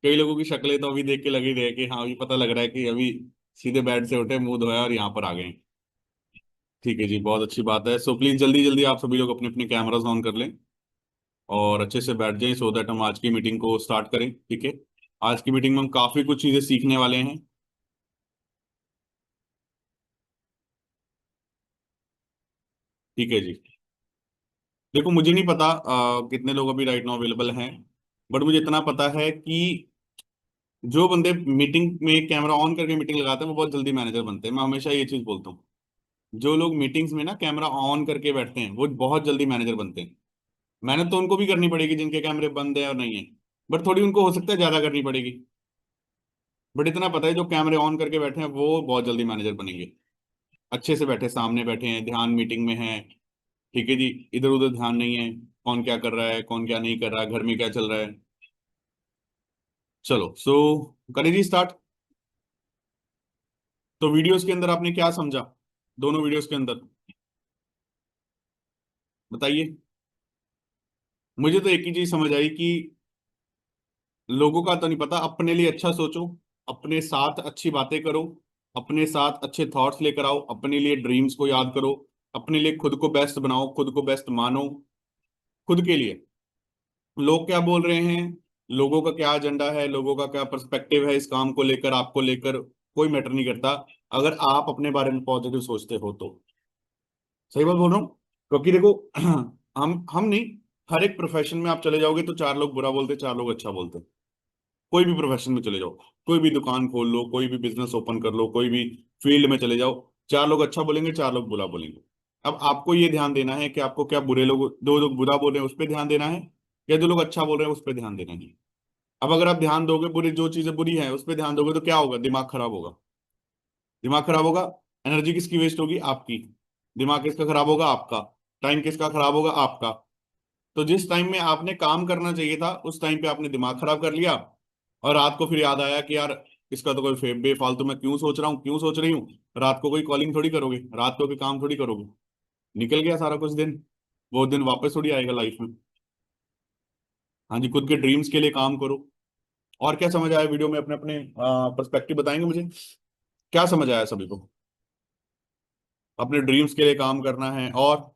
कई लोगों की शक्लें तो अभी देख के लग ही रहे कि हाँ, अभी पता लग रहा है कि अभी सीधे बेड से उठे, मुंह धोया और यहाँ पर आ गए। ठीक है जी, बहुत अच्छी बात है। सो प्लीज जल्दी जल्दी आप सभी लोग अपने अपने कैमरास ऑन कर लें और अच्छे से बैठ जाएं, सो दैट हम आज की मीटिंग को स्टार्ट करें। ठीक है, आज की मीटिंग में हम काफी कुछ चीजें सीखने वाले हैं। ठीक है जी। देखो, मुझे नहीं पता कितने लोग अभी राइट नाउ अवेलेबल हैं, बट मुझे इतना पता है कि जो बंदे मीटिंग में कैमरा ऑन करके मीटिंग लगाते हैं वो बहुत जल्दी मैनेजर बनते हैं। मैं हमेशा ये चीज बोलता हूँ, जो लोग मीटिंग्स में ना कैमरा ऑन करके बैठते हैं वो बहुत जल्दी मैनेजर बनते हैं। मेहनत तो उनको भी करनी पड़ेगी जिनके कैमरे बंद है और नहीं है, बट थोड़ी उनको हो सकता है ज्यादा करनी पड़ेगी। बट इतना पता है जो कैमरे ऑन करके बैठे हैं वो बहुत जल्दी मैनेजर बनेंगे। अच्छे से बैठे, सामने बैठे हैं, ध्यान मीटिंग में है। ठीक है जी, इधर उधर ध्यान नहीं है, कौन क्या कर रहा है, कौन क्या नहीं कर रहा है, घर में क्या चल रहा है। चलो, सो करें जी स्टार्ट। तो वीडियोस के अंदर आपने क्या समझा, दोनों वीडियोस के अंदर बताइए। मुझे तो एक ही चीज समझ आई कि लोगों का तो नहीं पता, अपने लिए अच्छा सोचो, अपने साथ अच्छी बातें करो, अपने साथ अच्छे थॉट्स लेकर आओ, अपने लिए ड्रीम्स को याद करो, अपने लिए खुद को बेस्ट बनाओ, खुद को बेस्ट मानो। खुद के लिए लोग क्या बोल रहे हैं, लोगों का क्या एजेंडा है, लोगों का क्या पर्सपेक्टिव है इस काम को लेकर, आपको लेकर, कोई मैटर नहीं करता, अगर आप अपने बारे में पॉजिटिव सोचते हो तो। सही बात बोल रहा हूँ, क्योंकि देखो हम नहीं, हर एक प्रोफेशन में आप चले जाओगे तो चार लोग बुरा बोलते, चार लोग अच्छा बोलते। कोई भी प्रोफेशन में चले जाओ, कोई भी दुकान खोल लो, कोई भी बिजनेस ओपन कर लो, कोई भी फील्ड में चले जाओ, चार लोग अच्छा बोलेंगे, चार लोग बुरा बोलेंगे। अब आपको ये ध्यान देना है कि आपको क्या बुरे लोग, दो लोग बुरा बोल रहे हैं उस पर ध्यान देना है, या जो लोग अच्छा बोल रहे हैं उस पर ध्यान देना है। अब अगर आप ध्यान दोगे बुरी, जो चीजें बुरी हैं उस पर ध्यान दोगे तो क्या होगा, दिमाग खराब होगा। दिमाग खराब होगा, एनर्जी किसकी वेस्ट होगी, आपकी। दिमाग किसका खराब होगा, आपका। टाइम किसका खराब होगा, आपका। तो जिस टाइम में आपने काम करना चाहिए था उस टाइम पे आपने दिमाग खराब कर लिया, और रात को फिर याद आया कि यार इसका तो कोई बेफालतू मैं क्यों सोच रहा हूँ, क्यों सोच रही हूँ। रात को कोई कॉलिंग थोड़ी करोगे, रात को कोई काम थोड़ी करोगे, निकल गया सारा कुछ दिन। वो दिन वापस थोड़ी आएगा लाइफ में। हाँ जी, खुद के ड्रीम्स के लिए काम करो। और क्या समझ आया वीडियो में, अपने अपने पर्सपेक्टिव बताएंगे मुझे, क्या समझ आया सभी को। अपने ड्रीम्स के लिए काम करना है। और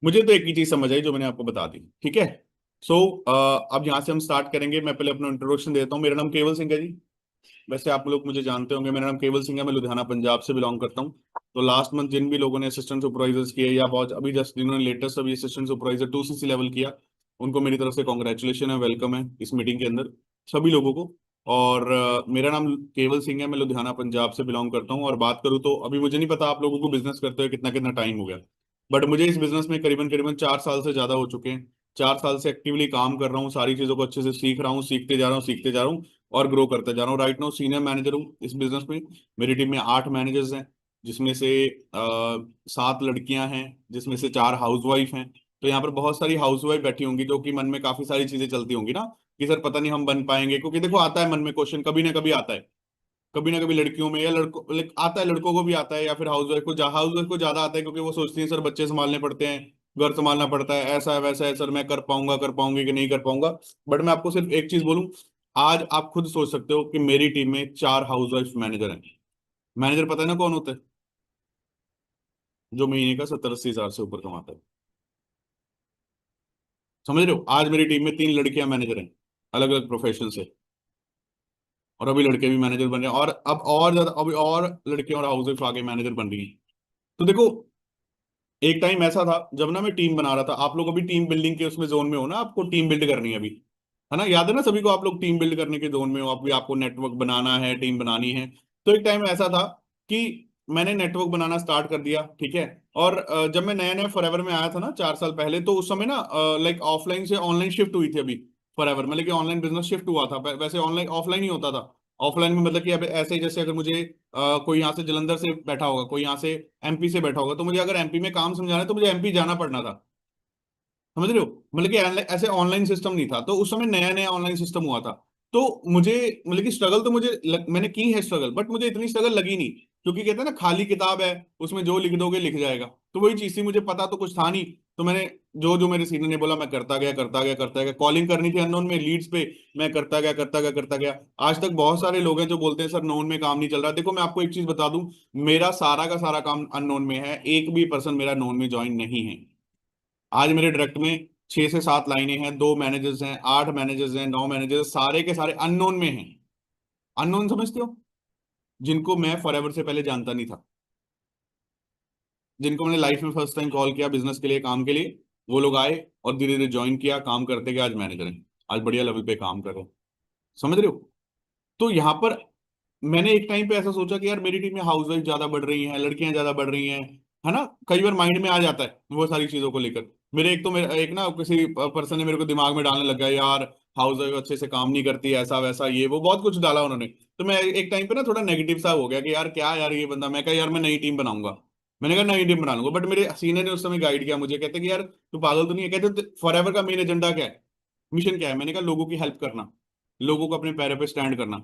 मुझे तो एक ही चीज समझ आई जो मैंने आपको बता दी। ठीक है, सो अब यहाँ से हम स्टार्ट करेंगे। मैं पहले अपना इंट्रोडक्शन देता हूँ। मेरा नाम केवल सिंह है जी। वैसे आप लोग मुझे जानते होंगे, मेरा नाम केवल सिंह है, मैं लुधियाना पंजाब से बिलोंग करता हूँ। तो लास्ट मंथ जिन भी लोगों ने असिस्टेंट सुपरवाइजर्स किए, या बहुत अभी जस्ट जिन्होंने लेटेस्ट अभी असिस्टेंट सुपरवाइजर 2CC लेवल किया, उनको मेरी तरफ से कॉन्ग्रेचुलेशन है, वेलकम है इस मीटिंग के अंदर सभी लोगों को। और मेरा नाम केवल सिंह है, मैं लुधियाना पंजाब से बिलोंग करता हूँ। और बात करूँ तो अभी मुझे नहीं पता आप लोगों को बिजनेस करते हुए कितना कितना टाइम हो गया, बट मुझे इस बिजनेस में करीबन करीबन 4 साल से ज्यादा हो चुके हैं। 4 साल से एक्टिवली काम कर रहा हूँ, सारी चीजों को अच्छे से सीख रहा हूँ, सीखते जा रहा हूँ, सीखते जा रहा हूँ और ग्रो करते जा रहा हूँ। राइट नाउ सीनियर मैनेजर हूँ इस बिजनेस में। मेरी टीम में 8 मैनेजर्स हैं, जिसमें से 7 लड़कियां हैं, जिसमें से 4 हाउसवाइफ हैं। तो यहाँ पर बहुत सारी हाउसवाइफ बैठी होंगी जो कि मन में काफी सारी चीजें चलती होंगी ना, कि सर पता नहीं हम बन पाएंगे। क्योंकि देखो, आता है मन में क्वेश्चन, कभी ना कभी आता है, कभी ना कभी लड़कियों में या लड़कों आता है, लड़कों को भी आता है, या फिर हाउसवाइफ को ज्यादा आता है, क्योंकि वो सोचती है सर बच्चे संभालने पड़ते हैं, घर संभालना पड़ता है, ऐसा है वैसा है, सर मैं कर पाऊंगा, कर पाऊंगी कि नहीं कर पाऊंगा। बट मैं आपको सिर्फ एक चीज बोलूं, आज आप खुद सोच सकते हो कि मेरी टीम में 4 हाउसवाइफ मैनेजर हैं। मैनेजर पता है ना कौन होता है, जो महीने का 70-80 हजार से ऊपर कमाता है। समझ रहे हो, आज मेरी टीम में 3 लड़कियां मैनेजर हैं, अलग अलग प्रोफेशन से। और अभी लड़के भी मैनेजर बन रहे हैं, और अब और ज्यादा अभी और लड़कियां और हाउसवाइफ आगे मैनेजर बन रही हैं। तो देखो, एक टाइम ऐसा था जब ना मैं टीम बना रहा था। आप लोग अभी टीम बिल्डिंग के उसमें जोन में हो ना, आपको टीम बिल्ड करनी है अभी, है ना, याद है ना सभी को, आप लोग टीम बिल्ड करने के जोन में हो, अभी आपको नेटवर्क बनाना है, टीम बनानी है। तो एक टाइम ऐसा था कि मैंने नेटवर्क बनाना स्टार्ट कर दिया। ठीक है, और जब मैं नया नया फॉरएवर में आया था ना 4 साल पहले, तो उस समय ना लाइक ऑफलाइन से ऑनलाइन शिफ्ट हुई थी अभी फॉरएवर, मतलब कि ऑनलाइन बिजनेस शिफ्ट हुआ था। वैसे ऑनलाइन ऑफलाइन ही होता था। ऑफलाइन में मतलब कि अब ऐसे ही, जैसे अगर मुझे कोई यहाँ से जलंधर से बैठा होगा, कोई यहाँ से एमपी से बैठा होगा, तो मुझे अगर एमपी में काम समझाना है तो मुझे एमपी जाना पड़ना था। समझ रहे हो, मतलब कि ऐसे ऑनलाइन सिस्टम नहीं था, तो उस समय नया नया ऑनलाइन सिस्टम हुआ था। तो मुझे मतलब कि स्ट्रगल तो मैंने की है स्ट्रगल, बट मुझे इतनी स्ट्रगल लगी नहीं, क्योंकि कहते हैं ना खाली किताब है, उसमें जो लिख दोगे लिख जाएगा। तो वही चीज थी, मुझे पता तो कुछ था नहीं। तो मैंने जो जो मेरे सीनियर ने बोला मैं करता गया करता गया करता गया। कॉलिंग करनी थी अननोन में लीड्स पे, मैं करता गया करता गया करता गया। आज तक बहुत सारे लोग हैं जो बोलते हैं सर नोन में काम नहीं चल रहा। देखो मैं आपको एक चीज बता दूं, मेरा सारा का सारा काम अननोन में है, एक भी पर्सन मेरा नोन में ज्वाइन नहीं है। आज मेरे डायरेक्ट में 6 से 7 लाइनें हैं, 2 मैनेजर्स हैं, 8 मैनेजर्स हैं, 9 मैनेजर्स, सारे के सारे अननोन में हैं। अननोन समझते हो? जिनको मैं फॉरएवर से पहले जानता नहीं था, जिनको मैंने लाइफ में फर्स्ट टाइम कॉल किया बिजनेस के लिए, काम के लिए, वो लोग आए और धीरे धीरे ज्वाइन किया, काम करते गए, आज मैनेजर हैं, आज बढ़िया लेवल पे काम कर रहे हैं। समझ रहे हो? तो यहाँ पर मैंने एक टाइम पे ऐसा सोचा कि यार मेरी टीम में हाउस वाइफ ज्यादा बढ़ रही हैं, लड़कियां ज्यादा बढ़ रही हैं, है ना। कई बार माइंड में आ जाता है वो सारी चीजों को लेकर। मेरे एक ना किसी पर्सन ने मेरे को दिमाग में डालने लगा, यार हाउस वाइफ अच्छे से काम नहीं करती, ऐसा वैसा ये वो बहुत कुछ डाला उन्होंने। तो मैं एक टाइम पे ना थोड़ा नेगेटिव सा हो गया कि यार क्या यार ये बंदा। मैं कहा यार मैं नई टीम बनाऊंगा। मैंने कहा नई टीम बना लूंगा, बट मेरे सीनियर ने उस समय गाइड किया मुझे, कहते कि यार तू पागल तो नहीं है, कहते फॉर एवर का मेन एजेंडा क्या है, मिशन क्या है। मैंने कहा लोगों की हेल्प करना, लोगों को अपने पैरों पे स्टैंड करना।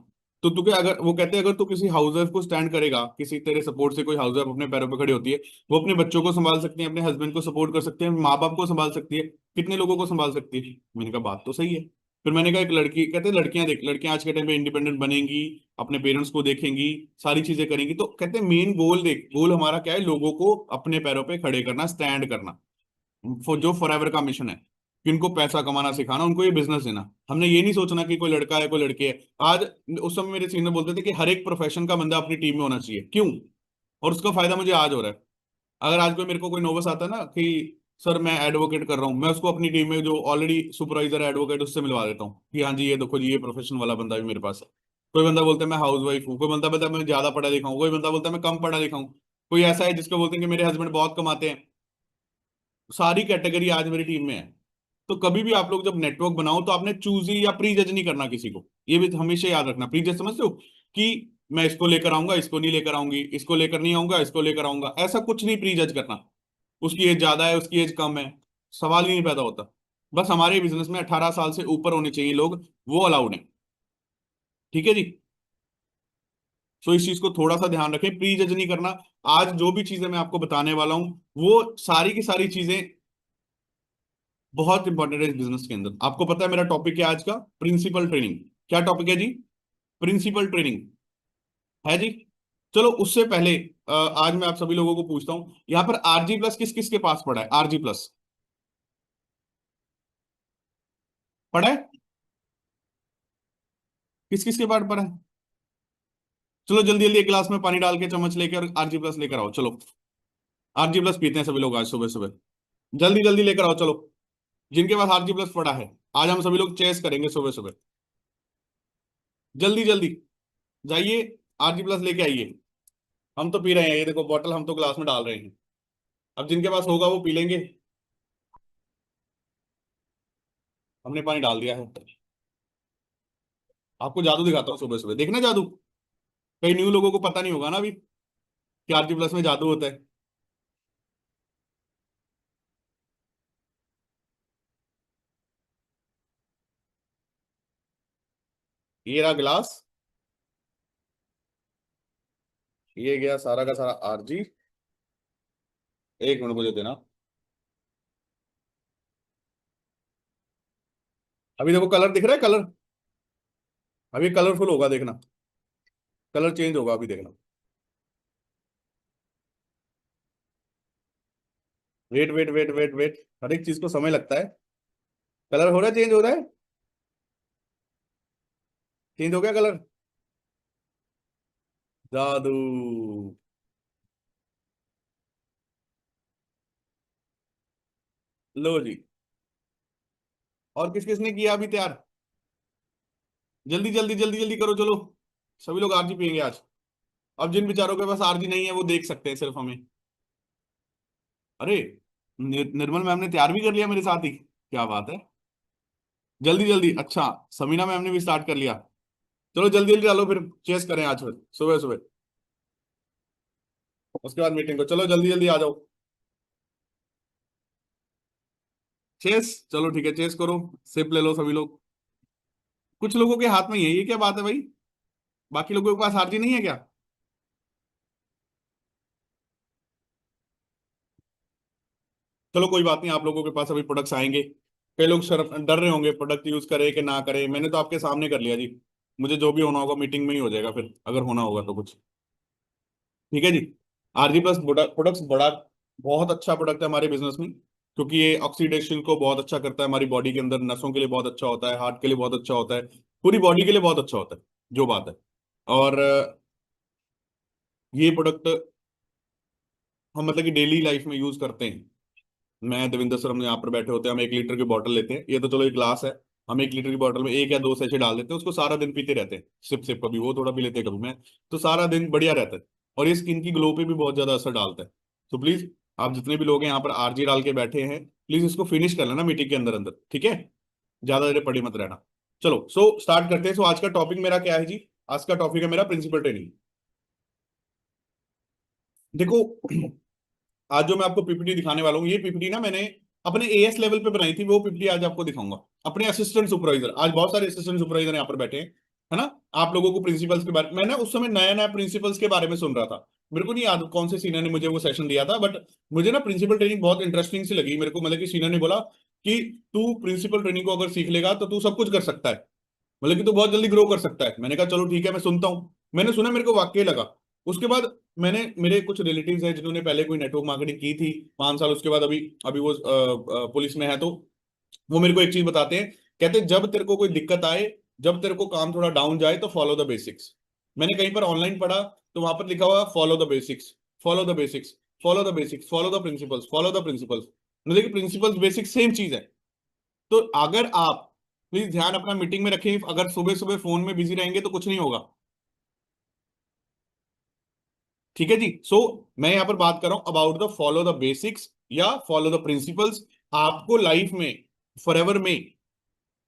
तो तू क्या, अगर वो कहते हैं अगर तू किसी हाउस वाइफ को स्टैंड करेगा, किसी तेरे सपोर्ट से कोई हाउस वाइफ अपने पैरों पे खड़ी होती है, वो अपने बच्चों को संभाल सकती है, अपने हस्बैंड को सपोर्ट कर सकते हैं, माँ बाप को संभाल सकती है, कितने लोगों को संभाल सकती है। मैंने कहा बात तो सही है। फिर मैंने कहा एक लड़की, कहते हैं लड़कियां देख, लड़कियां आज के टाइम पे इंडिपेंडेंट बनेंगी, अपने पेरेंट्स को देखेंगी, सारी चीजें करेंगी। तो कहते हैं मेन गोल देख, गोल हमारा क्या है, लोगों को अपने पैरों पे खड़े करना, स्टैंड करना, जो फॉरएवर का मिशन है कि उनको पैसा कमाना सिखाना, उनको ये बिजनेस देना। हमने ये नहीं सोचना कि कोई लड़का है कोई लड़की है। आज उस समय मेरे सीनियर बोलते थे कि हर एक प्रोफेशन का बंदा अपनी टीम में होना चाहिए, क्यों, और उसका फायदा मुझे आज हो रहा है। अगर आज कोई मेरे को कोई नोबस आता है ना कि सर मैं एडवोकेट कर रहा हूँ, मैं उसको अपनी टीम में जो ऑलरेडी सुपरवाइजर एडवोकेट उससे मिलवा देता हूँ कि हाँ जी ये देखो जी ये प्रोफेशन वाला बंदा भी मेरे पास है। कोई बंदा बोलता है मैं हाउस वाइफ हूँ, कोई बंदा बोलता है मैं ज्यादा पढ़ा लिखा हूँ, कोई बंदा बोलता है मैं कम पढ़ा लिखा हूँ, कोई ऐसा है जिसको बोलते हैं कि मेरे हस्बैंड बहुत कमाते हैं। सारी कैटेगरी आज मेरी टीम में है। तो कभी भी आप लोग जब नेटवर्क बनाओ तो आपने चूजी या प्री जज नहीं करना किसी को, ये भी हमेशा याद रखना। प्री जज समझते हो कि मैं इसको लेकर आऊंगा, इसको नहीं लेकर आऊंगी, इसको लेकर नहीं आऊंगा, इसको लेकर आऊंगा, ऐसा कुछ नहीं प्री जज करना। उसकी एज ज्यादा है, उसकी एज कम है, सवाल ही नहीं पैदा होता। बस हमारे बिजनेस में 18 साल से ऊपर होने चाहिए लोग, वो अलाउड है। ठीक है जी। सो इस चीज को थोड़ा सा ध्यान रखें, प्री जज नहीं करना। आज जो भी चीजें मैं आपको बताने वाला हूं वो सारी की सारी चीजें बहुत इंपॉर्टेंट है इस बिजनेस के अंदर। आपको पता है मेरा टॉपिक क्या है आज का? Principal training. क्या टॉपिक है जी? प्रिंसिपल ट्रेनिंग है जी। चलो उससे पहले आज मैं आप सभी लोगों को पूछता हूं, यहाँ पर आरजी प्लस किस किस के पास पड़ा है? आरजी प्लस पड़ा है? किस किस के पास पड़ा है? चलो जल्दी जल्दी एक गिलास में पानी डाल के चम्मच लेकर आरजी प्लस लेकर आओ चलो। आरजी प्लस पीते हैं सभी लोग आज सुबह सुबह। जल्दी जल्दी लेकर आओ चलो, जिनके पास आरजी प्लस पड़ा है। आज हम सभी लोग चेस करेंगे सुबह सुबह। जल्दी जल्दी जाइए, आरजी प्लस लेके आइए। हम तो पी रहे हैं, ये देखो बॉटल हम तो ग्लास में डाल रहे हैं। अब जिनके पास होगा वो पी लेंगे। हमने पानी डाल दिया है। आपको जादू दिखाता हूँ सुबह सुबह, देखना जादू। कई न्यू लोगों को पता नहीं होगा ना अभी कि आरजी प्लस में जादू होता है। ये रहा गिलास, ये गया सारा का सारा आरजी। एक मिनट मुझे देना। अभी देखो कलर दिख रहा है, कलर अभी कलरफुल होगा देखना, कलर चेंज होगा अभी देखना। Wait wait wait wait wait, हर एक चीज को समय लगता है। कलर हो रहा है, चेंज हो रहा है, चेंज हो गया कलर। जादू। लो जी। और किस किसने किया अभी तैयार? जल्दी जल्दी जल्दी जल्दी करो चलो। सभी लोग आरजी पियेंगे आज। अब जिन बेचारों के पास आरजी नहीं है वो देख सकते हैं सिर्फ हमें। अरे निर्मल मैम ने तैयार भी कर लिया मेरे साथ ही, क्या बात है। जल्दी जल्दी, अच्छा समीना मैम ने भी स्टार्ट कर लिया। चलो जल्दी जल्दी डालो फिर चेस करें आज फिर सुबह सुबह। उसके बाद मीटिंग को, चलो जल्दी जल्दी आ जाओ। चेस, चलो ठीक है चेस करो। सिप ले लो सभी लोग। कुछ लोगों के हाथ में ही है, ये क्या बात है भाई? बाकी लोगों के पास आरजी नहीं है क्या? चलो कोई बात नहीं, आप लोगों के पास अभी प्रोडक्ट्स आएंगे। कई लोग शर्म डर रहे होंगे प्रोडक्ट यूज करे कि ना करे, मैंने तो आपके सामने कर लिया जी। मुझे जो भी होना होगा मीटिंग में ही हो जाएगा, फिर अगर होना होगा तो कुछ। ठीक है जी। आरजी प्लस प्रोडक्ट्स बड़ा बहुत अच्छा प्रोडक्ट है हमारे बिजनेस में, क्योंकि ये ऑक्सीडेशन को बहुत अच्छा करता है हमारी बॉडी के अंदर, नसों के लिए बहुत अच्छा होता है, हार्ट के लिए बहुत अच्छा होता है, पूरी बॉडी के लिए बहुत अच्छा होता है, जो बात है। और ये प्रोडक्ट हम मतलब कि डेली लाइफ में यूज करते हैं। मैं देविंदर सर हम यहाँ पर बैठे होते हैं, हम 1 लीटर की बोतल लेते हैं, ये तो चलो एक ग्लास है, हम 1 लीटर की बोतल में 1 या 2 सैशे डाल देते हैं, उसको सारा दिन पीते रहते हैं, सिप सिप, कभी वो थोड़ा पी लेते हैं कभी मैं, तो सारा दिन बढ़िया रहता है। और ये स्किन की ग्लो पे भी बहुत ज्यादा असर डालता है। तो प्लीज आप जितने भी लोग हैं यहाँ पर आरजी डाल के बैठे हैं, प्लीज इसको फिनिश कर लेना मीटिंग के अंदर अंदर, ठीक है? ज्यादा देर पड़ी मत रहना। चलो सो स्टार्ट करते हैं। सो आज का टॉपिक मेरा क्या है जी? आज का टॉपिक है मेरा प्रिंसिपल ट्रेनिंग। देखो, आज जो मैं आपको पीपीटी दिखाने वाला हूँ, ये पीपीटी ना मैंने अपने एएस लेवल पे बनाई थी, वो पीपीटी आज आपको दिखाऊंगा। अपने असिस्टेंट सुपरवाइजर, आज बहुत सारे असिस्टेंट सुपरवाइजर यहाँ पर बैठे हैं, है ना? आप लोगों को प्रिंसिपल्स के बारे, मैं ना उस समय नया नया प्रिंसिपल्स के बारे में सुन रहा था। मेरे को नहीं याद कौन से सीनियर ने मुझे वो सेशन दिया था, बट मुझे ना प्रिंसिपल ट्रेनिंग बहुत इंटरेस्टिंग सी लगी मेरे को। मतलब कि सीनियर ने बोला कि तू प्रिंसिपल ट्रेनिंग को अगर सीख लेगा तो तू सब कुछ कर सकता है, मतलब कि तू बहुत जल्दी ग्रो कर सकता है। मैंने कहा चलो ठीक है, मैं सुनता हूँ। मैंने सुना, मेरे को वाकई लगा। उसके बाद मैंने, मेरे कुछ रिलेटिव्स हैं जिन्होंने पहले कोई नेटवर्क मार्केटिंग की थी 5 साल, उसके बाद अभी अभी वो पुलिस में है, तो वो मेरे को एक चीज बताते हैं। कहते हैं जब तेरे को कोई दिक्कत आए, जब तेरे को काम थोड़ा डाउन जाए, तो फॉलो द बेसिक्स। मैंने कहीं पर ऑनलाइन पढ़ा, तो वहां पर लिखा हुआ follow the basics, follow the basics, follow the basics, follow the principles, follow the principles. मतलब कि प्रिंसिपल्स बेसिक्स सेम चीज है। तो अगर आप प्लीज ध्यान अपना मीटिंग में रखें, अगर सुबह सुबह फोन में बिजी रहेंगे तो कुछ नहीं होगा। ठीक है जी। सो मैं यहां पर बात कर रहा हूं about the follow the basics या फॉलो द प्रिंसिपल्स। आपको लाइफ में फॉरएवर में,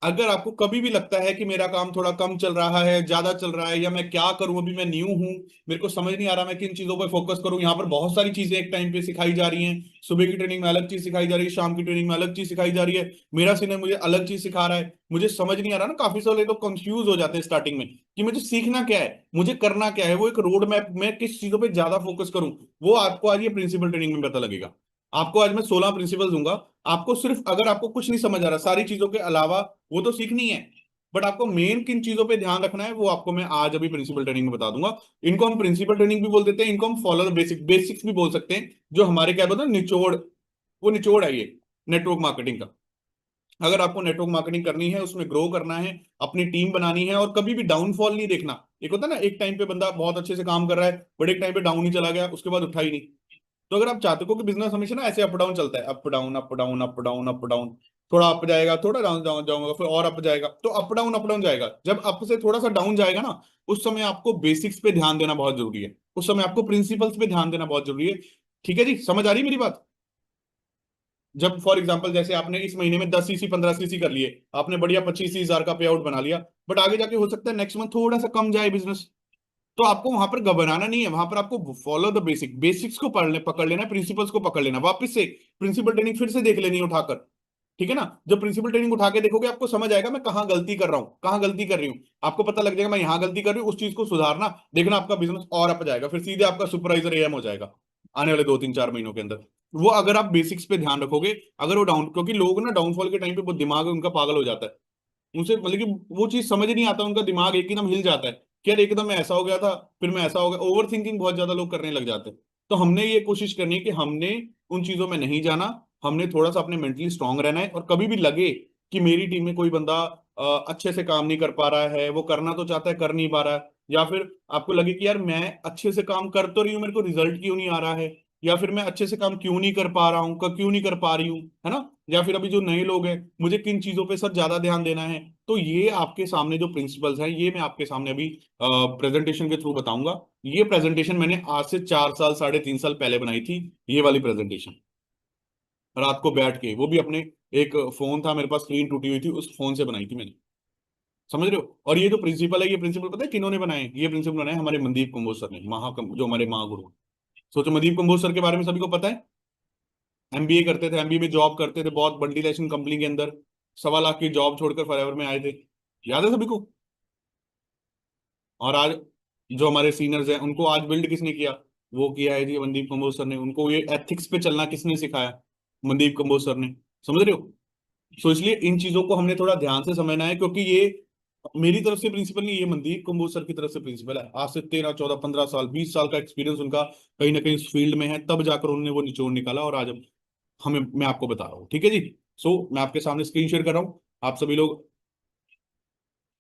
अगर आपको कभी भी लगता है कि मेरा काम थोड़ा कम चल रहा है, ज्यादा चल रहा है, या मैं क्या करूं, अभी मैं न्यू हूं, मेरे को समझ नहीं आ रहा मैं किन चीजों पर फोकस करूं, यहाँ पर बहुत सारी चीजें एक टाइम पे सिखाई जा रही हैं। सुबह की ट्रेनिंग में अलग चीज सिखाई जा रही है, शाम की ट्रेनिंग में अलग चीज सिखाई जा रही है, मेरा सीनियर मुझे अलग चीज सिखा रहा है, मुझे समझ नहीं आ रहा ना। काफी सारे लोग कंफ्यूज हो जाते हैं स्टार्टिंग में कि मुझे सीखना क्या है, मुझे करना क्या है, वो एक रोड मैप में किस चीजों पर ज्यादा फोकस करूं, वो आपको आज ये प्रिंसिपल ट्रेनिंग में पता लगेगा। आपको आज मैं 16 प्रिंसिपल दूंगा। आपको सिर्फ, अगर आपको कुछ नहीं समझ आ रहा सारी चीजों के अलावा, वो तो सीखनी है, बट आपको मेन किन चीजों पे ध्यान रखना है वो आपको मैं आज अभी प्रिंसिपल ट्रेनिंग में बता दूंगा। इनको हम प्रिंसिपल ट्रेनिंग भी बोल देते हैं, इनको हम फॉलो द बेसिक बेसिक्स भी बोल सकते हैं, जो हमारे क्या बोलते हैं निचोड़, वो निचोड़ है ये नेटवर्क मार्केटिंग का। अगर आपको नेटवर्क मार्केटिंग करनी है, उसमें ग्रो करना है, अपनी टीम बनानी है, और कभी भी डाउनफॉल नहीं देखना। एक होता है ना, एक टाइम पे बंदा बहुत अच्छे से काम कर रहा है, बट एक टाइम पे डाउन ही चला गया, उसके बाद उठा ही नहीं। तो अगर आप चाहते हो कि बिजनेस हमेशा ना ऐसे अप डाउन चलता है, up down up down up down up down, थोड़ा अप जाएगा, थोड़ा डाउन डाउन जाऊंगा, फिर और अप जाएगा, तो अप डाउन जाएगा। जब अप से थोड़ा सा डाउन जाएगा ना, उस समय आपको बेसिक्स पे ध्यान देना बहुत जरूरी है, उस समय आपको प्रिंसिपल्स पे ध्यान देना बहुत जरूरी है। ठीक है जी, समझ आ रही है मेरी बात? जब फॉर एग्जांपल जैसे आपने इस महीने में 10 सीसी 15 सीसी कर लिए, आपने बढ़िया 25-30 हजार का पे आउट बना लिया, बट आगे जाके हो सकता है नेक्स्ट मंथ थोड़ा सा कम जाए बिजनेस, तो आपको वहां पर घबराना नहीं है, वहां पर आपको फॉलो द बेसिक, बेसिक्स को पकड़ लेना, प्रिंसिपल्स को पकड़ लेना, वापस से प्रिंसिपल ट्रेनिंग फिर से देख लेनी है उठाकर। ठीक है ना? जब प्रिंसिपल ट्रेनिंग उठा के देखोगे, आपको समझ आएगा मैं कहाँ गलती कर रहा हूँ, कहाँ गलती कर रही हूँ। आपको पता लग जाएगा मैं यहाँ गलती कर रही हूँ, उस चीज को सुधारना, देखना आपका बिजनेस और अप जाएगा, फिर सीधे आपका सुपरवाइजर एएम हो जाएगा आने वाले 2-3-4 महीनों के अंदर। वो अगर आप बेसिक्स पे ध्यान रखोगे, अगर वो डाउन, क्योंकि लोग ना डाउनफॉल के टाइम पे वो दिमाग उनका पागल हो जाता है, उनसे मतलब कि वो चीज समझ नहीं आता, उनका दिमाग एकदम हिल जाता है कि यार एकदम मैं ऐसा हो गया था, फिर मैं ऐसा हो गया, ओवर थिंकिंग बहुत ज्यादा लोग करने लग जाते हैं। तो हमने ये कोशिश करनी है कि हमने उन चीजों में नहीं जाना, हमने थोड़ा सा अपने मेंटली स्ट्रांग रहना है, और कभी भी लगे कि मेरी टीम में कोई बंदा अच्छे से काम नहीं कर पा रहा है, वो करना तो चाहता है कर नहीं पा रहा है, या फिर आपको लगे कि यार मैं अच्छे से काम कर तो रही हूँ, मेरे को रिजल्ट क्यों नहीं आ रहा है, या फिर मैं अच्छे से काम क्यों नहीं कर पा रहा हूँ, क्यों नहीं कर पा रही हूँ, है ना? या फिर अभी जो नए लोग हैं, मुझे किन चीजों पे सर ज्यादा ध्यान देना है, तो ये आपके सामने जो प्रिंसिपल्स हैं, ये मैं आपके सामने अभी प्रेजेंटेशन के थ्रू बताऊंगा। ये प्रेजेंटेशन मैंने आज से 4 साल 3.5 साल पहले बनाई थी, ये वाली प्रेजेंटेशन, रात को बैठ के, वो भी अपने, एक फोन था मेरे पास, स्क्रीन टूटी हुई थी, उस फोन से बनाई थी मैंने। समझ रहे हो? और ये जो प्रिंसिपल है, ये प्रिंसिपल पता है किन्होंने बनाए? ये प्रिंसिपल बनाए हमारे मनदीप कंबोज सर ने, जो हमारे महागुरु हैं। सोचो, मनदीप कंबोज सर के बारे में सभी को पता है, एमबीए करते थे, एमबीए में जॉब करते थे बहुत मल्टीनेशनल कंपनी के अंदर, 1.25 लाख की जॉब छोड़कर फॉरएवर में आए थे, याद है सभी को? और आज जो हमारे सीनियर्स हैं, उनको आज बिल्ड किसने किया? वो किया है जी मनदीप कंबोज सर ने। उनको ये एथिक्स पे चलना किसने सिखाया? मनदीप कंबोज सर ने, समझ रहे हो? सो इसलिए इन चीजों को हमने थोड़ा ध्यान से समझना है, क्योंकि ये मेरी तरफ से प्रिंसिपल नहीं, ये मनदीप कंबोज सर की तरफ से प्रिंसिपल है। आज से 13 14 15 साल 20 साल का एक्सपीरियंस उनका कहीं ना कहीं इस फील्ड में है, तब जाकर उन्होंने वो निचोड़ निकाला, और आज हमें, मैं आपको बता रहा हूँ, ठीक है जी। सो मैं आपके सामने स्क्रीन शेयर कर रहा हूँ, आप सभी लोग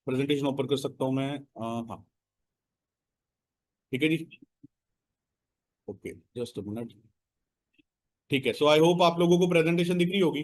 प्रेजेंटेशन ओपन कर सकता हूँ मैं, हाँ, ठीक है जी। Okay, just a minute. ठीक है, सो आई होप आप लोगों को प्रेजेंटेशन दिख रही होगी।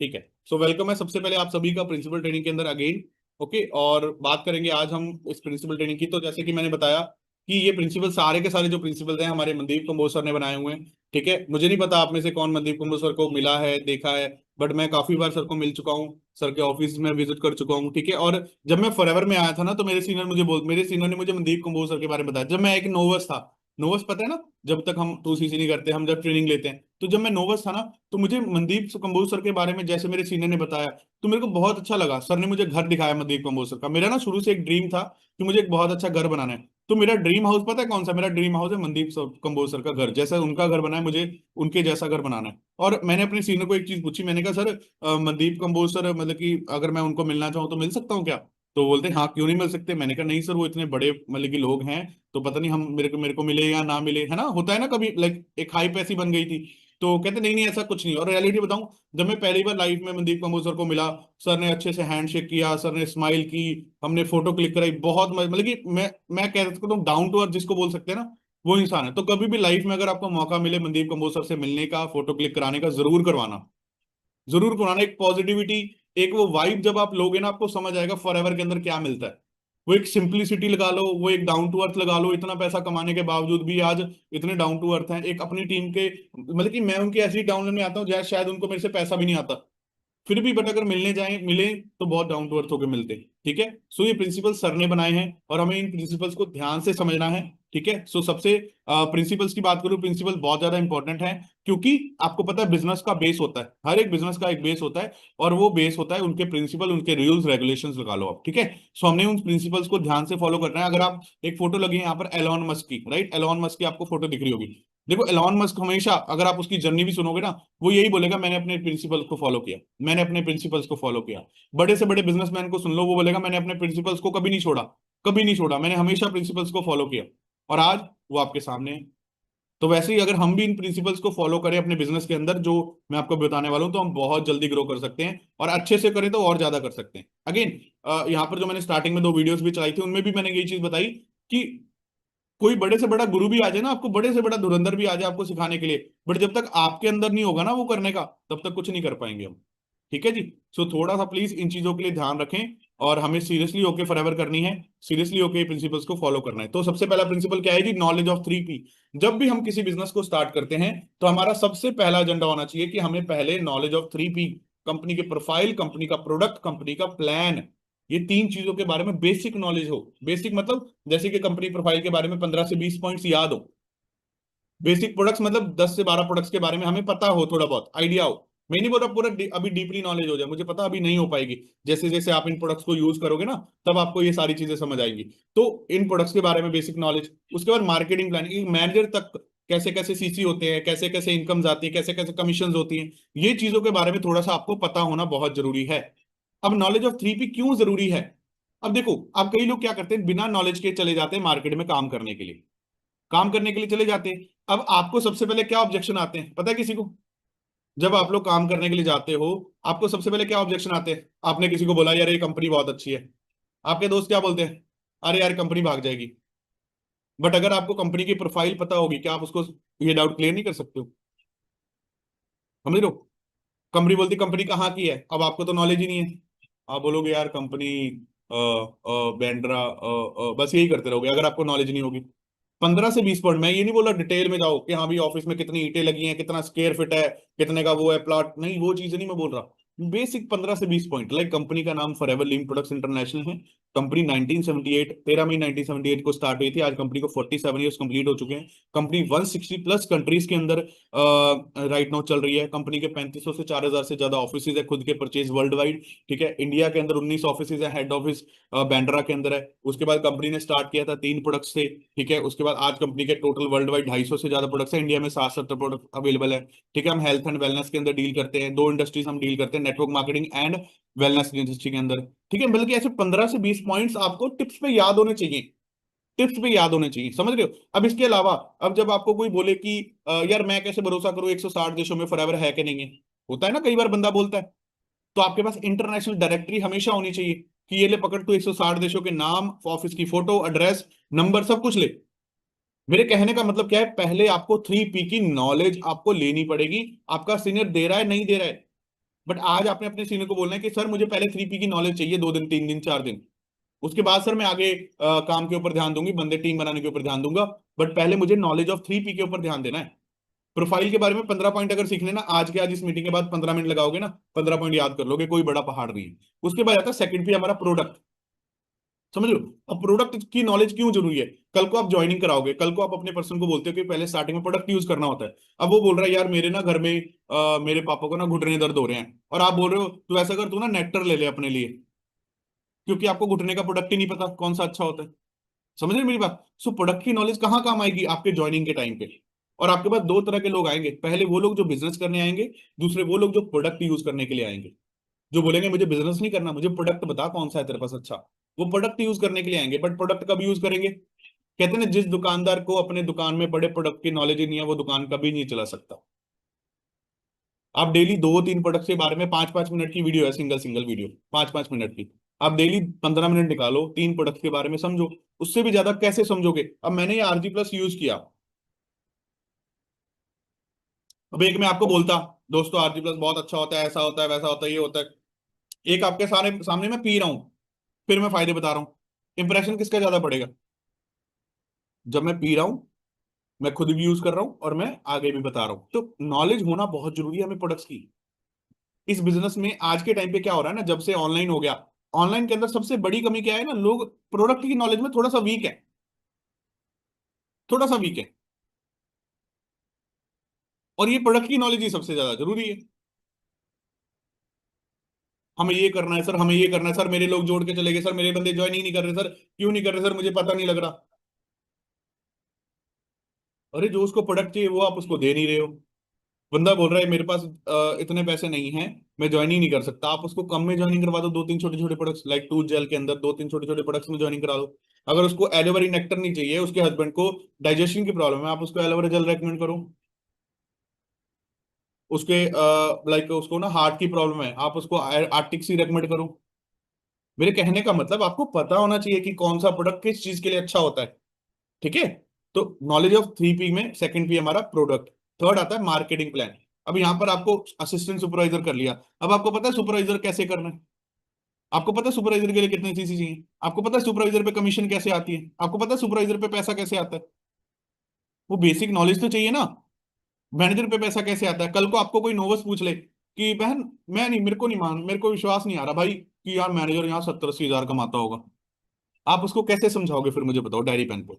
ठीक है, सो वेलकम है सबसे पहले आप सभी का प्रिंसिपल ट्रेनिंग के अंदर अगेन। ओके, और बात करेंगे आज हम इस प्रिंसिपल ट्रेनिंग की। तो जैसे कि मैंने बताया कि ये प्रिंसिपल, सारे के सारे जो प्रिंसिपल हैं हमारे मनदीप कंबोज सर ने बनाए हुए हैं। ठीक है, मुझे नहीं पता आप में से कौन मनदीप कंबोज सर को मिला है, देखा है, बट मैं काफी बार सर को मिल चुका हूँ, सर के ऑफिस में विजिट कर चुका हूँ। ठीक है, और जब मैं फॉरएवर में आया था ना, तो मेरे सीनियर ने मुझे मनदीप कंबोज सर के बारे में बताया, जब मैं एक नोवस था। नोवस पता है ना, जब तक हम 2 CC नहीं करते, हम जब ट्रेनिंग लेते हैं, तो जब मैं नोवस था ना, तो मुझे मनदीप कंबोज सर के बारे में जैसे मेरे सीनियर ने बताया, तो मेरे को बहुत अच्छा लगा। सर ने मुझे घर दिखाया मनदीप कंबोज सर का। मेरा ना शुरू से एक ड्रीम था कि मुझे एक बहुत अच्छा घर बनाना है। तो मेरा ड्रीम हाउस पता है कौन सा? मेरा ड्रीम हाउस है कंबोज सर का घर, जैसा उनका घर बना है, मुझे उनके जैसा घर बनाना है। और मैंने अपने सीनियर को एक चीज पूछी, मैंने कहा, सर मनदीप कंबोज सर, मतलब कि अगर मैं उनको मिलना चाहूँ तो मिल सकता हूँ क्या? तो बोलते हाँ, क्यों नहीं मिल सकते। मैंने कहा नहीं सर, वो इतने बड़े मतलब कि लोग हैं, तो पता नहीं हम मेरे को मिले या ना मिले, है ना, होता है ना कभी, लाइक एक हाइप ऐसी बन गई थी। तो कहते नहीं नहीं, ऐसा कुछ नहीं। और रियलिटी बताऊं, जब मैं पहली बार लाइफ में मनदीप कम्बोज सर को मिला, सर ने अच्छे से हैंडशेक किया, सर ने स्माइल की, हमने फोटो क्लिक कराई, बहुत मतलब कि मैं कह सकता हूँ डाउन टू अर्थ जिसको बोल सकते हैं ना, वो इंसान है। तो कभी भी लाइफ में अगर आपको मौका मिले मनदीप कम्बोज सर से मिलने का, फोटो क्लिक कराने का, जरूर करवाना, जरूर करवाना। एक पॉजिटिविटी, एक वो वाइब जब आप लोगे ना, आपको समझ आएगा फॉरएवर के अंदर क्या मिलता है। वो एक सिंप्लिसिटी लगा लो, वो एक डाउन टू अर्थ लगा लो, इतना पैसा कमाने के बावजूद भी आज इतने डाउन टू अर्थ हैं। एक अपनी टीम के, मतलब कि मैं उनकी ऐसी डाउन में आता हूँ जहाँ शायद उनको मेरे से पैसा भी नहीं आता, फिर भी बट अगर मिलने जाए, मिले, तो बहुत डाउन टू अर्थ होकर मिलते हैं। ठीक है, सो ये प्रिंसिपल सर ने बनाए हैं, और हमें इन प्रिंसिपल्स को ध्यान से समझना है। ठीक है, सो सबसे प्रिंसिपल्स की बात करूं, प्रिंसिपल बहुत ज्यादा इंपॉर्टेंट है, क्योंकि आपको पता है बिजनेस का बेस होता है, हर एक बिजनेस का एक बेस होता है, और वो बेस होता है उनके प्रिंसिपल, उनके रूल्स रेगुलेशंस लगा लो आप। ठीक है, सो हमने उन प्रिंसिपल्स को ध्यान से फॉलो करना है। अगर आप, एक फोटो लगी है यहाँ पर एलॉन मस्क की, राइट, एलॉन मस्क की आपको फोटो दिख रही होगी। देखो एलॉन मस्क हमेशा, अगर आप उसकी जर्नी भी सुनोगे ना, वो यही बोलेगा मैंने अपने प्रिंसिपल्स को फॉलो किया, मैंने अपने प्रिंसिपल्स को फॉलो किया। बड़े से बड़े बिजनेसमैन को सुन लो, वो बोलेगा मैंने अपने प्रिंसिपल्स को कभी नहीं छोड़ा, कभी नहीं छोड़ा, मैंने हमेशा प्रिंसिपल्स को फॉलो किया, और आज वो आपके सामने है। तो वैसे ही अगर हम भी इन प्रिंसिपल्स को फॉलो करें अपने बिजनेस के अंदर, जो मैं आपको बताने वाला हूं, तो हम बहुत जल्दी ग्रो कर सकते हैं, और अच्छे से करें तो और ज्यादा कर सकते हैं। अगेन, यहाँ पर जो मैंने स्टार्टिंग में 2 वीडियोस भी चलाई थी, उनमें भी मैंने यही चीज बताई कि कोई बड़े से बड़ा गुरु भी आ जाए ना, आपको बड़े से बड़ा धुरंधर भी आ जाए आपको सिखाने के लिए, बट जब तक आपके अंदर नहीं होगा ना वो करने का, तब तक कुछ नहीं कर पाएंगे हम। ठीक है जी। सो थोड़ा सा प्लीज इन चीजों के लिए ध्यान रखें, और हमें सीरियसली होके फॉरएवर करनी है, सीरियसली होके प्रिंसिपल्स को फॉलो करना है। तो सबसे पहला प्रिंसिपल क्या है जी? Knowledge of 3P। जब भी हम किसी बिजनेस को स्टार्ट करते हैं, तो हमारा सबसे पहला एजेंडा होना चाहिए कि हमें पहले नॉलेज ऑफ 3P, कंपनी के प्रोफाइल, कंपनी का प्रोडक्ट, कंपनी का प्लान, ये 3 चीजों के बारे में बेसिक नॉलेज हो। बेसिक मतलब जैसे कि कंपनी प्रोफाइल के बारे में 15 से 20 पॉइंट्स याद हो। बेसिक प्रोडक्ट्स मतलब 10 से 12 प्रोडक्ट्स के बारे में हमें पता हो, थोड़ा बहुत आइडिया हो। मैं नहीं बोल रहा पूरा अभी डीपली नॉलेज हो जाए, मुझे पता अभी नहीं हो पाएगी। जैसे जैसे आप इन प्रोडक्ट्स को यूज करोगे ना, तब आपको ये सारी चीजें समझ आएंगी। तो इन प्रोडक्ट्स के बारे में बेसिक नॉलेज, उसके बाद मार्केटिंग प्लान, मैनेजर तक कैसे कैसे CC होते हैं, कैसे कैसे इनकम्स आती है, कैसे कैसे कमीशन होती हैं, ये चीजों के बारे में थोड़ा सा आपको पता होना बहुत जरूरी है। अब नॉलेज ऑफ 3P क्यों जरूरी है? अब देखो, अब कई लोग क्या करते हैं, बिना नॉलेज के चले जाते हैं मार्केट में काम करने के लिए, काम करने के लिए चले जाते हैं। अब आपको सबसे पहले क्या ऑब्जेक्शन आते हैं पता है किसी को? जब आप लोग काम करने के लिए जाते हो, आपको सबसे पहले क्या ऑब्जेक्शन आते हैं? आपने किसी को बोला यार ये कंपनी बहुत अच्छी है, आपके दोस्त क्या बोलते हैं? अरे यार कंपनी भाग जाएगी। बट अगर आपको कंपनी की प्रोफाइल पता होगी, क्या आप उसको ये डाउट क्लियर नहीं कर सकते हो? समझ रहे हो? कंपनी बोलती कंपनी कहाँ की है, अब आपको तो नॉलेज ही नहीं है, आप बोलोगे यार कंपनी बैंड्रा, बस यही करते रहोगे अगर आपको नॉलेज नहीं होगी। 15 से 20 पॉइंट, मैं ये नहीं बोल रहा डिटेल में जाओ कि हाँ भी ऑफिस में कितनी ईंटें लगी हैं, कितना स्क्वायर फीट है, कितने का वो है प्लॉट, नहीं वो चीज नहीं मैं बोल रहा। बेसिक 15 से 20 पॉइंट, लाइक कंपनी का नाम फॉरएवर लीम प्रोडक्ट्स इंटरनेशनल है, कंपनी 1978 13 मई 1978 को स्टार्ट हुई थी। आज कंपनी को 47 ईयर्स कंप्लीट हो चुके हैं। कंपनी 160 प्लस कंट्रीज के अंदर राइट नाउ चल रही है। कंपनी के 3500 से 4000 से ज्यादा ऑफिस है खुद के परचेज वर्ल्ड वाइड। ठीक है, इंडिया के अंदर 19 ऑफिस है, हेड ऑफिस बैंड्रा के अंदर है। उसके बाद कंपनी ने स्टार्ट किया था 3 प्रोडक्ट से। ठीक है, उसके बाद आज कंपनी के टोटल वर्ल्ड वाइड 250 से ज्यादा प्रोडक्ट्स है। इंडिया में 60-70 प्रोडक्ट अवेलेबल है। ठीक है, हम हेल्थ एंड वेलनेस के अंदर डील करते हैं। 2 इंडस्ट्रीज हम डील करते हैं, network marketing and wellness industry के अंदर। ठीक है, बल्कि ऐसे 15 से 20 पॉइंट्स आपको टिप्स पे याद होने चाहिए। टिप्स पे याद होने चाहिए, समझ रहे हो। अब इसके अलावा, अब जब आपको कोई बोले कि यार मैं कैसे भरोसा करूं 160 देशों में फॉरएवर है कि नहीं है, होता है ना कई बार बंदा बोलता है, तो आपके पास इंटरनेशनल डायरेक्टरी हमेशा होनी चाहिए कि ये ले पकड़, तू 160 देशों के नाम, ऑफिस की फोटो, एड्रेस, नंबर सब कुछ ले। मेरे कहने का मतलब क्या है, पहले आपको 3P की नॉलेज आपको लेनी पड़ेगी। आपका सीनियर दे रहा है नहीं दे रहा है, बट आज आपने अपने सीनियर को बोलना है कि सर मुझे पहले 3P की नॉलेज चाहिए, 2 दिन 3 दिन 4 दिन, उसके बाद सर मैं आगे काम के ऊपर ध्यान दूंगी, बंदे टीम बनाने के ऊपर ध्यान दूंगा। बट पहले मुझे नॉलेज ऑफ 3P के ऊपर ध्यान देना है। प्रोफाइल के बारे में 15 पॉइंट अगर सीखने ना, आज के आज इस मीटिंग के बाद 15 मिनट लगाओगे ना, 15 पॉइंट याद कर लोगे, कोई बड़ा पहाड़ नहीं है। उसके बाद आता है सेकंड P हमारा प्रोडक्ट। समझ लो, अब प्रोडक्ट की नॉलेज क्यों जरूरी है। कल को आप ज्वाइनिंग कराओगे, कल को आप अपने पर्सन को बोलते हो कि पहले स्टार्टिंग में प्रोडक्ट यूज करना होता है। अब वो बोल रहा है यार मेरे ना घर में मेरे पापा को ना घुटने दर्द हो रहे हैं, और आप बोल रहे हो तू ऐसा कर, तू ना नेक्टर ले ले अपने लिए, क्योंकि आपको घुटने का प्रोडक्ट ही नहीं पता कौन सा अच्छा होता है। समझ रहे हैं मेरी बात। सो प्रोडक्ट की नॉलेज कहाँ काम आएगी, आपके ज्वाइनिंग के टाइम पे। और आपके पास 2 तरह के लोग आएंगे, पहले वो लोग जो बिजनेस करने आएंगे, दूसरे वो लोग जो प्रोडक्ट यूज करने के लिए आएंगे। जो बोलेंगे मुझे बिजनेस नहीं करना, मुझे प्रोडक्ट बता कौन सा है तेरे पास अच्छा, वो प्रोडक्ट यूज करने के लिए आएंगे। बट प्रोडक्ट कब यूज करेंगे, कहते हैं ना, जिस दुकानदार को अपने दुकान में बड़े प्रोडक्ट की नॉलेज ही नहीं है, वो दुकान कभी नहीं चला सकता। आप डेली 2-3 प्रोडक्ट के बारे में 5-5 मिनट की वीडियो है, सिंगल सिंगल वीडियो 5-5 मिनट की, आप डेली 15 मिनट निकालो, 3 प्रोडक्ट के बारे में समझो। उससे भी ज्यादा कैसे समझोगे। अब मैंने ये RG+ यूज किया, अब एक मैं आपको बोलता दोस्तों RG+ बहुत अच्छा होता है, ऐसा होता है, वैसा होता है, ये होता है, एक आपके सारे सामने मैं पी रहा हूं, फिर मैं फायदे बता रहा हूं, इंप्रेशन किसका ज्यादा पड़ेगा। जब मैं पी रहा हूं, मैं खुद भी यूज कर रहा हूं और मैं आगे भी बता रहा हूं, तो नॉलेज होना बहुत जरूरी है हमें प्रोडक्ट्स की। इस बिजनेस में आज के टाइम पे क्या हो रहा है ना, जब से ऑनलाइन हो गया, ऑनलाइन के अंदर सबसे बड़ी कमी क्या है ना, लोग प्रोडक्ट की नॉलेज में थोड़ा सा वीक है, थोड़ा सा वीक है। और ये प्रोडक्ट की नॉलेज ही सबसे ज्यादा जरूरी है। हमें ये करना है सर, हमें ये करना है सर, मेरे लोग जोड़ के चले गए सर, मेरे बंदे ज्वाइन ही नहीं कर रहे सर, क्यों नहीं कर रहे सर, मुझे पता नहीं लग रहा। अरे जो उसको प्रोडक्ट चाहिए वो आप उसको दे नहीं रहे हो। बंदा बोल रहा है मेरे पास इतने पैसे नहीं हैं, मैं ज्वाइन ही नहीं कर सकता, आप उसको कम में ज्वाइनिंग करवा दो, 2-3 छोटे छोटे प्रोडक्ट्स लाइक टूथ जेल के अंदर 2-3 छोटे छोटे प्रोडक्ट्स में ज्वाइनिंग करा दो। अगर उसको एलोवेरा नेक्टर नहीं चाहिए, उसके हस्बैंड को डाइजेशन की प्रॉब्लम है, आप उसको एलोवेरा जेल रेकमेंड करो। उसके लाइक उसको ना हार्ट की प्रॉब्लम है, आप उसको आर्टिक सी रेकमेंड करो। मेरे कहने का मतलब आपको पता होना चाहिए कि कौन सा प्रोडक्ट किस चीज के लिए अच्छा होता है। ठीक है, तो नॉलेज ऑफ 3P में सेकंड P हमारा प्रोडक्ट। थर्ड आता है मार्केटिंग प्लान। अब यहां पर आपको असिस्टेंट सुपरवाइजर कर लिया, अब आपको पता है सुपरवाइजर कैसे करना है, आपको पता है सुपरवाइजर के लिए कितनी चीजें चाहिए, आपको पता है सुपरवाइजर पे कमीशन कैसे आती है, आपको पता है सुपरवाइजर पे पैसा कैसे आता है। वो बेसिक नॉलेज तो चाहिए ना। मैनेजर पे पैसा कैसे आता है, कल को आपको कोई नोवस पूछ ले कि बहन मैं नहीं, मेरे को नहीं मान, मेरे को विश्वास नहीं आ रहा भाई कि यार मैनेजर यहाँ 70-80 हजार कमाता होगा, आप उसको कैसे समझाओगे फिर, मुझे बताओ डायरी पेन पे।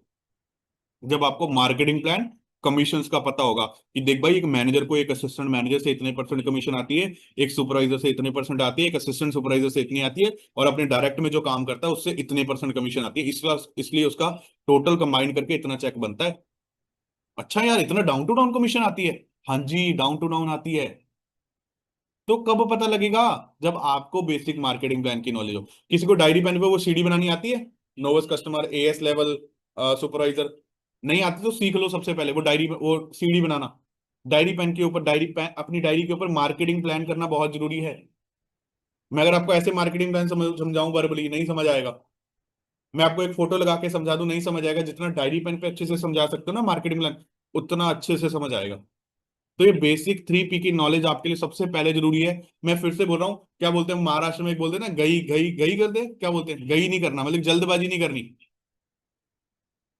जब आपको मार्केटिंग प्लान, कमीशंस का पता होगा कि देख भाई एक मैनेजर को, एक असिस्टेंट मैनेजर से इतने परसेंट कमीशन आती है, एक सुपरवाइजर से इतने परसेंट आती है, एक असिस्टेंट सुपरवाइजर से इतनी आती है, और अपने डायरेक्ट में जो काम करता है उससे इतने परसेंट कमीशन आती है, इसलिए उसका टोटल कंबाइन करके इतना चेक बनता है। अच्छा यार, इतना डाउन टू डाउन कमीशन आती है। हाँ जी, डाउन टू डाउन आती है। तो कब पता लगेगा, जब आपको बेसिक मार्केटिंग प्लान की नॉलेज हो। किसी को डायरी पेन पे वो सीडी बनानी आती है, नोवस कस्टमर, एएस लेवल सुपरवाइजर, नहीं आती तो सीख लो सबसे पहले वो सीडी बनाना। डायरी पेन के ऊपर, डायरी पेन अपनी डायरी के ऊपर मार्केटिंग प्लान करना बहुत जरूरी है। मैं अगर आपको ऐसे मार्केटिंग प्लान समझाऊं वर्बली, नहीं समझ आएगा। मैं आपको एक फोटो लगा के समझा दूं, नहीं समझ आएगा। जितना डायरी पेन पे अच्छे से समझा सकते हो ना मार्केटिंग प्लान, उतना अच्छे से समझ आएगा। तो ये बेसिक 3P की नॉलेज आपके लिए सबसे पहले जरूरी है। मैं फिर से बोल रहा हूँ, क्या बोलते हैं महाराष्ट्र में, एक बोलते हैं ना, गई गई गई करते हैं, क्या बोलते हैं, गई नहीं करना, मतलब जल्दबाजी नहीं करनी।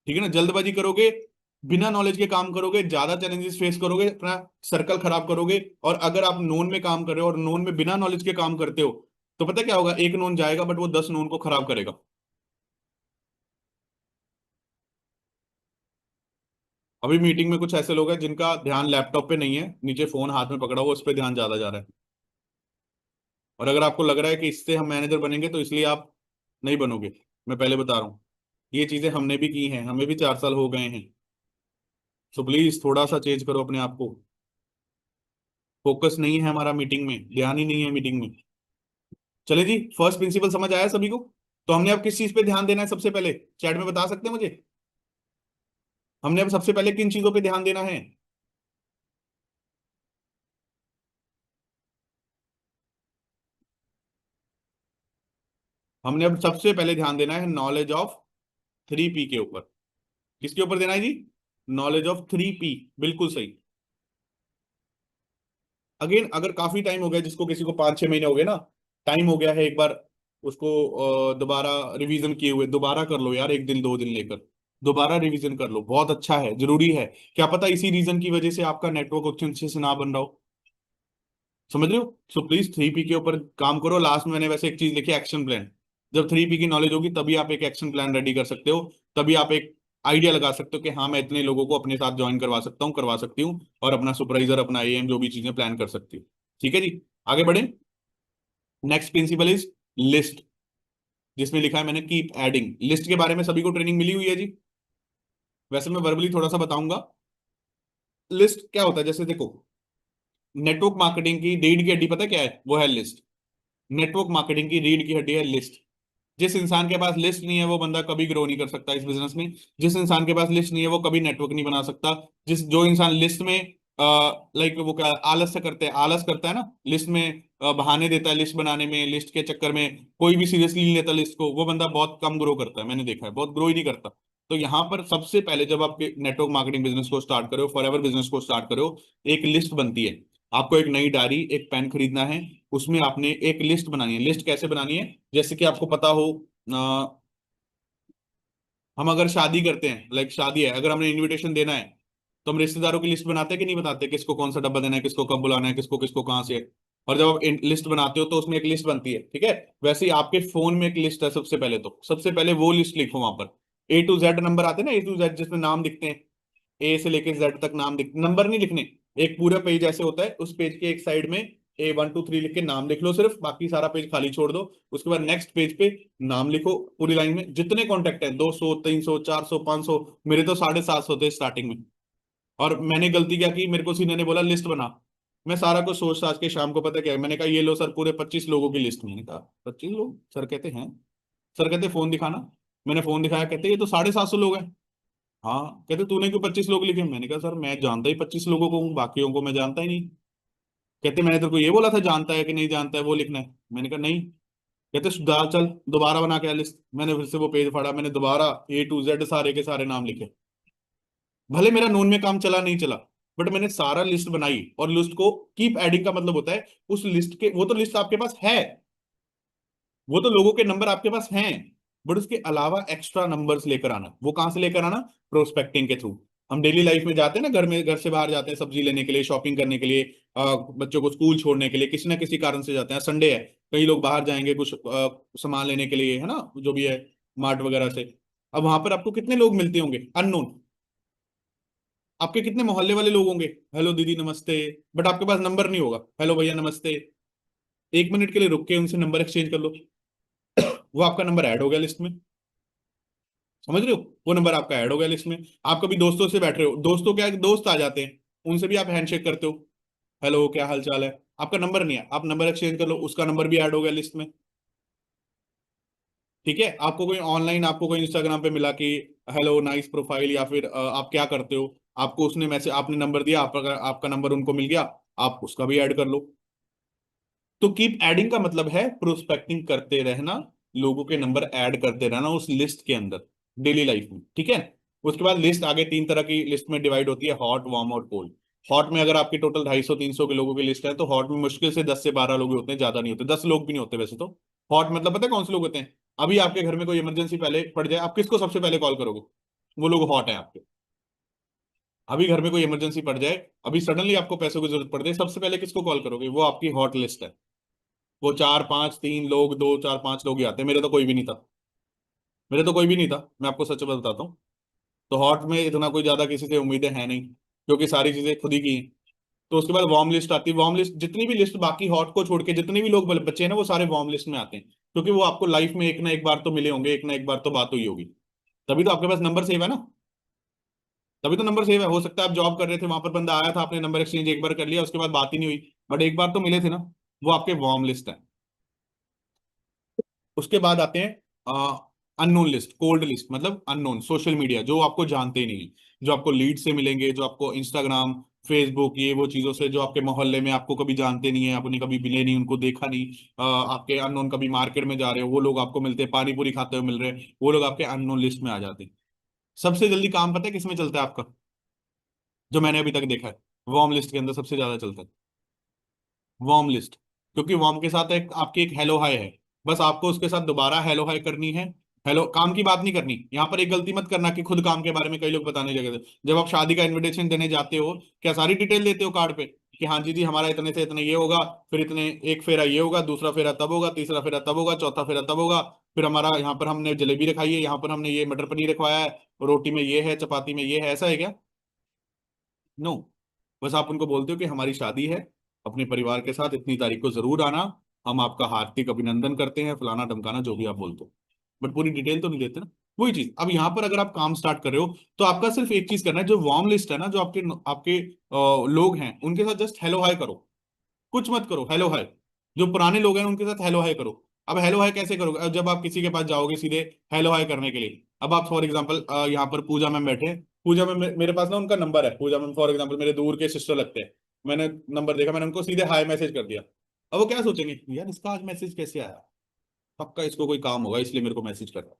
ठीक है ना, जल्दबाजी करोगे, बिना नॉलेज के काम करोगे, ज्यादा चैलेंजेस फेस करोगे, अपना सर्कल खराब करोगे। और अगर आप नोन में काम कर रहे हो और नोन में बिना नॉलेज के काम करते हो, तो पता क्या होगा, एक नोन जाएगा बट वो 10 नोन को खराब करेगा। अभी मीटिंग में कुछ ऐसे लोग हैं जिनका ध्यान लैपटॉप पे नहीं है, नीचे फोन हाथ में पकड़ा हुआ, उस पर ध्यान ज्यादा जा रहा है। और अगर आपको लग रहा है कि इससे हम मैनेजर बनेंगे तो इसलिए आप नहीं बनोगे, मैं पहले बता रहा हूँ। ये चीजें हमने भी की हैं, हमें भी 4 साल हो गए हैं। सो प्लीज थोड़ा सा चेंज करो अपने आप को। फोकस नहीं है हमारा मीटिंग में, ध्यान ही नहीं है मीटिंग में। चले जी, फर्स्ट प्रिंसिपल समझ आया सभी को? तो हमने अब किस चीज पे ध्यान देना है सबसे पहले, चैट में बता सकते हैं मुझे? हमने अब सबसे पहले किन चीजों पे ध्यान देना है? हमने अब सबसे पहले ध्यान देना है नॉलेज ऑफ 3P के ऊपर। किसके ऊपर देना है जी? नॉलेज ऑफ 3P, बिल्कुल सही। अगेन, अगर काफी टाइम हो गया, जिसको किसी को 5-6 महीने हो गए ना, टाइम हो गया है एक बार उसको दोबारा रिवीजन किए हुए, दोबारा कर लो यार, 1 दिन 2 दिन लेकर दोबारा रिवीजन कर लो, बहुत अच्छा है, जरूरी है। क्या पता इसी रीजन की वजह से आपका नेटवर्क अच्छे से ना बन रहा हो। समझ रहे हो? सो प्लीज 3P के ऊपर काम करो। लास्ट में मैंने वैसे एक चीज लिखी, एक्शन प्लान। जब 3P की नॉलेज होगी तभी आप एक एक्शन प्लान रेडी कर सकते हो, तभी आप एक आइडिया लगा सकते हो कि हाँ मैं इतने लोगों को अपने साथ ज्वाइन करवा सकता हूँ, करवा सकती हूँ, और अपना सुपरवाइजर, अपना एएम, जो भी चीजें प्लान कर सकती हूँ। ठीक है जी, आगे बढ़े। नेक्स्ट प्रिंसिपल इज लिस्ट, जिसमें लिखा है मैंने कीप एडिंग। लिस्ट के बारे में सभी को ट्रेनिंग मिली हुई है जी? वैसे मैं वर्बली थोड़ा सा बताऊंगा। लिस्ट क्या होता है, जैसे देखो, नेटवर्क मार्केटिंग की रीढ़ की हड्डी पता है क्या है? वो है लिस्ट। नेटवर्क मार्केटिंग की रीढ़ की हड्डी है लिस्ट। जिस इंसान के पास लिस्ट नहीं है वो बंदा कभी ग्रो नहीं कर सकता इस बिजनेस में। जिस इंसान के पास लिस्ट नहीं है वो कभी नेटवर्क नहीं बना सकता। जो इंसान लिस्ट में लाइक वो क्या आलस से करते हैं, आलस करता है ना लिस्ट में, बहाने देता है लिस्ट बनाने में, लिस्ट के चक्कर में कोई भी सीरियसली नहीं लेता लिस्ट को, वो बंदा बहुत कम ग्रो करता है, मैंने देखा है, बहुत ग्रो ही नहीं करता। तो यहाँ पर सबसे पहले जब आप नेटवर्क मार्केटिंग बिजनेस को स्टार्ट करो, फॉरएवर बिजनेस को स्टार्ट करो, एक लिस्ट बनती है। आपको एक नई डायरी, एक पेन खरीदना है, उसमें आपने एक लिस्ट बनानी है। लिस्ट कैसे बनानी है? जैसे कि आपको पता हो, हम अगर शादी करते हैं, लाइक शादी है, अगर हमने इनविटेशन देना है, तो हम रिश्तेदारों की लिस्ट बनाते हैं कि नहीं बताते, किसको कौन सा डब्बा देना है, किसको कब बुलाना है, किसको किसको कहाँ से। और जब आप लिस्ट बनाते हो तो उसमें एक लिस्ट बनती है, ठीक है? वैसे ही आपके फोन में एक लिस्ट है। सबसे पहले तो सबसे पहले वो लिस्ट लिखो, वहां पर A to Z नंबर आते हैं ना, A to Z, जिसमें नाम दिखते हैं, A से लेके Z तक नाम दिख, नंबर नहीं लिखने। एक पूरा पेज ऐसे होता है, उस पेज के एक साइड में A 1 2 3 लिख के नाम लिख लो सिर्फ, बाकी सारा पेज खाली छोड़ दो। उसके बाद नेक्स्ट पेज पे नाम लिखो पूरी लाइन में, जितने कॉन्टेक्ट हैं, 200 300 400 500। मेरे तो 750 थे स्टार्टिंग में। और मैंने गलती क्या की, मेरे को सीनियर ने बोला लिस्ट बना। मैं सारा कुछ सोच साच के शाम को, पता क्या है, मैंने कहा ये लो सर, पूरे 25 लोगों की लिस्ट। मैंने कहा 25 लोग? सर कहते हैं, सर कहते फोन दिखाना। मैंने फोन दिखाया, कहते ये तो 750 लोग हैं। हाँ, कहते तूने क्यों 25 लोग लिखे? मैंने कहा सर मैं जानता ही 25 लोगों को हूँ, बाकियों को मैं जानता ही नहीं। कहते मैंने तेरे को ये बोला था जानता है कि नहीं जानता है वो लिखना है। मैंने कहा नहीं। कहते चल दोबारा बना के आ लिस्ट। मैंने फिर से वो पेज फाड़ा, मैंने दोबारा A to Z सारे के सारे नाम लिखे। भले मेरा नोन में काम चला नहीं चला, बट मैंने सारा लिस्ट बनाई। और लिस्ट को कीप एडिंग का मतलब होता है उस लिस्ट के, वो तो लिस्ट आपके पास है, वो तो लोगों के नंबर आपके पास हैं, बट उसके अलावा एक्स्ट्रा नंबर्स लेकर आना। वो कहां से लेकर आना? प्रोस्पेक्टिंग के थ्रू। हम डेली लाइफ में जाते हैं ना, घर से बाहर जाते हैं सब्जी लेने के लिए, शॉपिंग करने के लिए, बच्चों को स्कूल छोड़ने के लिए, किसी ना किसी कारण से जाते हैं, संडे है, कई लोग बाहर जाएंगे कुछ सामान लेने के लिए, है ना, जो भी है, मार्ट वगैरह से। अब वहां पर आपको कितने लोग मिलते होंगे अननोन? आपके कितने मोहल्ले वाले लोग होंगे, हेलो दीदी नमस्ते, बट आपके पास नंबर नहीं होगा, हेलो भैया नमस्ते। 1 मिनट के लिए रुक के उनसे नंबर एक्सचेंज कर लो, वो आपका नंबर ऐड हो गया लिस्ट में। समझ रहे हो? वो नंबर आपका ऐड हो गया लिस्ट में। आप कभी दोस्तों से बैठ रहे हो, दोस्तों क्या दोस्त आ जाते हैं, उनसे भी आप हैंडशेक करते हो, हेलो क्या हाल चाल है। आपका नंबर नहीं है, आप नंबर एक्सचेंज कर लो, उसका नंबर भी ऐड हो गया लिस्ट में। ठीक है? आपको कोई ऑनलाइन, आपको कोई इंस्टाग्राम पे मिला कि हेलो नाइस प्रोफाइल, या फिर आप क्या करते हो, आपको उसने मैसेज, आपने नंबर दिया, आपका नंबर उनको मिल गया, आप उसका भी ऐड कर लो। तो कीप एडिंग का मतलब है प्रोस्पेक्टिंग करते रहना, लोगों के नंबर ऐड करते रहना उस लिस्ट के अंदर, डेली लाइफ में। ठीक है? उसके बाद लिस्ट आगे 3 तरह की लिस्ट में डिवाइड होती है, हॉट, वार्म और कोल्ड। हॉट में अगर आपकी टोटल 250 300 के लोगों की लिस्ट है, तो हॉट में मुश्किल से 10 से 12 लोग ही होते हैं, ज्यादा नहीं होते, 10 लोग भी नहीं होते वैसे तो। हॉट मतलब पता है कौन से लोग होते हैं? अभी आपके घर में कोई इमरजेंसी पहले पड़ जाए, आप किसको सबसे पहले कॉल करोगे? वो लोग हॉट है आपके। अभी घर में कोई इमरजेंसी पड़ जाए, अभी सडनली आपको पैसों की जरूरत पड़ जाए, सबसे पहले किसको कॉल करोगे? वो आपकी हॉट लिस्ट है। वो 4 5 3 लोग, 2 4 5 लोग ही आते हैं, मेरे तो कोई भी नहीं था। मेरे तो कोई भी नहीं था, मैं आपको सच बताता हूँ। तो हॉट में इतना कोई ज्यादा किसी से उम्मीदें हैं नहीं, क्योंकि सारी चीजें खुद ही की हैं। तो उसके बाद वार्म लिस्ट आती है। वार्म लिस्ट जितनी भी लिस्ट बाकी हॉट को छोड़ के जितने भी लोग बचे हैं ना, वो सारे वार्म लिस्ट में आते हैं, क्योंकि वो आपको लाइफ में एक ना एक बार तो मिले होंगे, एक ना एक बार तो बात हुई होगी, तभी तो आपके पास नंबर सेव है ना। तभी तो नंबर सेव है। हो सकता है आप जॉब कर रहे थे, वहां पर बंदा आया था, आपने नंबर एक्सचेंज एक बार कर लिया, उसके बाद बात ही नहीं हुई, बट एक बार तो मिले थे ना। वो आपके वार्म लिस्ट है। उसके बाद आते हैं अननोन लिस्ट, कोल्ड लिस्ट, मतलब अननोन सोशल मीडिया, जो आपको जानते ही नहीं है, जो आपको लीड से मिलेंगे, जो आपको इंस्टाग्राम, फेसबुक, ये वो चीजों से, जो आपके मोहल्ले में आपको कभी जानते नहीं है, आपने कभी मिले नहीं, उनको देखा नहीं, आपके अननोन, कभी मार्केट में जा रहे हो वो लोग आपको मिलते हैं, पानी पूरी खाते हुए मिल रहे हैं, वो लोग आपके अननोन लिस्ट में आ जाते हैं। सबसे जल्दी काम पता है किसमें चलता है आपका, जो मैंने अभी तक देखा है, वार्म लिस्ट के अंदर सबसे ज्यादा चलता है वार्म लिस्ट। क्योंकि वार्म के साथ एक आपकी एक हेलो हाय है, बस आपको उसके साथ दोबारा हेलो हाय करनी है। हेलो, काम की बात नहीं करनी यहाँ पर। एक गलती मत करना कि खुद काम के बारे में कई लोग बताने लगे थे। जब आप शादी का इनविटेशन देने जाते हो, क्या सारी डिटेल देते हो कार्ड पे कि हाँ जी जी हमारा इतने से इतने ये होगा, फिर इतने, एक फेरा ये होगा, दूसरा फेरा तब होगा, तीसरा फेरा तब होगा, चौथा फेरा तब होगा, फिर हमारा यहाँ पर हमने जलेबी रखाई है, यहाँ पर हमने ये मटर पनीर रखवाया है, रोटी में ये है, चपाती में ये है, ऐसा है क्या? नो। बस आप उनको बोलते हो कि हमारी शादी है, अपने परिवार के साथ इतनी तारीख को जरूर आना, हम आपका हार्दिक अभिनंदन करते हैं, फलाना ढमकाना, जो भी आप बोलते हो, बट पूरी डिटेल तो नहीं देते ना। वही चीज अब यहाँ पर अगर आप काम स्टार्ट कर रहे हो, तो आपका सिर्फ एक चीज करना है, जो वार्म लिस्ट है ना, जो आपके आपके लोग हैं, उनके साथ जस्ट हेलो हाय करो, कुछ मत करो, हेलो हाय। जो पुराने लोग हैं उनके साथ हेलो हाय करो। अब हेलो हाय कैसे करोगे? अब जब आप किसी के पास जाओगे सीधे हेलो हाय करने के लिए, अब आप फॉर एग्जांपल यहाँ पर पूजा मैम बैठे हैं, पूजा मैम, मेरे पास ना उनका नंबर है, पूजा मैम फॉर एग्जांपल मेरे दूर के सिस्टर लगते हैं, मैंने नंबर देखा, मैंने उनको सीधे हाय मैसेज कर दिया। अब वो क्या सोचेंगे, यार इसका आज मैसेज कैसे आया, पक्का इसको कोई काम होगा इसलिए मेरे को मैसेज कर रहा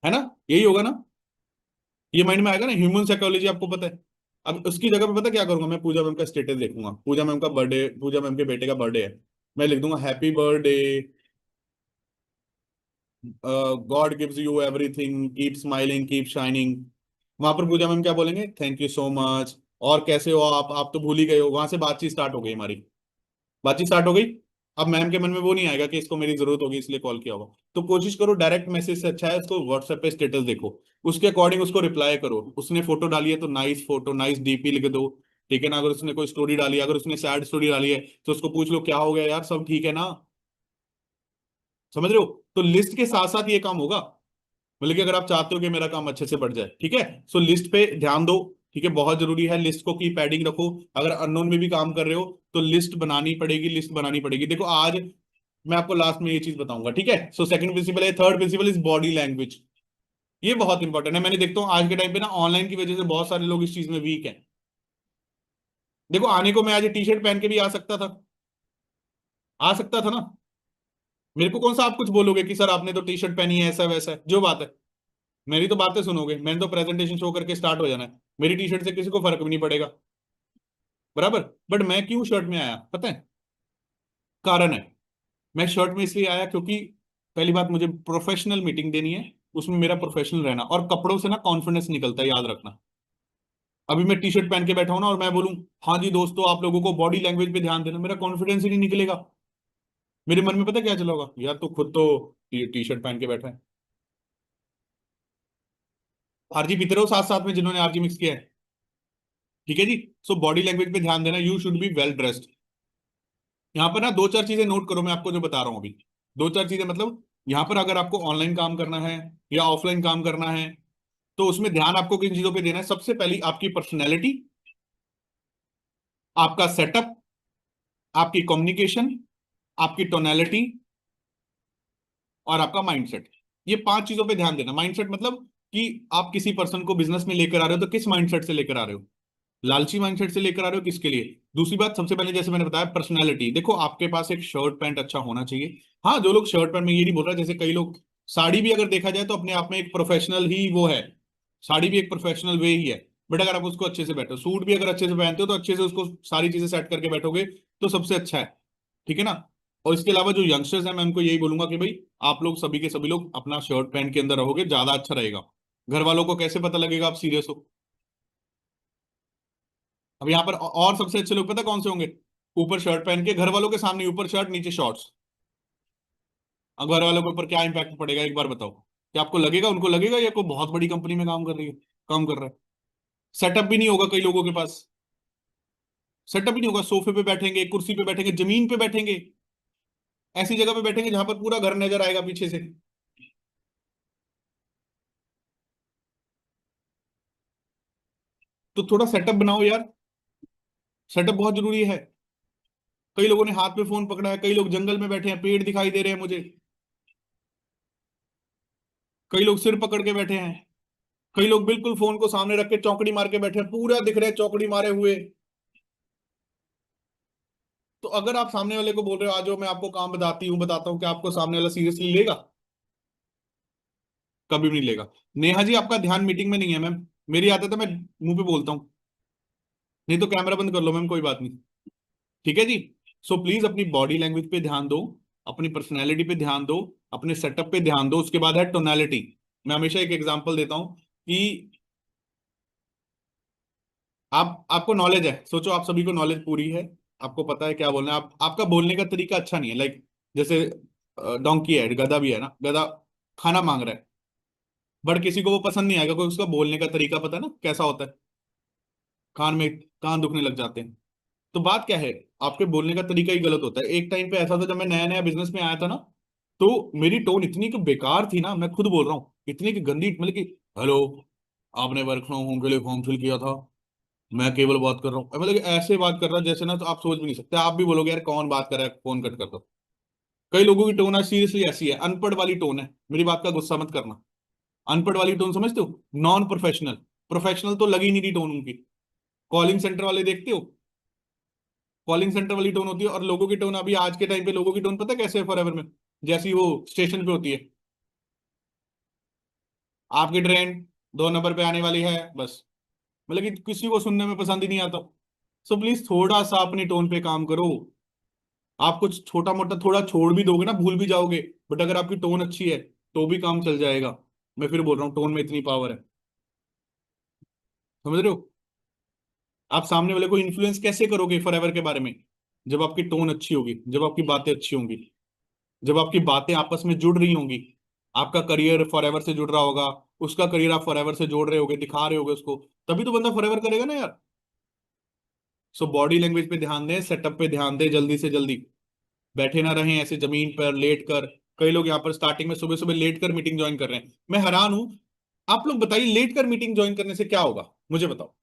है ना, यही होगा ना। ये माइंड में आएगा ना, ह्यूमन साइकोलॉजी आपको पता है। अब उसकी जगह पे पता क्या करूंगा, मैं पूजा मैम का स्टेटस देखूंगा, पूजा मैम का बर्थडे, पूजा मैम के बेटे का बर्थडे है, मैं लिख दूंगा happy birthday, God gives you everything, keep smiling, keep shining. वहां पर पूजा मैम क्या बोलेंगे, थैंक यू सो मच, और कैसे हो आप तो भूल ही गए हो। वहां से बातचीत स्टार्ट हो गई हमारी, बातचीत स्टार्ट हो गई। अब मैम के मन में वो नहीं आएगा कि इसको मेरी जरूरत होगी इसलिए कॉल किया होगा। तो कोशिश करो, डायरेक्ट मैसेज से अच्छा है उसको व्हाट्सएप पे स्टेटस देखो, उसके अकॉर्डिंग उसको रिप्लाई करो। उसने फोटो डाली है तो नाइस फोटो, नाइस डीपी लिख दो, ठीक है ना। अगर उसने कोई स्टोरी डाली है, अगर उसने सैड स्टोरी डाली है, तो उसको पूछ लो क्या हो गया यार, सब ठीक है ना। समझ रहे हो? तो लिस्ट के साथ साथ ये काम होगा, मतलब कि अगर आप चाहते हो कि मेरा काम अच्छे से बढ़ जाए, ठीक है, सो लिस्ट पे ध्यान दो। ठीक है, बहुत जरूरी है लिस्ट को की पैडिंग रखो। अगर अननोन में भी काम कर रहे हो तो लिस्ट बनानी पड़ेगी, लिस्ट बनानी पड़ेगी। देखो आज मैं आपको लास्ट में ये चीज बताऊंगा, ठीक है। सो सेकंड प्रिंसिपल है, third principal is body language. ये बहुत इंपॉर्टेंट है। मैंने देखता हूँ आज के टाइम पे ना, ऑनलाइन की वजह से बहुत सारे लोग इस चीज में वीक हैं। देखो आने को मैं आज टी शर्ट पहन के भी आ सकता था, आ सकता था ना। मेरे को कौन सा आप कुछ बोलोगे कि सर आपने तो टी शर्ट पहनी है, ऐसा वैसा है, जो बात है। मेरी तो बातें सुनोगे, मैंने तो प्रेजेंटेशन शो करके स्टार्ट हो जाना है, मेरी टी शर्ट से किसी को फर्क भी नहीं पड़ेगा, बराबर। बट मैं क्यों शर्ट में आया पता है? कारण है, मैं शर्ट में इसलिए आया क्योंकि पहली बात, मुझे प्रोफेशनल मीटिंग देनी है, उसमें मेरा प्रोफेशनल रहना, और कपड़ों से ना कॉन्फिडेंस निकलता है, याद रखना। अभी मैं टी शर्ट पहन के बैठा हूं ना, और मैं बोलूं हाँ जी दोस्तों आप लोगों को बॉडी लैंग्वेज पे ध्यान देना, मेरा कॉन्फिडेंस ही नहीं निकलेगा। मेरे मन में पता क्या चला होगा, यार तू खुद तो टी शर्ट पहन के बैठा है। आरजी पीते रहो साथ साथ में जिन्होंने आरजी मिक्स किया है, ठीक है जी। सो बॉडी लैंग्वेज पे ध्यान देना, you should be well dressed. यहाँ पर ना दो चार चीजें नोट करो, मैं आपको जो बता रहा हूँ अभी, दो चार चीजें, मतलब यहाँ पर अगर आपको ऑनलाइन काम करना है या ऑफलाइन काम करना है, तो उसमें ध्यान आपको किन चीजों पे देना है। सबसे पहली आपकी पर्सनैलिटी, आपका सेटअप, आपकी कम्युनिकेशन, आपकी टोनैलिटी, और आपका माइंडसेट। ये पांच चीजों पे ध्यान देना। माइंडसेट मतलब कि आप किसी पर्सन को बिजनेस में लेकर आ रहे हो तो किस माइंडसेट से लेकर आ रहे हो, लालची माइंडसेट से लेकर आ रहे हो, किसके लिए। दूसरी बात, सबसे पहले जैसे मैंने बताया, पर्सनैलिटी। देखो आपके पास एक शर्ट पैंट अच्छा होना चाहिए। हाँ, जो लोग शर्ट पैंट में, ये नहीं बोल रहा, जैसे कई लोग, साड़ी भी अगर देखा जाए तो अपने आप में एक प्रोफेशनल ही वो है, साड़ी भी एक प्रोफेशनल वे ही है। बट अगर आप उसको अच्छे से बैठो, सूट भी अगर अच्छे से पहनते हो तो अच्छे से उसको सारी चीजें सेट करके बैठोगे तो सबसे अच्छा है, ठीक है ना। और इसके अलावा जो यंगस्टर्स हैं, मैं उनको यही बोलूंगा कि भाई आप लोग सभी के सभी लोग अपना शर्ट पहन के अंदर रहोगे, ज्यादा अच्छा रहेगा। घर वालों को कैसे पता लगेगा आप सीरियस हो? अब यहाँ पर और सबसे अच्छे लोग पता कौन से होंगे? ऊपर शर्ट पहन के, घर वालों के सामने ऊपर शर्ट नीचे शॉर्ट्स। अब घर वालों के ऊपर क्या इंपैक्ट पड़ेगा एक बार बताओ? क्या आपको लगेगा, उनको लगेगा ये कोई बहुत बड़ी कंपनी में काम कर रही है? काम कर रहा है। सेटअप भी नहीं होगा कई लोगों के पास, सेटअप भी नहीं होगा, सोफे पे बैठेंगे, कुर्सी पे बैठेंगे, जमीन पे बैठेंगे, ऐसी जगह पे बैठेंगे जहां पर पूरा घर नजर आएगा पीछे से। तो थोड़ा सेटअप बनाओ यार, सेटअप बहुत जरूरी है। कई लोगों ने हाथ में फोन पकड़ा है, कई लोग जंगल में बैठे हैं, पेड़ दिखाई दे रहे हैं मुझे, कई लोग सिर पकड़ के बैठे हैं, कई लोग बिल्कुल फोन को सामने रख के चौकड़ी मार के बैठे हैं, पूरा दिख रहा है चौकड़ी मारे हुए। तो अगर आप सामने वाले को बोल रहे हो आज मैं आपको काम बताती हूँ बताता हूँ, कि आपको सामने वाला सीरियसली लेगा? कभी भी नहीं लेगा। नेहा जी आपका ध्यान मीटिंग में नहीं है मैम, मेरी आदत है मैं मुंह पे बोलता हूँ, नहीं तो कैमरा बंद कर लो मैम, कोई बात नहीं। ठीक है जी। सो प्लीज अपनी बॉडी लैंग्वेज पे ध्यान दो, अपनी पर्सनैलिटी पे ध्यान दो, अपने सेटअप पे ध्यान दो। उसके बाद है टोनालिटी। मैं हमेशा एक एग्जांपल देता हूँ कि आपको नॉलेज है, सोचो आप सभी को नॉलेज पूरी है, आपको पता है क्या बोलना है, आपका बोलने का तरीका अच्छा नहीं है, लाइक जैसे डोंकी है, गधा भी है ना, गधा खाना मांग रहा है, बट किसी को वो पसंद नहीं आएगा, कोई उसका बोलने का तरीका पता है ना कैसा होता है, कान में कान दुखने लग जाते हैं। तो बात क्या है, आपके बोलने का तरीका ही गलत होता है। एक टाइम पे ऐसा था जब मैं नया नया बिजनेस में आया था ना, तो मेरी टोन इतनी कि बेकार थी ना, मैं खुद बोल रहा हूँ, इतनी कि गंदी, मतलब कि हेलो, आपने वर्क फ्रॉम होम के लिए फॉर्म फिल किया था, मैं केवल बात कर रहा हूँ, मतलब कि ऐसे बात कर रहा हूँ जैसे ना, तो आप सोच भी नहीं सकते, आप भी बोलोगे यार कौन बात कर रहा है, फोन कट कर दो। कई लोगों की टोन सीरियसली ऐसी है, अनपढ़ वाली टोन है, मेरी बात का गुस्सा मत करना। अनपढ़ वाली टोन समझते हो, नॉन प्रोफेशनल, प्रोफेशनल तो लगी नहीं रही टोन उनकी। कॉलिंग सेंटर वाले देखते हो, कॉलिंग सेंटर वाली टोन होती है, और लोगों की टोन, अभी आज के टाइम पे लोगों की टोन पता है कैसे है फॉरएवर में, जैसी वो स्टेशन पे होती है, आपकी ट्रेन 2 नंबर पे आने वाली है, बस, मतलब कि किसी को सुनने में पसंद ही नहीं आता। सो प्लीज थोड़ा सा अपनी टोन पे काम करो। आप कुछ छोटा मोटा थोड़ा छोड़ भी दोगे ना, भूल भी जाओगे, बट अगर आपकी टोन अच्छी है तो भी काम चल जाएगा। मैं फिर बोल रहा हूँ, टोन में इतनी पावर है, समझ रहे हो? आप सामने वाले को इन्फ्लुएंस कैसे करोगे फॉरएवर के बारे में? जब आपकी टोन अच्छी होगी, जब आपकी बातें अच्छी होंगी, जब आपकी बातें आपस में जुड़ रही होंगी, आपका करियर फॉरएवर से जुड़ रहा होगा, उसका करियर आप फॉरएवर से जोड़ रहे होगे, दिखा रहे होगे उसको, तभी तो बंदा फॉरएवर करेगा ना यार। सो बॉडी लैंग्वेज पे ध्यान दें, सेटअप पे ध्यान दें, जल्दी से जल्दी। बैठे ना रहें ऐसे जमीन पर लेट कर। कई लोग यहाँ पर स्टार्टिंग में सुबह सुबह लेट कर मीटिंग ज्वाइन कर रहे हैं, मैं हैरान हूं। आप लोग बताइए, लेट कर मीटिंग ज्वाइन करने से क्या होगा, मुझे बताओ।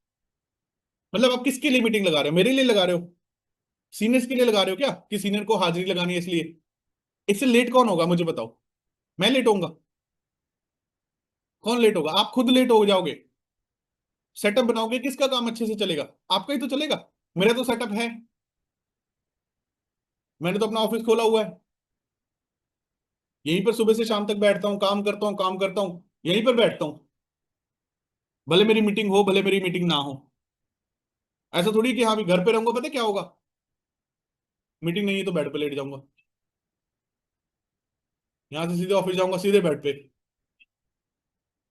मतलब आप किसके लिए मीटिंग लगा रहे हो, मेरे लिए लगा रहे हो? सीनियर्स के लिए लगा रहे हो क्या, कि सीनियर को हाजिरी लगानी है इसलिए? इससे लेट कौन होगा मुझे बताओ? मैं लेट होऊंगा? कौन लेट होगा? आप खुद लेट हो जाओगे। सेटअप बनाओगे, किसका काम अच्छे से चलेगा? आपका ही तो चलेगा। मेरा तो सेटअप है, मैंने तो अपना ऑफिस खोला हुआ है, यहीं पर सुबह से शाम तक बैठता हूँ, काम करता हूँ, काम करता हूँ, यहीं पर बैठता हूँ, भले मेरी मीटिंग हो भले मेरी मीटिंग ना हो। ऐसा थोड़ी कि हाँ भी घर पे रहूंगा, पता है क्या होगा, मीटिंग नहीं है तो बेड पे लेट जाऊंगा, यहाँ से सीधे ऑफिस जाऊंगा, सीधे बेड पे।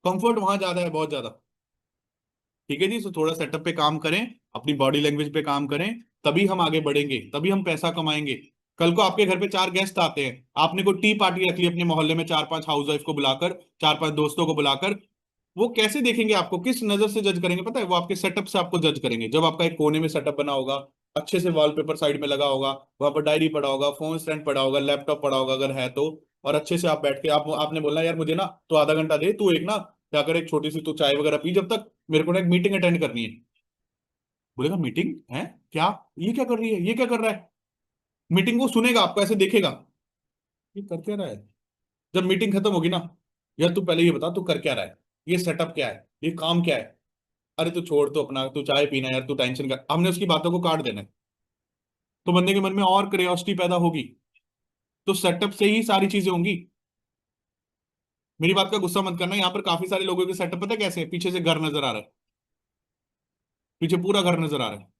कंफर्ट वहां ज्यादा है, बहुत ज्यादा। ठीक है जी, तो थोड़ा सेटअप पे काम करें, अपनी बॉडी लैंग्वेज पे काम करें, तभी हम आगे बढ़ेंगे, तभी हम पैसा कमाएंगे। कल को आपके घर पे 4 गेस्ट आते हैं, आपने कोई टी पार्टी रख ली अपने मोहल्ले में, 4-5 हाउस वाइफ को बुलाकर, 4-5 दोस्तों को बुलाकर, वो कैसे देखेंगे आपको, किस नजर से जज करेंगे पता है? वो आपके सेटअप से आपको जज करेंगे। जब आपका एक कोने में सेटअप बना होगा, अच्छे से वॉलपेपर साइड में लगा होगा, वहां पर डायरी पड़ा होगा, फोन स्टैंड पड़ा होगा, लैपटॉप पड़ा होगा अगर है तो, और अच्छे से आप बैठ के आपने बोलना यार मुझे ना तो आधा घंटा दे, तू एक ना क्या कर, एक छोटी सी तू चाय वगैरह पी जब तक, मेरे को ना एक मीटिंग अटेंड करनी है। बोलेगा मीटिंग है क्या, ये क्या कर रही है, ये क्या कर रहा है? मीटिंग को सुनेगा, आपको ऐसे देखेगा, ये कर क्या रहा है। जब मीटिंग खत्म होगी ना, यार तू पहले ये बता तू कर क्या रहा है, ये सेटअप क्या है, ये काम क्या है? अरे तू छोड़, तो अपना तू चाय पीना यार, तू टेंशन कर, हमने उसकी बातों को काट देना है। तो बंदे के मन में और क्यूरियोसिटी पैदा होगी। तो सेटअप से ही सारी चीजें होंगी। मेरी बात का गुस्सा मत करना, यहाँ पर काफी सारे लोगों के सेटअप पता है कैसे है, पीछे से घर नजर आ रहा है, पीछे पूरा घर नजर आ रहा है।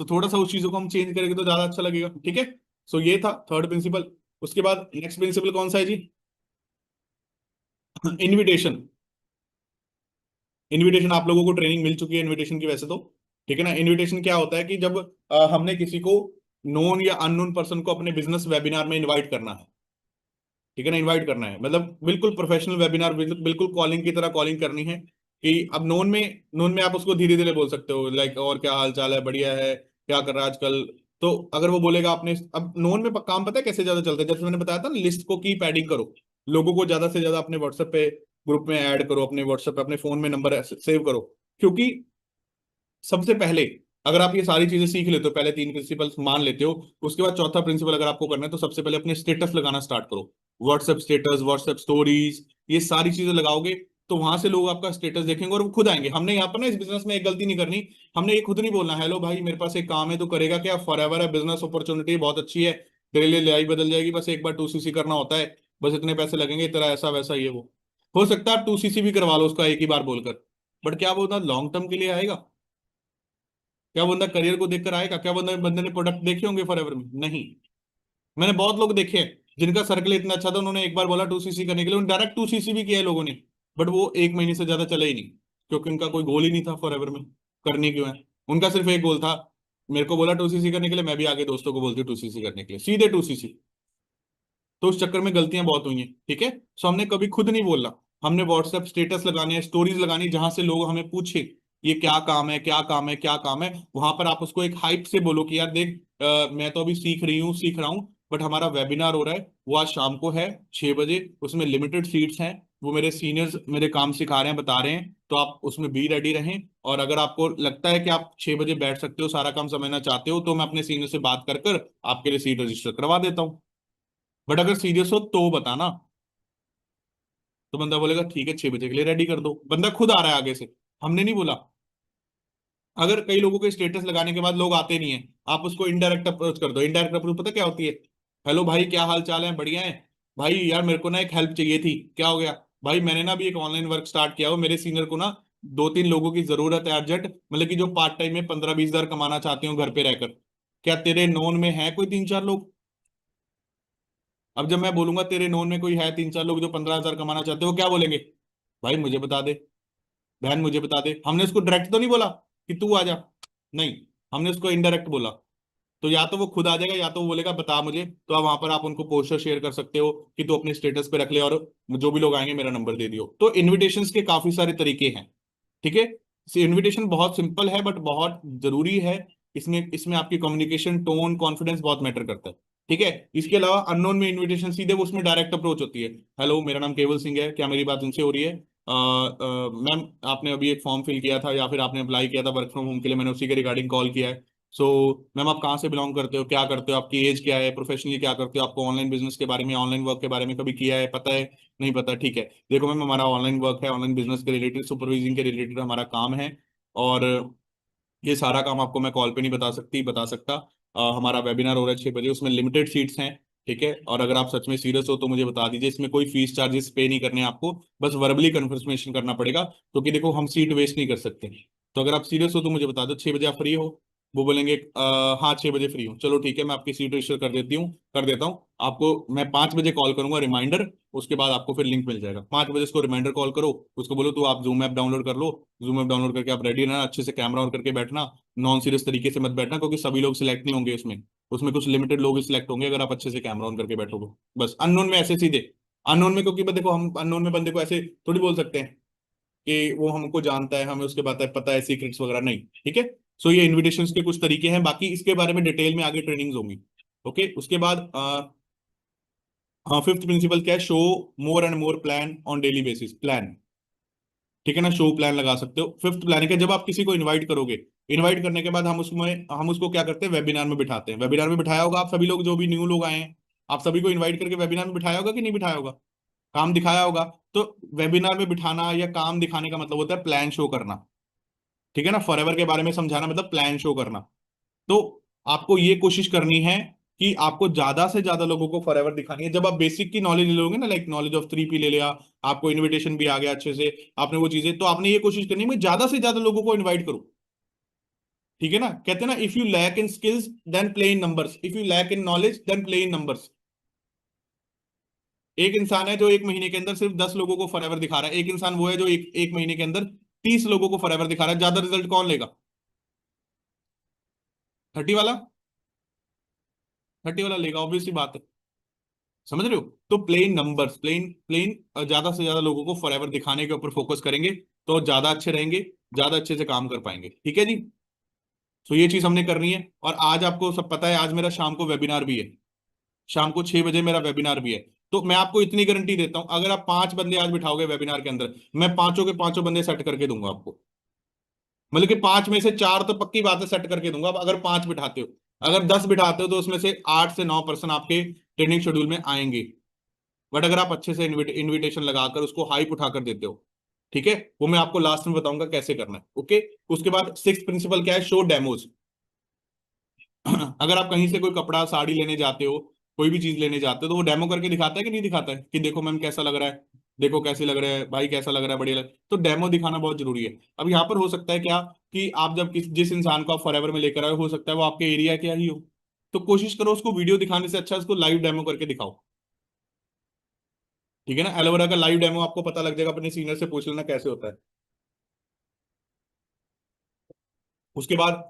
तो थोड़ा सा उस चीजों को हम चेंज करेंगे तो ज्यादा अच्छा लगेगा, ठीक है? सो ये था थर्ड प्रिंसिपल। उसके बाद नेक्स्ट प्रिंसिपल कौन सा है जी? इनविटेशन। इनविटेशन आप लोगों को ट्रेनिंग मिल चुकी है इनविटेशन की वैसे तो, ठीक है ना? इनविटेशन क्या होता है कि जब हमने किसी को नोन या अननोन पर्सन को अपने बिजनेस वेबिनार में इनवाइट करना है, ठीक है ना, इनवाइट करना है, मतलब बिल्कुल प्रोफेशनल वेबिनार, बिल्कुल कॉलिंग की तरह कॉलिंग करनी है। कि अब नोन में आप उसको धीरे धीरे बोल सकते हो, लाइक और क्या हाल चाल है, बढ़िया है, क्या कर रहा है आजकल। तो अगर वो बोलेगा आपने, अब नोन में काम पता है कैसे ज्यादा चलता है, जैसे मैंने बताया था ना, लिस्ट को की पैडिंग करो, लोगों को ज्यादा से ज्यादा अपने व्हाट्सएप पे ग्रुप में ऐड करो, अपने व्हाट्सएप पे अपने फोन में नंबर सेव करो। क्योंकि सबसे पहले अगर आप ये सारी चीजें सीख लेते हो, पहले तीन प्रिंसिपल्स मान लेते हो, उसके बाद चौथा प्रिंसिपल अगर आपको करना है तो सबसे पहले अपने स्टेटस लगाना स्टार्ट करो। व्हाट्सएप स्टेटस, व्हाट्सएप स्टोरीज, ये सारी चीजें लगाओगे तो वहां से लोग आपका स्टेटस देखेंगे और वो खुद आएंगे। हमने यहाँ पर ना इस बिजनेस में एक गलती नहीं करनी, हमने ये खुद नहीं बोलना हेलो भाई मेरे पास एक काम है तो करेगा क्या, फॉर एवर है, बिजनेस अपॉर्चुनिटी बहुत अच्छी है, तेरे लिए लाई बदल जाएगी, बस एक बार 2cc करना होता है, बस इतने पैसे लगेंगे तेरा, ऐसा वैसा ये वो। हो सकता है आप 2cc भी करवा लो उसका एक ही बार बोलकर, बट क्या वो ना लॉन्ग टर्म के लिए आएगा? क्या बंदा करियर को देखकर आएगा? क्या बंदा बंदे ने प्रोडक्ट देखे होंगे फॉरएवर में? नहीं। मैंने बहुत लोग देखे हैं जिनका सर्कल इतना अच्छा था, उन्होंने एक बार बोला 2cc करने के लिए, उन्होंने डायरेक्ट 2cc भी किया है लोगों ने, बट वो एक महीने से ज्यादा चले ही नहीं, क्योंकि उनका कोई गोल ही नहीं था फॉरएवर में करने क्यों है। उनका सिर्फ एक गोल था, मेरे को बोला 2cc करने के लिए, मैं भी आगे दोस्तों को बोलती हूँ 2cc करने के लिए, सीधे 2cc। तो उस चक्कर में गलतियां बहुत हुई हैं, ठीक है। सो हमने कभी खुद नहीं बोलना, हमने व्हाट्सएप स्टेटस लगाने हैं, स्टोरीज लगानी, जहां से लोग हमें पूछे ये क्या काम है, क्या काम है, क्या काम है, वहां पर आप उसको एक हाइप से बोलो कि यार देख, मैं तो अभी सीख रही हूँ, सीख रहा हूँ, बट हमारा वेबिनार हो रहा है, वो आज शाम को है 6 बजे, उसमें लिमिटेड सीट्स हैं, वो मेरे सीनियर्स मेरे काम सिखा रहे हैं, बता रहे हैं, तो आप उसमें बी रेडी रहें। और अगर आपको लगता है कि आप 6 बजे बैठ सकते हो, सारा काम समझना चाहते हो, तो मैं अपने सीनियर से बात कर कर आपके लिए सीट रजिस्टर करवा देता हूँ। बट अगर सीरियस हो तो बताना। तो बंदा बोलेगा ठीक है 6 बजे के लिए रेडी कर दो, बंदा खुद आ रहा है आगे से, हमने नहीं बोला। अगर कई लोगों के स्टेटस लगाने के बाद लोग आते नहीं है, आप उसको इनडायरेक्ट अप्रोच कर दो। इनडायरेक्ट अप्रोच पता क्या होती है? हेलो भाई क्या हाल चाल है, बढ़िया है भाई, यार मेरे को ना एक हेल्प चाहिए थी, क्या हो गया भाई, मैंने ना अभी एक ऑनलाइन वर्क स्टार्ट किया हो, मेरे सीनियर को ना 2-3 लोगों की जरूरत है अर्जेंट, मतलब कि जो पार्ट टाइम में 15-20 हजार कमाना चाहती हूँ घर पे रहकर, क्या तेरे नोन में है कोई 3-4 लोग? अब जब मैं बोलूंगा तेरे नोन में कोई है 3-4 लोग जो 15 हजार कमाना चाहते हो, क्या बोलेंगे? भाई मुझे बता दे, बहन मुझे बता दे। हमने उसको डायरेक्ट तो नहीं बोला कि तू आ जा, नहीं, हमने उसको इनडायरेक्ट बोला। तो या तो वो खुद आ जाएगा या तो वो बोलेगा बता मुझे, तो आप वहां पर आप उनको पोस्टर शेयर कर सकते हो कि तू अपने स्टेटस पे रख ले, और जो भी लोग आएंगे मेरा नंबर दे दियो। तो इनविटेशंस के काफी सारे तरीके हैं, ठीक है। इनविटेशन बहुत सिंपल है बट बहुत जरूरी है, इसमें इसमें आपकी कम्युनिकेशन टोन कॉन्फिडेंस बहुत मैटर करता है, ठीक है। इसके अलावा अननोन में इनविटेशन सीधे वो उसमें डायरेक्ट अप्रोच होती है, हेलो मेरा नाम केवल सिंह है, क्या मेरी बात उनसे हो रही है? मैम आपने अभी एक फॉर्म फिल किया था या फिर आपने अप्लाई किया था वर्क फ्रॉम होम के लिए, मैंने उसी के रिगार्डिंग कॉल किया है। सो मैम आप कहाँ से बिलोंग करते हो, क्या करते हो, आपकी एज क्या है, प्रोफेशनली क्या करते हो, आपको ऑनलाइन बिजनेस के बारे में, ऑनलाइन वर्क के बारे में कभी किया है, पता है? नहीं पता, ठीक है। देखो मैम हमारा ऑनलाइन वर्क है, ऑनलाइन बिजनेस के रिलेटेड, सुपरवाइजिंग के रिलेटेड हमारा काम है, और ये सारा काम आपको मैं कॉल पे नहीं बता सकता। हमारा वेबिनार हो रहा है 6 बजे, उसमें लिमिटेड सीट्स हैं, ठीक है। और अगर आप सच में सीरियस हो तो मुझे बता दीजिए, इसमें कोई फीस चार्जेस पे नहीं करने आपको, बस वर्बली कन्फर्मेशन करना पड़ेगा, क्योंकि देखो हम सीट वेस्ट नहीं कर सकते। तो अगर आप सीरियस हो तो मुझे बता दो 6 बजे आप फ्री हो? वो बोलेंगे हाँ 6 बजे फ्री हूँ, चलो ठीक है मैं आपकी सीट रजिस्टर कर देता हूँ आपको, मैं 5 बजे कॉल करूंगा रिमाइंडर, उसके बाद आपको फिर लिंक मिल जाएगा। 5 बजे उसको रिमाइंडर कॉल करो, उसको बोलो तो आप जूम ऐप डाउनलोड कर लो, जूम ऐप डाउनलोड करके आप रेडी रहना, अच्छे से कैमरा ऑन करके बैठना, नॉन सीरियस तरीके से मत बैठना, क्योंकि सभी लोग सिलेक्ट नहीं होंगे उसमें, उसमें कुछ लिमिटेड लोग ही सिलेक्ट होंगे अगर आप अच्छे से कैमरा ऑन करके बैठोगे। बस अननोन में ऐसे सीधे, अननोन में क्योंकि देखो हम अननोन में बंदे को ऐसे थोड़ी बोल सकते हैं कि वो हमको जानता है, हमें उसके बात है पता है, सीक्रेट्स वगैरह नहीं, ठीक है। सो ये इनविटेशंस के कुछ तरीके हैं, बाकी इसके बारे में डिटेल में आगे ट्रेनिंग्स होंगी, ओके। उसके बाद हाँ, फिफ्थ प्रिंसिपल क्या है? Show more and more plan on daily basis, plan, ठीक है ना, शो प्लान लगा सकते हो। फिफ्थ प्लान है जब आप किसी को इनवाइट करोगे, इनवाइट करने के बाद हम उसको क्या करते हैं, वेबिनार में बिठाते हैं। वेबिनार में बिठाया होगा आप सभी लोग, जो भी न्यू लोग आए हैं, आप सभी को इनवाइट करके वेबिनार में बिठाया होगा कि नहीं बिठाया होगा? काम दिखाया होगा। तो वेबिनार में बिठाना या काम दिखाने का मतलब होता है प्लान शो करना, ठीक है ना। फॉरएवर के बारे में समझाना मतलब प्लान शो करना। तो आपको ये कोशिश करनी है कि आपको ज्यादा से ज्यादा लोगों को फॉरएवर दिखानी है। जब आप बेसिक की नॉलेज ले लोगे ना, लाइक नॉलेज ऑफ 3P ले लिया, आपको इनविटेशन भी आ गया अच्छे से, आपने वो चीजें, तो आपने ये कोशिश करनी है मैं ज्यादा से ज्यादा लोगों को इन्वाइट करूं, ठीक है ना। कहते हैं ना, if you lack in skills then play in numbers, if you lack in knowledge then play in numbers. एक इंसान है जो एक महीने के अंदर सिर्फ 10 लोगों को फॉरएवर दिखा रहा है, एक इंसान वो है जो एक महीने के अंदर 30 लोगों को फॉरएवर दिखा रहा है, ज्यादा रिजल्ट कौन लेगा? 30 वाला, 30 वाला लेगा, ऑब्वियस सी बात है। समझ रहे हो? तो प्लेन नंबर्स, प्लेन प्लेन ज्यादा से ज्यादा लोगों को फॉरएवर दिखाने के ऊपर फोकस करेंगे। तो ज्यादा अच्छे रहेंगे, ज्यादा अच्छे से काम कर पाएंगे। ठीक है जी। तो ये चीज हमने करनी है। और आज आपको सब पता है, आज मेरा शाम को वेबिनार भी है, शाम को 6 बजे मेरा वेबिनार भी है। तो मैं आपको इतनी गारंटी देता हूं, अगर आप 5 बंदे आज बिठाओगे वेबिनार के अंदर, मैं पांचों के पांचों बंदे सेट करके दूंगा आपको। मतलब कि 5 में से 4 तो पक्की बात है सेट करके दूंगा। अब अगर 5 बिठाते हो, अगर 10 बिठाते हो, तो उसमें से 8 से 9 पर्सन आपके ट्रेनिंग शेड्यूल में आएंगे। बट अगर आप अच्छे से इनविटेशन लगाकर उसको हाइप उठाकर देते हो, ठीक है, वो मैं आपको लास्ट में बताऊंगा कैसे करना है। ओके। उसके बाद सिक्स प्रिंसिपल क्या है, शो डेमोज। अगर आप कहीं से कोई कपड़ा साड़ी लेने जाते हो, कोई भी चीज लेने जाते हो, तो वो डेमो करके दिखाता है कि नहीं दिखाता है, कि देखो मैम कैसा लग रहा है, देखो कैसे लग रहा है भाई, कैसा लग रहा है, बढ़िया लग। तो डेमो दिखाना बहुत जरूरी है। अब यहाँ पर हो सकता है क्या, कि आप जब जिस इंसान को आप फॉरएवर में लेकर आए हो सकता है वो आपके एरिया क्या ही हो, तो कोशिश करो उसको वीडियो दिखाने से अच्छा उसको लाइव डेमो करके दिखाओ। ठीक है ना, एलोवेरा का लाइव डेमो आपको पता लग जाएगा, अपने सीनियर से पूछ लेना कैसे होता है। उसके बाद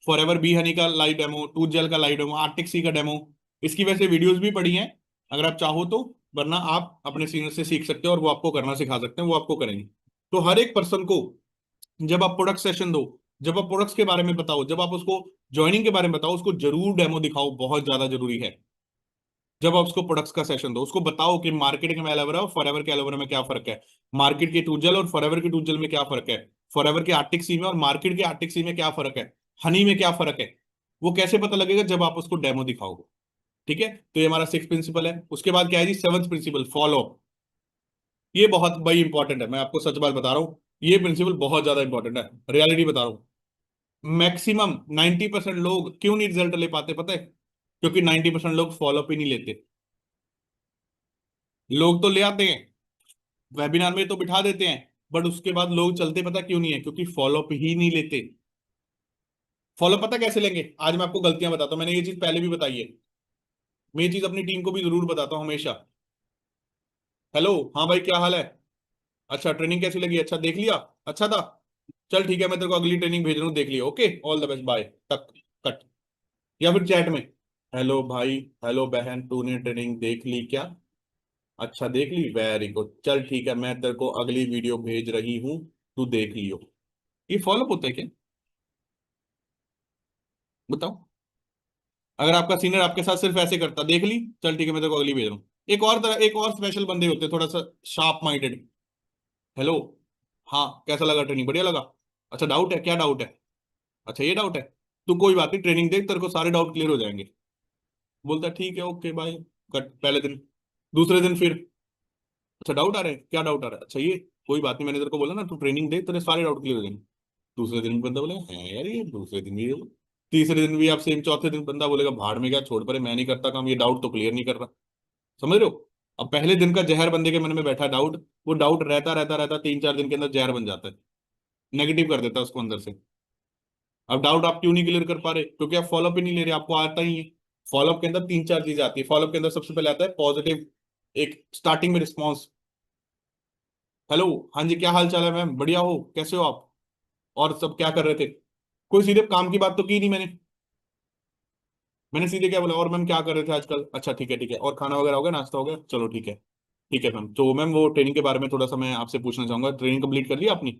फॉरएवर बी हनी का लाइव डेमो, टूथ जेल का लाइव डेमो, आर्टिक सी का डेमो। इसकी वैसे वीडियोस भी पड़ी हैं, अगर आप चाहो तो। वरना आप अपने सीनियर से सीख सकते हो और वो आपको करना सिखा सकते हैं, वो आपको करेंगे। तो हर एक पर्सन को जब आप प्रोडक्ट सेशन दो, जब आप प्रोडक्ट्स के बारे में बताओ, जब आप उसको ज्वाइनिंग के बारे में बताओ, उसको जरूर डेमो दिखाओ, बहुत ज्यादा जरूरी है। जब आप उसको प्रोडक्ट्स का सेशन दो, उसको बताओ कि मार्केट में एलोवेरा और फॉरएवर के एलोवेरा में क्या फर्क है, मार्केट के टूजल और फॉरएवर के टूजल में क्या फर्क है, फॉरएवर के आर्टिक सी में और मार्केट के आर्टिक सी में क्या फर्क है, हनी में क्या फर्क है। वो कैसे पता लगेगा, जब आप उसको डेमो दिखाओगे। ठीक है। तो ये हमारा सिक्स प्रिंसिपल है। उसके बाद क्या है जी, सेवंथ प्रिंसिपल, फॉलो। ये बहुत भाई इंपॉर्टेंट है, मैं आपको सच बात बता रहा हूँ, ये प्रिंसिपल बहुत ज्यादा इंपॉर्टेंट है, रियलिटी बता रहा हूँ। मैक्सिमम 90% लोग क्यों नहीं रिजल्ट ले पाते पता है, क्योंकि 90% लोग फॉलो अप ही नहीं लेते। लोग तो ले आते हैं, वेबिनार में तो बिठा देते हैं, बट उसके बाद लोग चलते पता क्यों नहीं है, क्योंकि फॉलो अप ही नहीं लेते। फॉलो पता कैसे लेंगे, आज मैं आपको गलतियां बताता हूँ, मैंने ये चीज पहले भी बताई है। मैं ये चीज अपनी टीम को भी जरूर बताता हूँ हमेशा। हेलो, हाँ भाई क्या हाल है, अच्छा ट्रेनिंग कैसी लगी, अच्छा देख लिया, अच्छा था, चल ठीक है मैं तेरे को अगली ट्रेनिंग भेज रहा हूँ, देख लिया, okay all the best bye, तक, कट। या फिर चैट में, हेलो भाई, हेलो बहन, तूने ट्रेनिंग देख ली क्या, अच्छा देख ली, वेरी गुड, चल ठीक है मैं तेरे को अगली वीडियो भेज रही हूँ, तू देख लियो। ये फॉलो होता है क्या, बताओ। अगर आपका सीनियर आपके साथ सिर्फ ऐसे करता, देख ली, चल ठीक है मैं तेरे को अगली भेज रहा हूँ। एक और तरह, एक और स्पेशल बंदे होते हैं थोड़ा सा शार्प माइंडेड। हेलो, हाँ कैसा लगा ट्रेनिंग, बढ़िया लगा, अच्छा डाउट है, क्या डाउट है, अच्छा ये डाउट है, तू कोई बात नहीं ट्रेनिंग देख, तेरे को सारे डाउट क्लियर हो जाएंगे। बोलता है, ठीक है ओके बाय, कट। पहले दिन, दूसरे दिन फिर, अच्छा डाउट आ रहे हैं, क्या डाउट आ रहा है, अच्छा ये, कोई बात नहीं मैंने तेरे को बोला ना तू ट्रेनिंग देख, तेरे सारे डाउट क्लियर हो जाएंगे। दूसरे दिन भी बंदा बोलेगा है यार ये, दूसरे दिन भी ये। तीसरे दिन भी आप सेम, चौथे दिन बंदा बोलेगा भाड़ में क्या, छोड़ परे मैं नहीं करता काम, ये डाउट तो क्लियर नहीं कर रहा। समझ रहे हो। अब पहले दिन का जहर बंदे के मन में बैठा डाउट, वो डाउट रहता रहता रहता 3 4 दिन के अंदर जहर बन जाता है, नेगेटिव कर देता है उसको अंदर से। अब डाउट आप क्यों नहीं क्लियर कर पा रहे, क्योंकि आप फॉलोअप ही नहीं ले रहे, आपको आता ही है। फॉलोअप के अंदर 3 4 चीजें आती है, फॉलोअप के अंदर सबसे पहले आता है पॉजिटिव, एक स्टार्टिंग में रिस्पॉन्स। हेलो, हाँ जी क्या हाल चाल है मैम, बढ़िया हो, कैसे हो आप, और सब क्या कर रहे थे। कोई सीधे काम की बात तो की नहीं मैंने, मैंने सीधे क्या बोला, और मैम क्या कर रहे थे आजकल, अच्छा ठीक है ठीक है, और खाना वगैरह हो गया, नाश्ता हो गया, चलो ठीक है। ठीक है मैम, तो मैम वो ट्रेनिंग के बारे में थोड़ा सा मैं आपसे पूछना चाहूंगा, ट्रेनिंग कंप्लीट कर लिया आपने,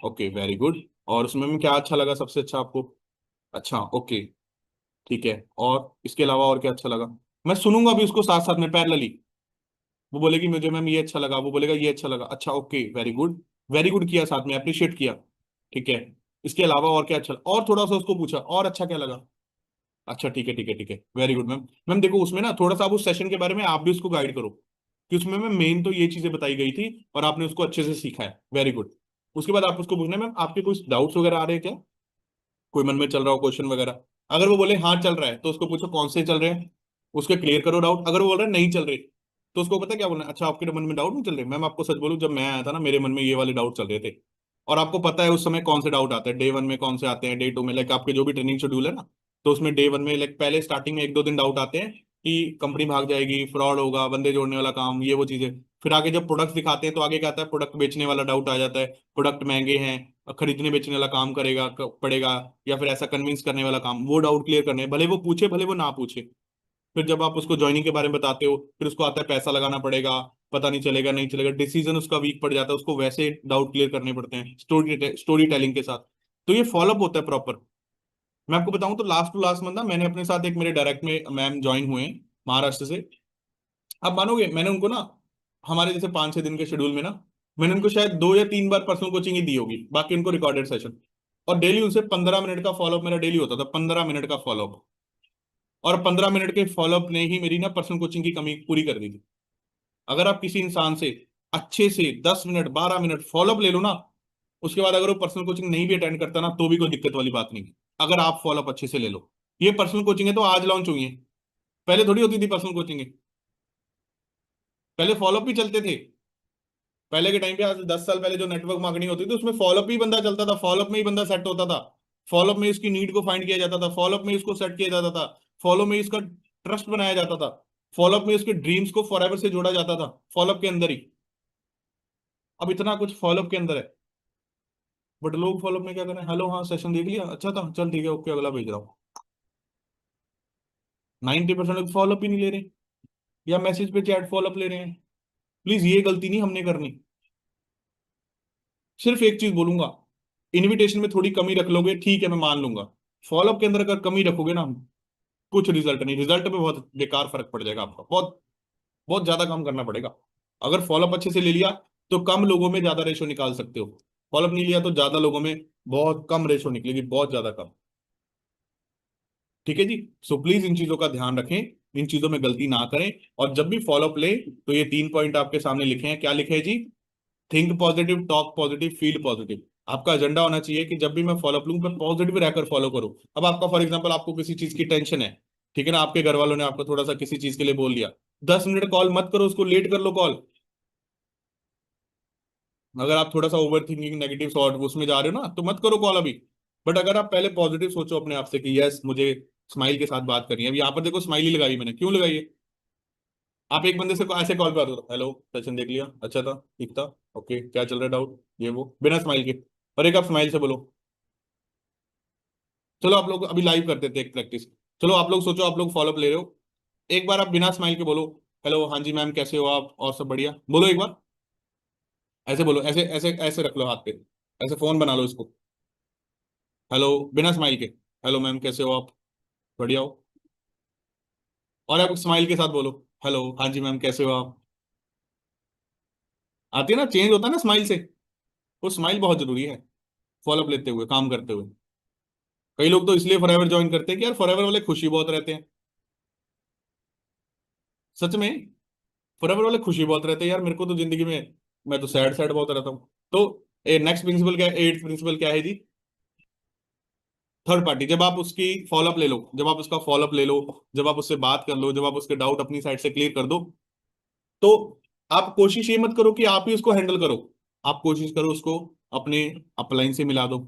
ओके वेरी गुड, और उसमें मैम क्या अच्छा लगा सबसे अच्छा आपको, अच्छा ओके ठीक है, और इसके अलावा और क्या अच्छा लगा। मैं सुनूंगा भी उसको साथ साथ में पैरेलली। वो बोलेगी मुझे मैम ये अच्छा लगा, वो बोलेगा ये अच्छा लगा, अच्छा okay very good, very good किया साथ में, अप्रिशिएट किया। ठीक है, इसके अलावा और क्या अच्छा लगा? और थोड़ा सा उसको पूछा और अच्छा क्या लगा, अच्छा ठीक है ठीक है ठीक है, वेरी गुड मैम। मैम देखो उसमें ना थोड़ा सा आप उस सेशन के बारे में आप भी उसको गाइड करो, कि उसमें मैम मेन तो ये चीजें बताई गई थी और आपने उसको अच्छे से सीखा है, वेरी गुड। उसके बाद आप उसको पूछना मैम आपके कुछ डाउट्स वगैरह आ रहे हैं क्या, कोई मन में चल रहा हो क्वेश्चन वगैरह। अगर वो बोले हाँ चल रहा है, तो उसको पूछो कौन से चल रहे हैं, उसके क्लियर करो डाउट। अगर वो बोल रहा है नहीं चल रहे, तो उसको पता है क्या बोलना है, अच्छा आपके मन में डाउट नहीं चल रहे, मैम आपको सच बोलूं जब मैं आया था ना मेरे मन में ये वाले डाउट चल रहे थे। और आपको पता है उस समय कौन से डाउट आते हैं, डे 1 में कौन से आते हैं, डे 2 में, लाइक आपके जो भी ट्रेनिंग शेड्यूल है ना, तो उसमें डे 1 में लाइक पहले स्टार्टिंग में 1 2 दिन डाउट आते हैं कि कंपनी भाग जाएगी, फ्रॉड होगा, बंदे जोड़ने वाला काम, ये वो चीजें। फिर आगे जब प्रोडक्ट दिखाते हैं तो आगे क्या आता है, प्रोडक्ट बेचने वाला डाउट आ जाता है, प्रोडक्ट महंगे हैं, खरीदने बेचने वाला काम करेगा पड़ेगा, या फिर ऐसा कन्विंस करने वाला काम, वो डाउट क्लियर करने हैं। भले वो पूछे भले वो ना पूछे, फिर जब आप उसको ज्वाइनिंग के बारे में बताते हो, फिर उसको आता है पैसा लगाना पड़ेगा, पता नहीं चलेगा नहीं चलेगा, डिसीजन उसका वीक पड़ जाता है, उसको वैसे डाउट क्लियर करने पड़ते हैं स्टोरी टेलिंग के साथ। तो ये फॉलोअप होता है प्रॉपर। मैं आपको बताऊं तो लास्ट टू लास्ट मंथ ना मैंने अपने साथ एक मेरे डायरेक्ट में मैम ज्वाइन हुए हैं महाराष्ट्र से। आप मानोगे मैंने उनको ना, हमारे जैसे 5-6 दिन के शेड्यूल में ना, मैंने उनको शायद 2 या 3 बार पर्सनल कोचिंग ही दी होगी, बाकी उनको रिकॉर्डेड सेशन। और डेली उनसे 15 मिनट का फॉलोअप मेरा डेली होता था, 15 मिनट का फॉलोअप। और 15 मिनट के फॉलोअप ने ही मेरी ना पर्सनल कोचिंग की कमी पूरी कर दी थी। अगर आप किसी इंसान से अच्छे से 10 मिनट 12 मिनट फॉलोअप ले लो ना, उसके बाद अगर वो पर्सनल कोचिंग नहीं भी अटेंड करता ना, तो भी कोई दिक्कत वाली बात नहीं है, अगर आप फॉलोअप अच्छे से ले लो। ये पर्सनल कोचिंग है तो आज लॉन्च हुई है, पहले थोड़ी होती थी पर्सनल कोचिंग। पहले फॉलोअप भी चलते थे। पहले के टाइम पे, आज 10 साल पहले जो नेटवर्क मार्केटिंग होती थी उसमें फॉलोअप ही बंदा चलता था, फॉलोअप में ही बंदा सेट होता था। फॉलोअप में उसकी नीड को फाइंड किया जाता था, फॉलोअप में उसको सेट किया जाता था, फॉलो में इसका ट्रस्ट बनाया जाता था, फॉलोअप में उसके ड्रीम्स को फॉरएवर से जोड़ा जाता था फॉलोअप के अंदर ही। अब इतना कुछ फॉलोअप के अंदर है, बट लोग फॉलोअप में क्या करें, हेलो हाँ सेशन देख लिया, अच्छा था, चल ठीक है ओके अगला भेज रहा हूँ। 90% लोग फॉलोअप ही नहीं ले रहे, या मैसेज पे चैट फॉलोअप ले रहे हैं। प्लीज ये गलती नहीं हमने करनी। सिर्फ एक चीज बोलूंगा, इनविटेशन में थोड़ी कमी रख लोगे ठीक है, मैं मान लूंगा। फॉलोअप के अंदर अगर कमी रखोगे ना, कुछ रिजल्ट नहीं, रिजल्ट पे बहुत बेकार फर्क पड़ जाएगा आपका, बहुत बहुत ज्यादा काम करना पड़ेगा। अगर फॉलोअप अच्छे से ले लिया तो कम लोगों में ज्यादा रेशो निकाल सकते हो, फॉलोअप नहीं लिया तो ज्यादा लोगों में बहुत कम रेशो निकलेगी, बहुत ज्यादा कम। ठीक है जी। सो प्लीज इन चीजों का ध्यान रखें, इन चीजों में गलती ना करें। और जब भी फॉलोअप ले तो ये 3 पॉइंट आपके सामने लिखे हैं, क्या लिखे हैं जी? Think positive, talk positive, feel positive. आपका एजेंडा होना चाहिए कि जब भी मैं फॉलोअप लूं मैं पॉजिटिव रहकर फॉलो करूं। अब आपका फॉर एग्जांपल आपको किसी चीज की टेंशन है, ठीक है ना, आपके घर वालों ने आपको थोड़ा सा किसी चीज के लिए बोल दिया, 10 मिनट कॉल मत करो उसको, लेट कर लो कॉल। अगर आप थोड़ा सा ओवर थिंकिंग नेगेटिव थॉट उसमें जा रहे हो ना, तो मत करो कॉल अभी। बट अगर आप पहले पॉजिटिव सोचो अपने आप से कि यस मुझे स्माइल के साथ बात करनी है, अब यहाँ पर देखो स्माइल ही लगाई मैंने, क्यों लगाई है? आप एक बंदे से ऐसे कॉल पे आते हो, हेलो सेशन देख लिया, अच्छा था, ठीक था, ओके क्या चल रहा है, डाउट ये वो, बिना स्माइल के। और एक आप स्माइल से बोलो। चलो आप लोग अभी लाइव करते थे एक प्रैक्टिस। चलो आप लोग सोचो, आप लोग फॉलोअप ले रहे हो, एक बार आप बिना स्माइल के बोलो, हेलो हाँ जी मैम कैसे हो आप, और सब बढ़िया, बोलो एक बार। ऐसे बोलो, ऐसे ऐसे ऐसे रख लो हाथ पे, ऐसे फोन बना लो इसको। हेलो, बिना स्माइल के, हेलो मैम कैसे हो आप, बढ़िया हो। और आप स्माइल के साथ बोलो, हेलो हाँ जी मैम कैसे हो आप। आती है ना, चेंज होता है ना स्माइल से। वो स्माइल बहुत जरूरी है फॉलोअप लेते हुए, काम करते हुए। कई लोग तो इसलिए फॉरएवर ज्वाइन करते हैं कि यार फॉरएवर वाले खुशी बहुत रहते हैं। सच में, फॉरएवर वाले खुशी बहुत रहते हैं यार, मेरे को तो जिंदगी में, मैं तो सैड सैड बहुत रहता हूँ। तो नेक्स्ट प्रिंसिपल क्या है, एट्थ प्रिंसिपल क्या है जी? Third party. जब आप उसकी फॉलोअप ले लो, जब आप उसका फॉलोअप ले लो, जब आप उससे बात कर लो, जब आप उसके डाउट अपनी साइड से क्लियर कर दो, तो आप कोशिश ये मत करो कि आप ही उसको हैंडल करो। आप कोशिश करो उसको अपने अपलाइन से मिला दो,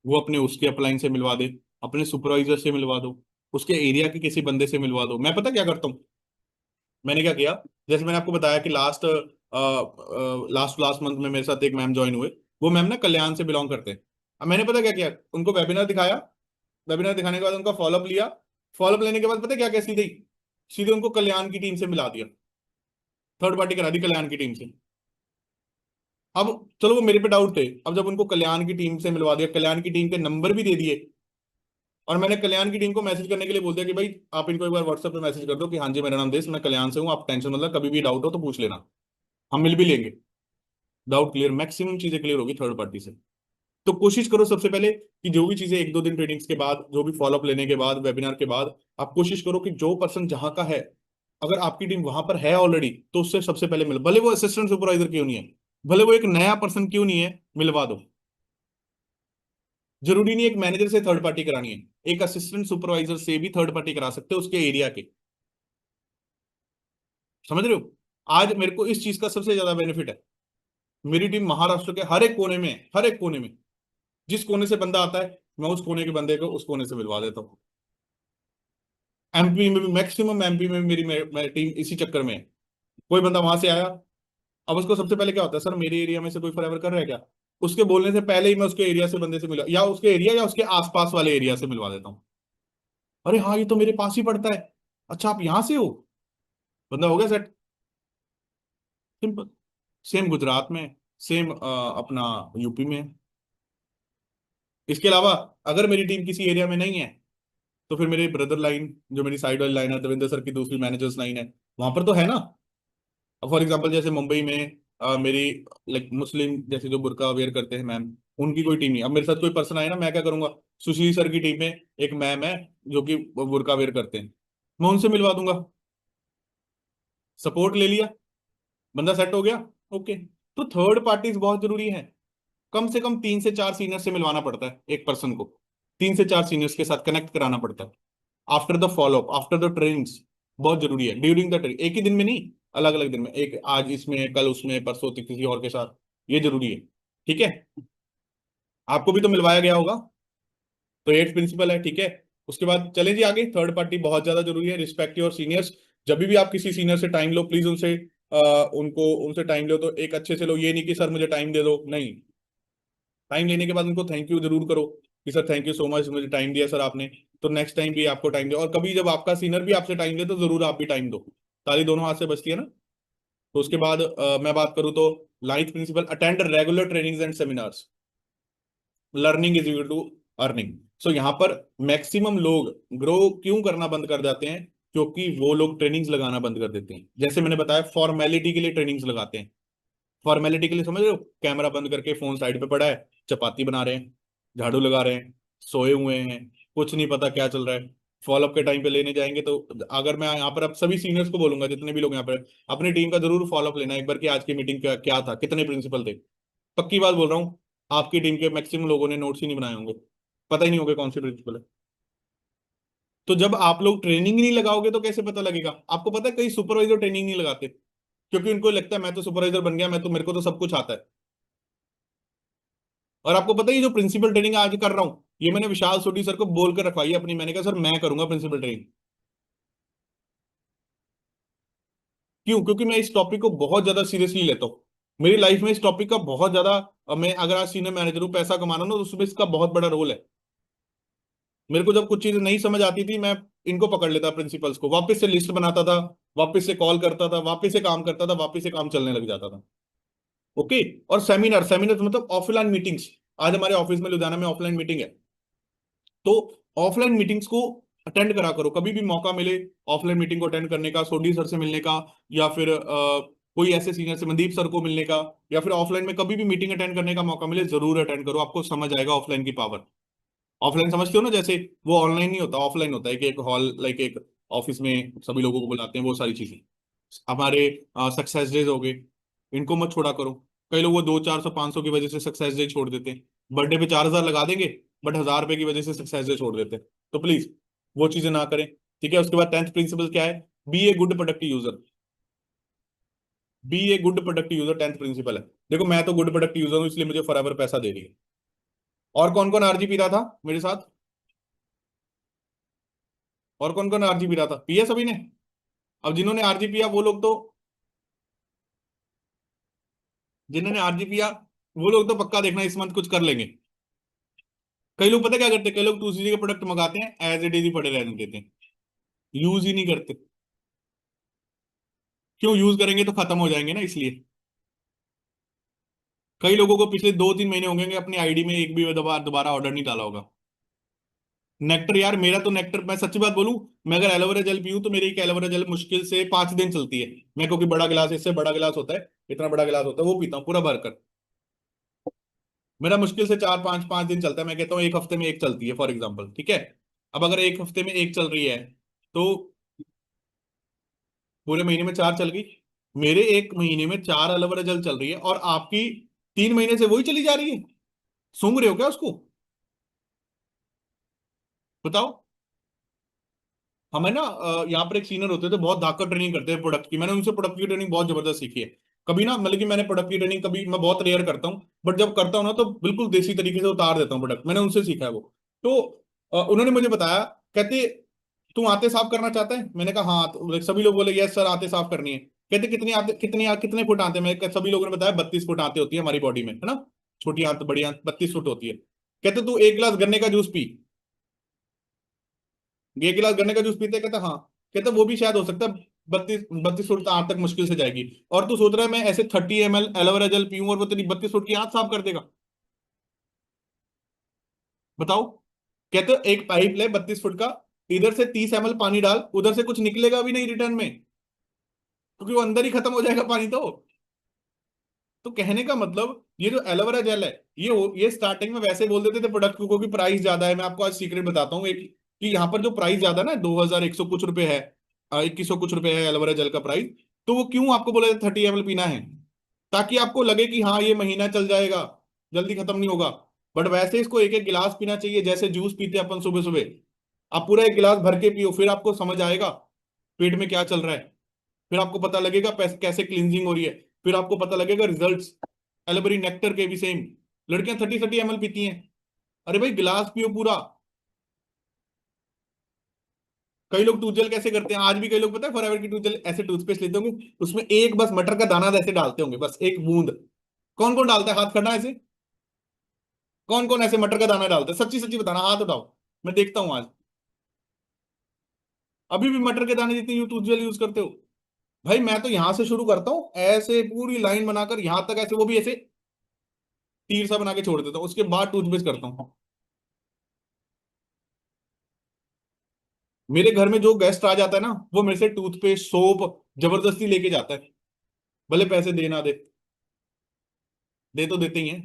वो अपने उसके अपलाइन से मिलवा दे, अपने सुपरवाइजर से मिलवा दो, उसके एरिया के किसी बंदे से मिलवा दो। मैं पता क्या करता हूँ, मैंने क्या किया, जैसे मैंने आपको बताया कि लास्ट लास्ट मंथ में मेरे साथ एक मैम ज्वाइन हुए। वो मैम ना कल्याण से बिलोंग करते हैं। अब मैंने पता क्या किया, उनको वेबिनार दिखाया, वेबिनार दिखाने के बाद उनका फॉलोअप लिया। फॉलोअप लेने के बाद पता क्या क्या सीधे ही, सीधे उनको कल्याण की टीम से मिला दिया, थर्ड पार्टी करा दी कल्याण की टीम से। अब चलो वो मेरे पे डाउट थे, अब जब उनको कल्याण की टीम से मिलवा दिया, कल्याण की टीम के नंबर भी दे दिए, और मैंने कल्याण की टीम को मैसेज करने के लिए बोल दिया कि भाई आप इनको एक बार व्हाट्सएप पे मैसेज कर दो कि हाँ जी मेरा नाम देश, मैं कल्याण से हूँ, आप टेंशन मतलब कभी भी डाउट हो तो पूछ लेना, हम मिल भी लेंगे। डाउट क्लियर, मैक्सिमम चीजें क्लियर होगी थर्ड पार्टी से। तो कोशिश करो सबसे पहले कि जो भी चीजें 1-2 दिन ट्रेनिंग्स के बाद, जो भी फॉलोअप लेने के बाद, वेबिनार के बाद, आप कोशिश करो कि जो पर्सन जहां का है, अगर आपकी टीम वहां पर है ऑलरेडी, तो उससे सबसे पहले मिलो, भले वो असिस्टेंट सुपरवाइजर क्यों नहीं है, भले वो एक नया पर्सन क्यों नहीं है, मिलवा दो। जरूरी नहीं एक मैनेजर से थर्ड पार्टी करानी है, एक असिस्टेंट सुपरवाइजर से भी थर्ड पार्टी करा सकते हो उसके एरिया के। समझ रहे हो? आज मेरे को इस चीज का सबसे ज्यादा बेनिफिट है, मेरी टीम महाराष्ट्र के हर एक कोने में है, हर एक कोने में। जिस कोने से बंदा आता है मैं उस कोने के बंदे को उस कोने से मिलवा देता हूँ। एमपी में भी, मैक्सिमम एमपी में भी मेरी टीम इसी चक्कर में है। कोई बंदा वहां से आया, अब उसको सबसे पहले क्या होता है, सर मेरे एरिया में से कोई फॉरएवर कर रहा है क्या? उसके बोलने से पहले ही मैं उसके एरिया से बंदे से मिला, या उसके एरिया या उसके आसपास वाले एरिया से मिलवा देता हूँ। अरे हाँ ये तो मेरे पास ही पड़ता है, अच्छा आप यहां से हो, बंदा हो गया सेट। सिंपल। सेम गुजरात में, सेम अपना यूपी में। इसके अलावा अगर मेरी टीम किसी एरिया में नहीं है, तो फिर मेरे ब्रदर लाइन, जो मेरी साइड वाली लाइन है, देवेंद्र सर की दूसरी मैनेजर्स लाइन है, वहां पर तो है ना। फॉर एग्जांपल जैसे मुंबई में मेरी लाइक मुस्लिम जैसे जो बुर्का वेयर करते हैं मैम, उनकी कोई टीम नहीं। अब मेरे साथ कोई पर्सन आए ना, मैं क्या करूंगा, सुशील सर की टीम में एक मैम है जो कि बुर्का वेयर करते हैं, मैं उनसे मिलवा दूंगा। सपोर्ट ले लिया, बंदा सेट हो गया। ओके। तो थर्ड पार्टीज बहुत जरूरी है। कम से कम 3 से 4 सीनियर से मिलवाना पड़ता है एक पर्सन को, 3 से 4 सीनियर्स के साथ कनेक्ट कराना पड़ता है। After the follow up, after the trainings, बहुत जरूरी है। ड्यूरिंग द ट्रेनिंग, एक ही दिन में नहीं, अलग अलग दिन में, एक आज इसमें, कल उसमें, परसों किसी और के साथ, ये जरूरी है। ठीक है। आपको भी तो मिलवाया गया होगा। तो एट प्रिंसिपल है, ठीक है। उसके बाद चलें जी आगे। थर्ड पार्टी बहुत ज्यादा जरूरी है, रिस्पेक्ट योर सीनियर्स। जब भी आप किसी सीनियर से टाइम लो, प्लीज उनसे उनसे टाइम लो तो एक अच्छे से लो। ये नहीं कि सर मुझे टाइम दे दो, नहीं। टाइम लेने के बाद उनको थैंक यू जरूर करो कि sir thank you so much, मुझे टाइम दिया सर आपने। तो नेक्स्ट टाइम भी आपको टाइम दे, और कभी जब आपका सीनियर भी आपसे टाइम दे तो जरूर आप भी टाइम दो। ताली दोनों हाथ से बजती है ना। तो उसके बाद मैं बात करूं तो life principle, attend regular trainings and seminars. Learning is equal to earning. So यहाँ पर मैक्सिमम लोग ग्रो क्यों करना बंद कर जाते हैं, क्योंकि वो लोग ट्रेनिंग्स लगाना बंद कर देते हैं। जैसे मैंने बताया, फॉर्मेलिटी के लिए ट्रेनिंग्स लगाते हैं। फॉर्मेलिटी के लिए समझ रहे हो, कैमरा बंद करके फोन साइड पे पड़ा है, चपाती बना रहे हैं, झाड़ू लगा रहे हैं, सोए हुए हैं, कुछ नहीं पता क्या चल रहा है। फॉलोअप के टाइम पे लेने जाएंगे तो, अगर मैं यहाँ पर अब सभी सीनियर्स को बोलूंगा, जितने भी लोग यहाँ पर, अपनी टीम का जरूर फॉलोअप लेना एक बार कि आज की मीटिंग का क्या था, कितने प्रिंसिपल थे। पक्की बात बोल रहा हूँ, आपकी टीम के मैक्सिमम लोगों ने नोट्स ही नहीं बनाए होंगे, पता ही नहीं होगा कौन सी प्रिंसिपल है। तो जब आप लोग ट्रेनिंग ही नहीं लगाओगे तो कैसे पता लगेगा। आपको पता है कई सुपरवाइजर ट्रेनिंग नहीं लगाते, क्योंकि उनको लगता है मैं तो सुपरवाइजर बन गया, मैं तो, मेरे को तो सब कुछ आता है। और आपको पता है ये जो प्रिंसिपल ट्रेनिंग आज कर रहा हूँ, ये मैंने विशाल सोडी सर को बोल कर रखवाई है अपनी। मैंने कहा सर मैं करूंगा प्रिंसिपल ट्रेनिंग। क्यों? क्योंकि मैं इस टॉपिक को बहुत ज्यादा सीरियसली लेता हूँ। मेरी लाइफ में इस टॉपिक का बहुत ज्यादा, मैं अगर आज सीनियर मैनेजर हूँ, पैसा कमाना ना, तो उसमें इसका बहुत बड़ा रोल है। मेरे को जब कुछ चीजें नहीं समझ आती थी, मैं इनको पकड़ लेता, प्रिंसिपल्स को, वापस से लिस्ट बनाता था, वापस से कॉल करता था, वापस से काम करता था, वापस से काम चलने लग जाता था। ओके। और सेमिनार, सेमिनार मतलब ऑफलाइन मीटिंग्स। आज हमारे ऑफिस में लुधियाना में ऑफलाइन मीटिंग है, तो ऑफलाइन मीटिंग्स को अटेंड करा करो, कभी भी मौका मिले ऑफलाइन मीटिंग को अटेंड करने का, सोडी सर से मिलने का, या फिर कोई ऐसे सीनियर से, मनदीप सर को मिलने का, या फिर ऑफलाइन में कभी भी मीटिंग अटेंड करने का मौका मिले, जरूर अटेंड करो। आपको समझ आएगा ऑफलाइन की पावर। ऑफलाइन समझते हो ना, जैसे वो ऑनलाइन नहीं होता, ऑफलाइन होता है कि एक हॉल, लाइक एक ऑफिस में सभी लोगों को बुलाते हैं, वो सारी चीजें। हमारे सक्सेस डेज हो गए, इनको मत छोड़ा करो। कई लोग वो 200, 400, 500 की वजह से सक्सेस डे छोड़ देते हैं। बर्थडे पे 4,000 लगा देंगे, बट 1,000 रुपए की वजह से सक्सेस डे छोड़ देते हैं। तो प्लीज वो चीजें ना करें। ठीक है। उसके बाद 10th प्रिंसिपल क्या है, be a good product user. Be a good product user 10th principle है। देखो मैं तो गुड प्रोडक्ट यूजर हूँ, इसलिए मुझे फॉरएवर पैसा दे रही है। और कौन कौन आरजी पी रहा था मेरे साथ, और कौन कौन आरजी पी रहा था, पिया सभी ने। अब जिन्होंने आरजी पिया वो लोग तो, जिन्होंने आरजी पिया वो लोग तो पक्का देखना इस मंथ कुछ कर लेंगे। कई लोग पता क्या करते हैं, कई लोग दूसरी के प्रोडक्ट मंगाते हैं, एज इट इज ही पड़े रहने देते हैं, यूज ही नहीं करते। क्यों? यूज करेंगे तो खत्म हो जाएंगे ना, इसलिए। कई लोगों को पिछले 2-3 महीने होंगे अपनी आईडी में एक भी दोबारा ऑर्डर नहीं डाला होगा। नेक्टर यार, मेरा तो नेक्टर, मैं सच्ची बात बोलूं, मैं अगर एलोवेरा जेल पीऊं तो मेरी एक एलोवेरा जेल मुश्किल से 5 दिन चलती है। मैं, क्योंकि बड़ा गिलास, इससे बड़ा गिलास होता है, इतना बड़ा गिलास होता है, वो पीता हूँ पूरा भरकर। मेरा मुश्किल से 4, 5, 5 दिन चलता है। मैं कहता हूँ एक हफ्ते में एक चलती है, फॉर एग्जाम्पल। ठीक है। अब अगर एक हफ्ते में एक चल रही है, तो पूरे महीने में 4 चल गई। मेरे एक महीने में 4 एलोवेरा जेल चल रही है, और आपकी 3 महीने से वही चली जा रही है। सूंघ रहे हो क्या उसको? बताओ। हमें ना यहाँ पर एक सीनियर होते थे, बहुत धाकड़ ट्रेनिंग करते हैं प्रोडक्ट की। मैंने उनसे प्रोडक्ट की ट्रेनिंग बहुत जबरदस्त सीखी है। कभी ना, मतलब कि मैंने प्रोडक्ट की ट्रेनिंग कभी, मैं बहुत रेयर करता हूँ, बट जब करता हूँ ना तो बिल्कुल देसी तरीके से उतार देता हूँ प्रोडक्ट। मैंने उनसे सीखा है वो। तो उन्होंने मुझे बताया, कहते तू आते साफ करना चाहता है? मैंने कहा हाँ। तो सभी लोग बोले यस सर, आते साफ करनी है। कहते कितनी आते, कितने फुट आते हैं? मैं सभी लोगों ने बताया 32 फुट आते होती है हमारी बॉडी में, है ना। छोटी आंत, बड़ी आंत 32 फुट होती है। कहते तू 1 गिलास गन्ने का जूस पी। 1 गिलास गन्ने का जूस पीते? कहता हाँ। कहता वो भी शायद हो सकता है 32 फुट आंख तक मुश्किल से जाएगी। और तू सोच रहा है मैं ऐसे 30 ml एलोवेरा जेल पीऊं और वो तेरी 32 फुट की आंख साफ कर देगा? बताओ। कहते एक पाइप ले 32 फुट का, इधर से 30 ml पानी डाल, उधर से कुछ निकलेगा भी नहीं रिटर्न में, क्योंकि वो अंदर ही खत्म हो जाएगा पानी तो। तो कहने का मतलब ये जो एलोवेरा जेल है, ये स्टार्टिंग में वैसे बोल देते थे प्रोडक्ट को कि प्राइस ज्यादा है। मैं आपको आज सीक्रेट बताता हूँ एक, कि यहाँ पर जो प्राइस ज्यादा ना 2100 कुछ रुपए है, 2100 कुछ रुपए है एलोवेरा जेल का प्राइस। तो वो क्यों आपको बोला 30 ml पीना है? ताकि आपको लगे कि हाँ ये महीना चल जाएगा, जल्दी खत्म नहीं होगा। बट वैसे इसको एक एक गिलास पीना चाहिए, जैसे जूस पीते हैं अपन सुबह सुबह। आप पूरा एक गिलास भर के पियो, फिर आपको समझ आएगा पेट में क्या चल रहा है। फिर आपको पता लगेगा कैसे क्लींजिंग हो रही है। फिर आपको पता लगेगा रिजल्ट्स। एलोवेरी नेक्टर के भी सेम। लड़कियां 30-30 ml पीती हैं। अरे भाई गिलास पियो पूरा। कई लोग टूथ जेल कैसे करते हैं, आज भी कई लोग पता है फॉरएवर की टूथ जेल ऐसे टूथपेस्ट लेते होंगे, उसमें एक बस मटर का दाना ऐसे डालते होंगे, बस एक बूंद। कौन कौन डालता है, हाथ करना ऐसे। कौन कौन ऐसे मटर का दाना डालता है, सच्ची सच्ची बताना, हाथ उठाओ। मैं देखता हूँ आज। अभी भी मटर के दाने जितनी टूथ जेल यूज करते हो? भाई मैं तो यहां से शुरू करता हूँ ऐसे पूरी लाइन बनाकर यहां तक ऐसे, वो भी ऐसे तीर सा बना के छोड़ देता हूँ, उसके बाद टूथपेस्ट करता हूँ। मेरे घर में जो गेस्ट आ जाता है ना, वो मेरे से टूथपेस्ट सोप जबरदस्ती लेके जाता है, भले पैसे दे ना दे। दे तो देते ही हैं।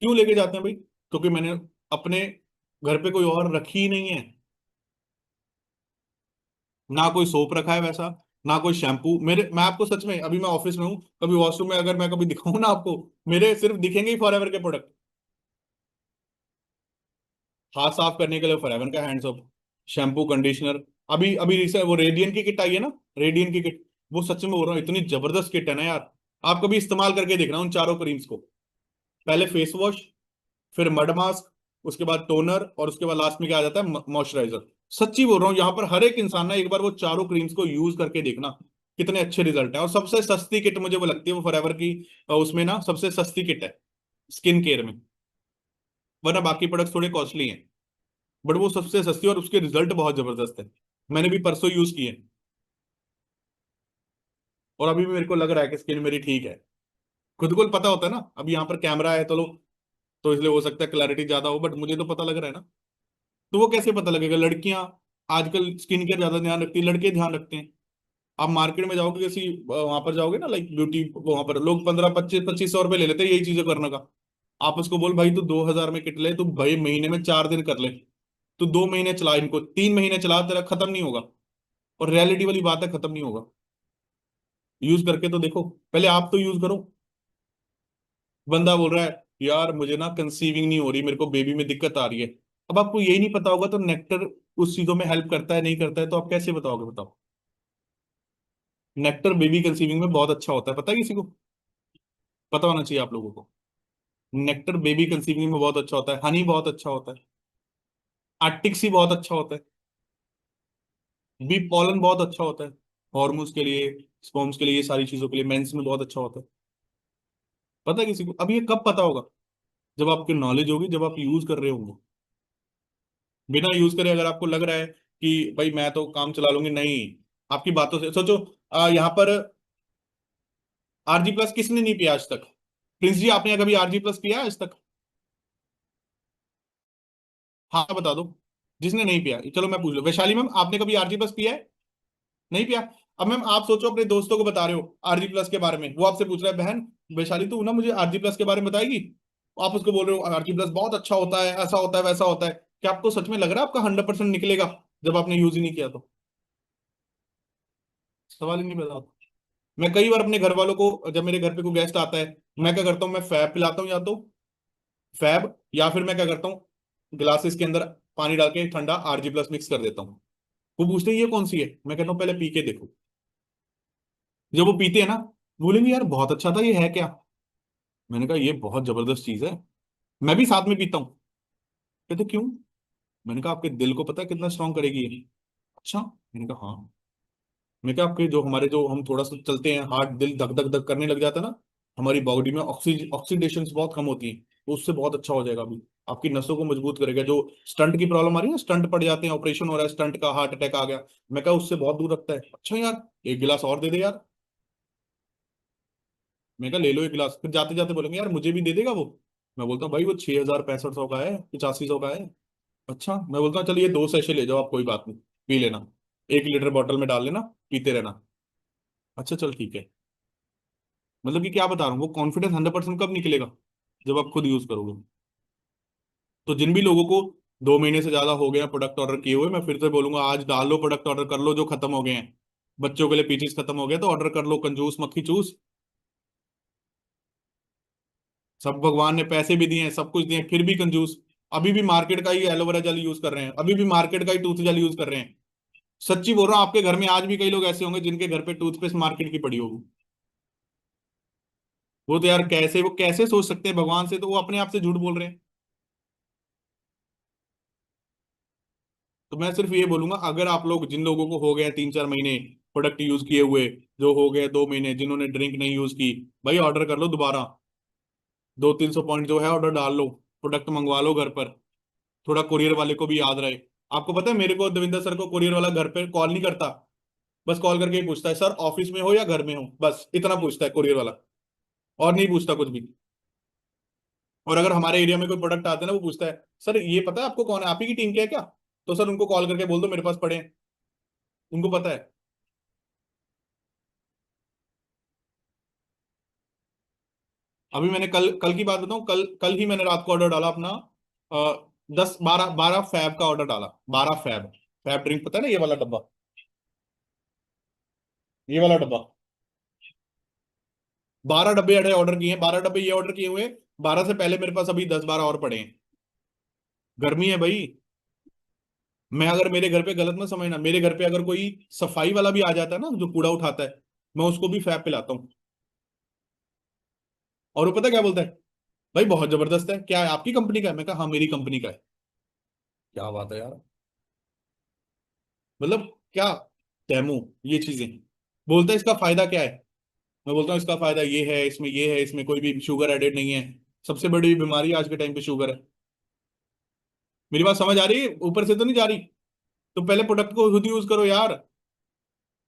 क्यों लेके जाते हैं भाई? क्योंकि मैंने अपने घर पे कोई और रखी ही नहीं है। ना कोई सोप रखा है वैसा, ना कोई शैम्पू। मेरे मैं आपको सच में, अभी मैं ऑफिस में हूँ, कभी वॉशरूम में अगर मैं कभी दिखाऊं ना आपको, मेरे सिर्फ दिखेंगे ही फॉरएवर के प्रोडक्ट। हाथ साफ करने के लिए फॉरएवर का हैंड सोप, शैम्पू, कंडीशनर। अभी अभी रिसेंट वो रेडियन की किट आई है ना, रेडियन की किट, वो सच में बोल रहा हूँ इतनी जबरदस्त किट है ना यार। आप कभी इस्तेमाल करके देखना उन चारों क्रीम्स को। पहले फेस वॉश, फिर मड मास्क, उसके बाद टोनर, और उसके बाद लास्ट में क्या आ जाता है, मॉइस्चराइजर। सच्ची बोल रहा हूँ यहाँ पर हर एक इंसान ना एक बार वो चारों क्रीम्स को यूज करके देखना, कितने अच्छे रिजल्ट है। और सबसे सस्ती किट मुझे वो लगती है वो फॉरएवर की, उसमें ना सबसे सस्ती किट है स्किन केयर में। वरना बाकी प्रोडक्ट्स थोड़े कॉस्टली हैं, बट वो सबसे सस्ती और उसके रिजल्ट बहुत जबरदस्त है। मैंने भी परसों यूज किए, और अभी भी मेरे को लग रहा है कि स्किन मेरी ठीक है। खुद को पता होता है ना, अभी यहाँ पर कैमरा है तो लो, तो इसलिए हो सकता है क्लैरिटी ज्यादा हो, बट मुझे तो पता लग रहा है ना। तो वो कैसे पता लगेगा? लड़कियां आजकल स्किन केयर ज्यादा ध्यान रखती है, लड़के ध्यान रखते हैं। आप मार्केट में जाओगे किसी वहां पर जाओगे ना, लाइक ब्यूटी, वहां पर लोग 15-25-2500 रुपए ले लेते हैं यही चीजें करने का। आप उसको बोल भाई तू 2000 में किट ले, तू भाई महीने में 4 दिन कर ले, तू 2 महीने चला इनको, 3 महीने चला, तेरा खत्म नहीं होगा। और रियलिटी वाली बात है, खत्म नहीं होगा। यूज करके तो देखो, पहले आप तो यूज करो। बंदा बोल रहा है यार मुझे ना कंसीविंग नहीं हो रही, मेरे को बेबी में दिक्कत आ रही है। अब आपको यही नहीं पता होगा तो नेक्टर उस चीजों में हेल्प करता है नहीं करता है, तो आप कैसे बताओगे, बताओ। नेक्टर बेबी कंसीविंग में बहुत अच्छा होता है, पता है किसी को? पता होना चाहिए आप लोगों को। नेक्टर बेबी कंसीविंग में बहुत अच्छा होता है, हनी बहुत अच्छा होता है, आर्टिक सी बहुत अच्छा होता है, बी पॉलन बहुत अच्छा होता है, हॉर्मोन्स के लिए, स्पर्म्स के लिए, ये सारी चीजों के लिए, मेंस में बहुत अच्छा होता है। पता है किसी को? अब ये कब पता होगा? जब आपकी नॉलेज होगी, जब आप यूज कर रहे होंगे। बिना यूज करे अगर आपको लग रहा है कि भाई मैं तो काम चला लूंगी, नहीं। आपकी बातों से सोचो, यहाँ पर आरजी प्लस किसने नहीं पिया आज तक? प्रिंस जी, आपने कभी आरजी प्लस पिया है आज तक? हाँ बता दो। जिसने नहीं पिया, चलो मैं पूछ लो, वैशाली मैम आपने कभी आरजी प्लस पिया है? नहीं पिया। अब मैम आप सोचो अपने दोस्तों को बता रहे हो आरजी प्लस के बारे में, वो आपसे पूछ रहा है बहन वैशाली तू ना मुझे आरजी प्लस के बारे में बताएगी। आप उसको बोल रहे हो आरजी प्लस बहुत अच्छा होता है, ऐसा होता है वैसा होता है। क्या आपको सच में लग रहा है आपका 100% निकलेगा जब आपने यूज ही नहीं किया तो? सवाल ही नहीं पैदा होता। मैं कई बार अपने घर वालों को, जब मेरे घर पे कोई गेस्ट आता है, मैं क्या करता हूँ, मैं फैब पिलाता हूँ, या तो फैब, या फिर मैं क्या करता हूँ, ग्लासेस के अंदर पानी डाल के ठंडा आरजी प्लस मिक्स कर देता हूँ। वो पूछते हैं ये कौन सी है, मैं कहता हूँ पहले पी के देखो। जब वो पीते हैं ना, बोलेंगे यार बहुत अच्छा था, ये है क्या? मैंने कहा ये बहुत जबरदस्त चीज है। मैं भी साथ में पीता हूँ। कहते क्यों? मैंने कहा आपके दिल को पता है कितना स्ट्रांग करेगी ये? अच्छा। मैंने कहा हाँ। मैं कहा आपके जो हमारे जो हम थोड़ा सा चलते हैं, हार्ट दिल धक धक धक करने लग जाता है ना, हमारी बॉडी में ऑक्सीडेशन बहुत कम होती है। तो उससे बहुत अच्छा हो जाएगा अभी। आपकी नसों को मजबूत करेगा। जो स्टंट की प्रॉब्लम आ रही है ना, स्टंट पड़ जाते हैं, ऑपरेशन हो रहा है स्टंट का, हार्ट अटैक आ गया, मैं कहा उससे बहुत दूर रखता है। अच्छा यार, एक गिलास और दे दे यार। मैं कहा ले लो एक गिलास, फिर जाते जाते बोलेंगे यार मुझे भी दे देगा वो। मैं बोलता हूँ भाई वो 6,000 6500 का है, 8500 का है। अच्छा, मैं बोलता हूँ चलिए 2 सैशे ले जाओ आप, कोई बात नहीं, पी लेना, 1 लीटर बॉटल में डाल लेना, पीते रहना। अच्छा चल ठीक है। मतलब कि क्या बता रहा हूँ, वो कॉन्फिडेंस 100% कब निकलेगा, जब आप खुद यूज करोगे। तो जिन भी लोगों को 2 महीने से ज्यादा हो गया प्रोडक्ट ऑर्डर किए हुए, मैं फिर से बोलूंगा आज डाल लो, प्रोडक्ट ऑर्डर कर लो जो खत्म हो गए हैं। बच्चों के लिए पीचेस खत्म हो गए तो ऑर्डर कर लो, कंजूस मक्खी चूस। सब भगवान ने पैसे भी दिए हैं, सब कुछ दिए हैं, फिर भी कंजूस। अभी भी मार्केट का ही एलोवेरा जेल यूज कर रहे हैं, अभी भी मार्केट का ही टूथ जेल यूज कर रहे हैं। सच्ची बोल रहा हूँ, आपके घर में आज भी कई लोग ऐसे होंगे जिनके घर पे टूथपेस्ट मार्केट की पड़ी होगी। वो तो यार कैसे, वो कैसे सोच सकते हैं भगवान से, तो वो अपने आप से झूठ बोल रहे हैं। तो मैं सिर्फ ये बोलूंगा, अगर आप लोग, जिन लोगों को हो गया 3 4 महीने प्रोडक्ट यूज किए हुए, जो हो गए 2 महीने जिन्होंने ड्रिंक नहीं यूज की, भाई ऑर्डर कर लो दोबारा। 200 300 पॉइंट जो है ऑर्डर डाल लो, प्रोडक्ट मंगवा लो घर पर। थोड़ा कुरियर वाले को भी याद रहे। आपको पता है, मेरे को देविंदर सर को कुरियर वाला घर पे कॉल नहीं करता, बस कॉल करके ही पूछता है सर ऑफिस में हो या घर में हो, बस इतना पूछता है कुरियर वाला, और नहीं पूछता कुछ भी। और अगर हमारे एरिया में कोई प्रोडक्ट आता है ना, वो पूछता है सर ये पता है आपको कौन है, आप ही की टीम के है क्या, तो सर उनको कॉल करके बोल दो मेरे पास पड़े हैं। उनको पता है। अभी मैंने कल कल की बात बताऊं, कल कल ही मैंने रात को ऑर्डर डाला अपना, 10 12 12 फैब का ऑर्डर डाला, 12 फैब। फैब ड्रिंक पता है ना, ये वाला डब्बा, ये वाला डब्बा। 12 डब्बे अड़े ऑर्डर किए हैं, 12 डब्बे ये ऑर्डर किए हुए, 12 से पहले मेरे पास अभी 10 12 और पड़े हैं। गर्मी है भाई। मैं अगर, मेरे घर पे गलत मत समझना, मेरे घर पे अगर कोई सफाई वाला भी आ जाता है ना, जो कूड़ा उठाता है, मैं उसको भी फैब पिलाता हूँ। और वो पता है क्या बोलता है, भाई बहुत जबरदस्त है, क्या है आपकी कंपनी का है, मैं कहा हाँ मेरी कंपनी का है। क्या बात है यार। मतलब क्या, डेमो, ये चीजें। बोलता है इसका फायदा क्या है, मैं बोलता हूँ इसका फायदा ये है, इसमें ये है, इसमें कोई भी शुगर एडेड नहीं है। सबसे बड़ी बीमारी आज के टाइम पे शुगर है। मेरी बात समझ आ रही है, ऊपर से तो नहीं जा रही। तो पहले प्रोडक्ट को खुद यूज करो यार।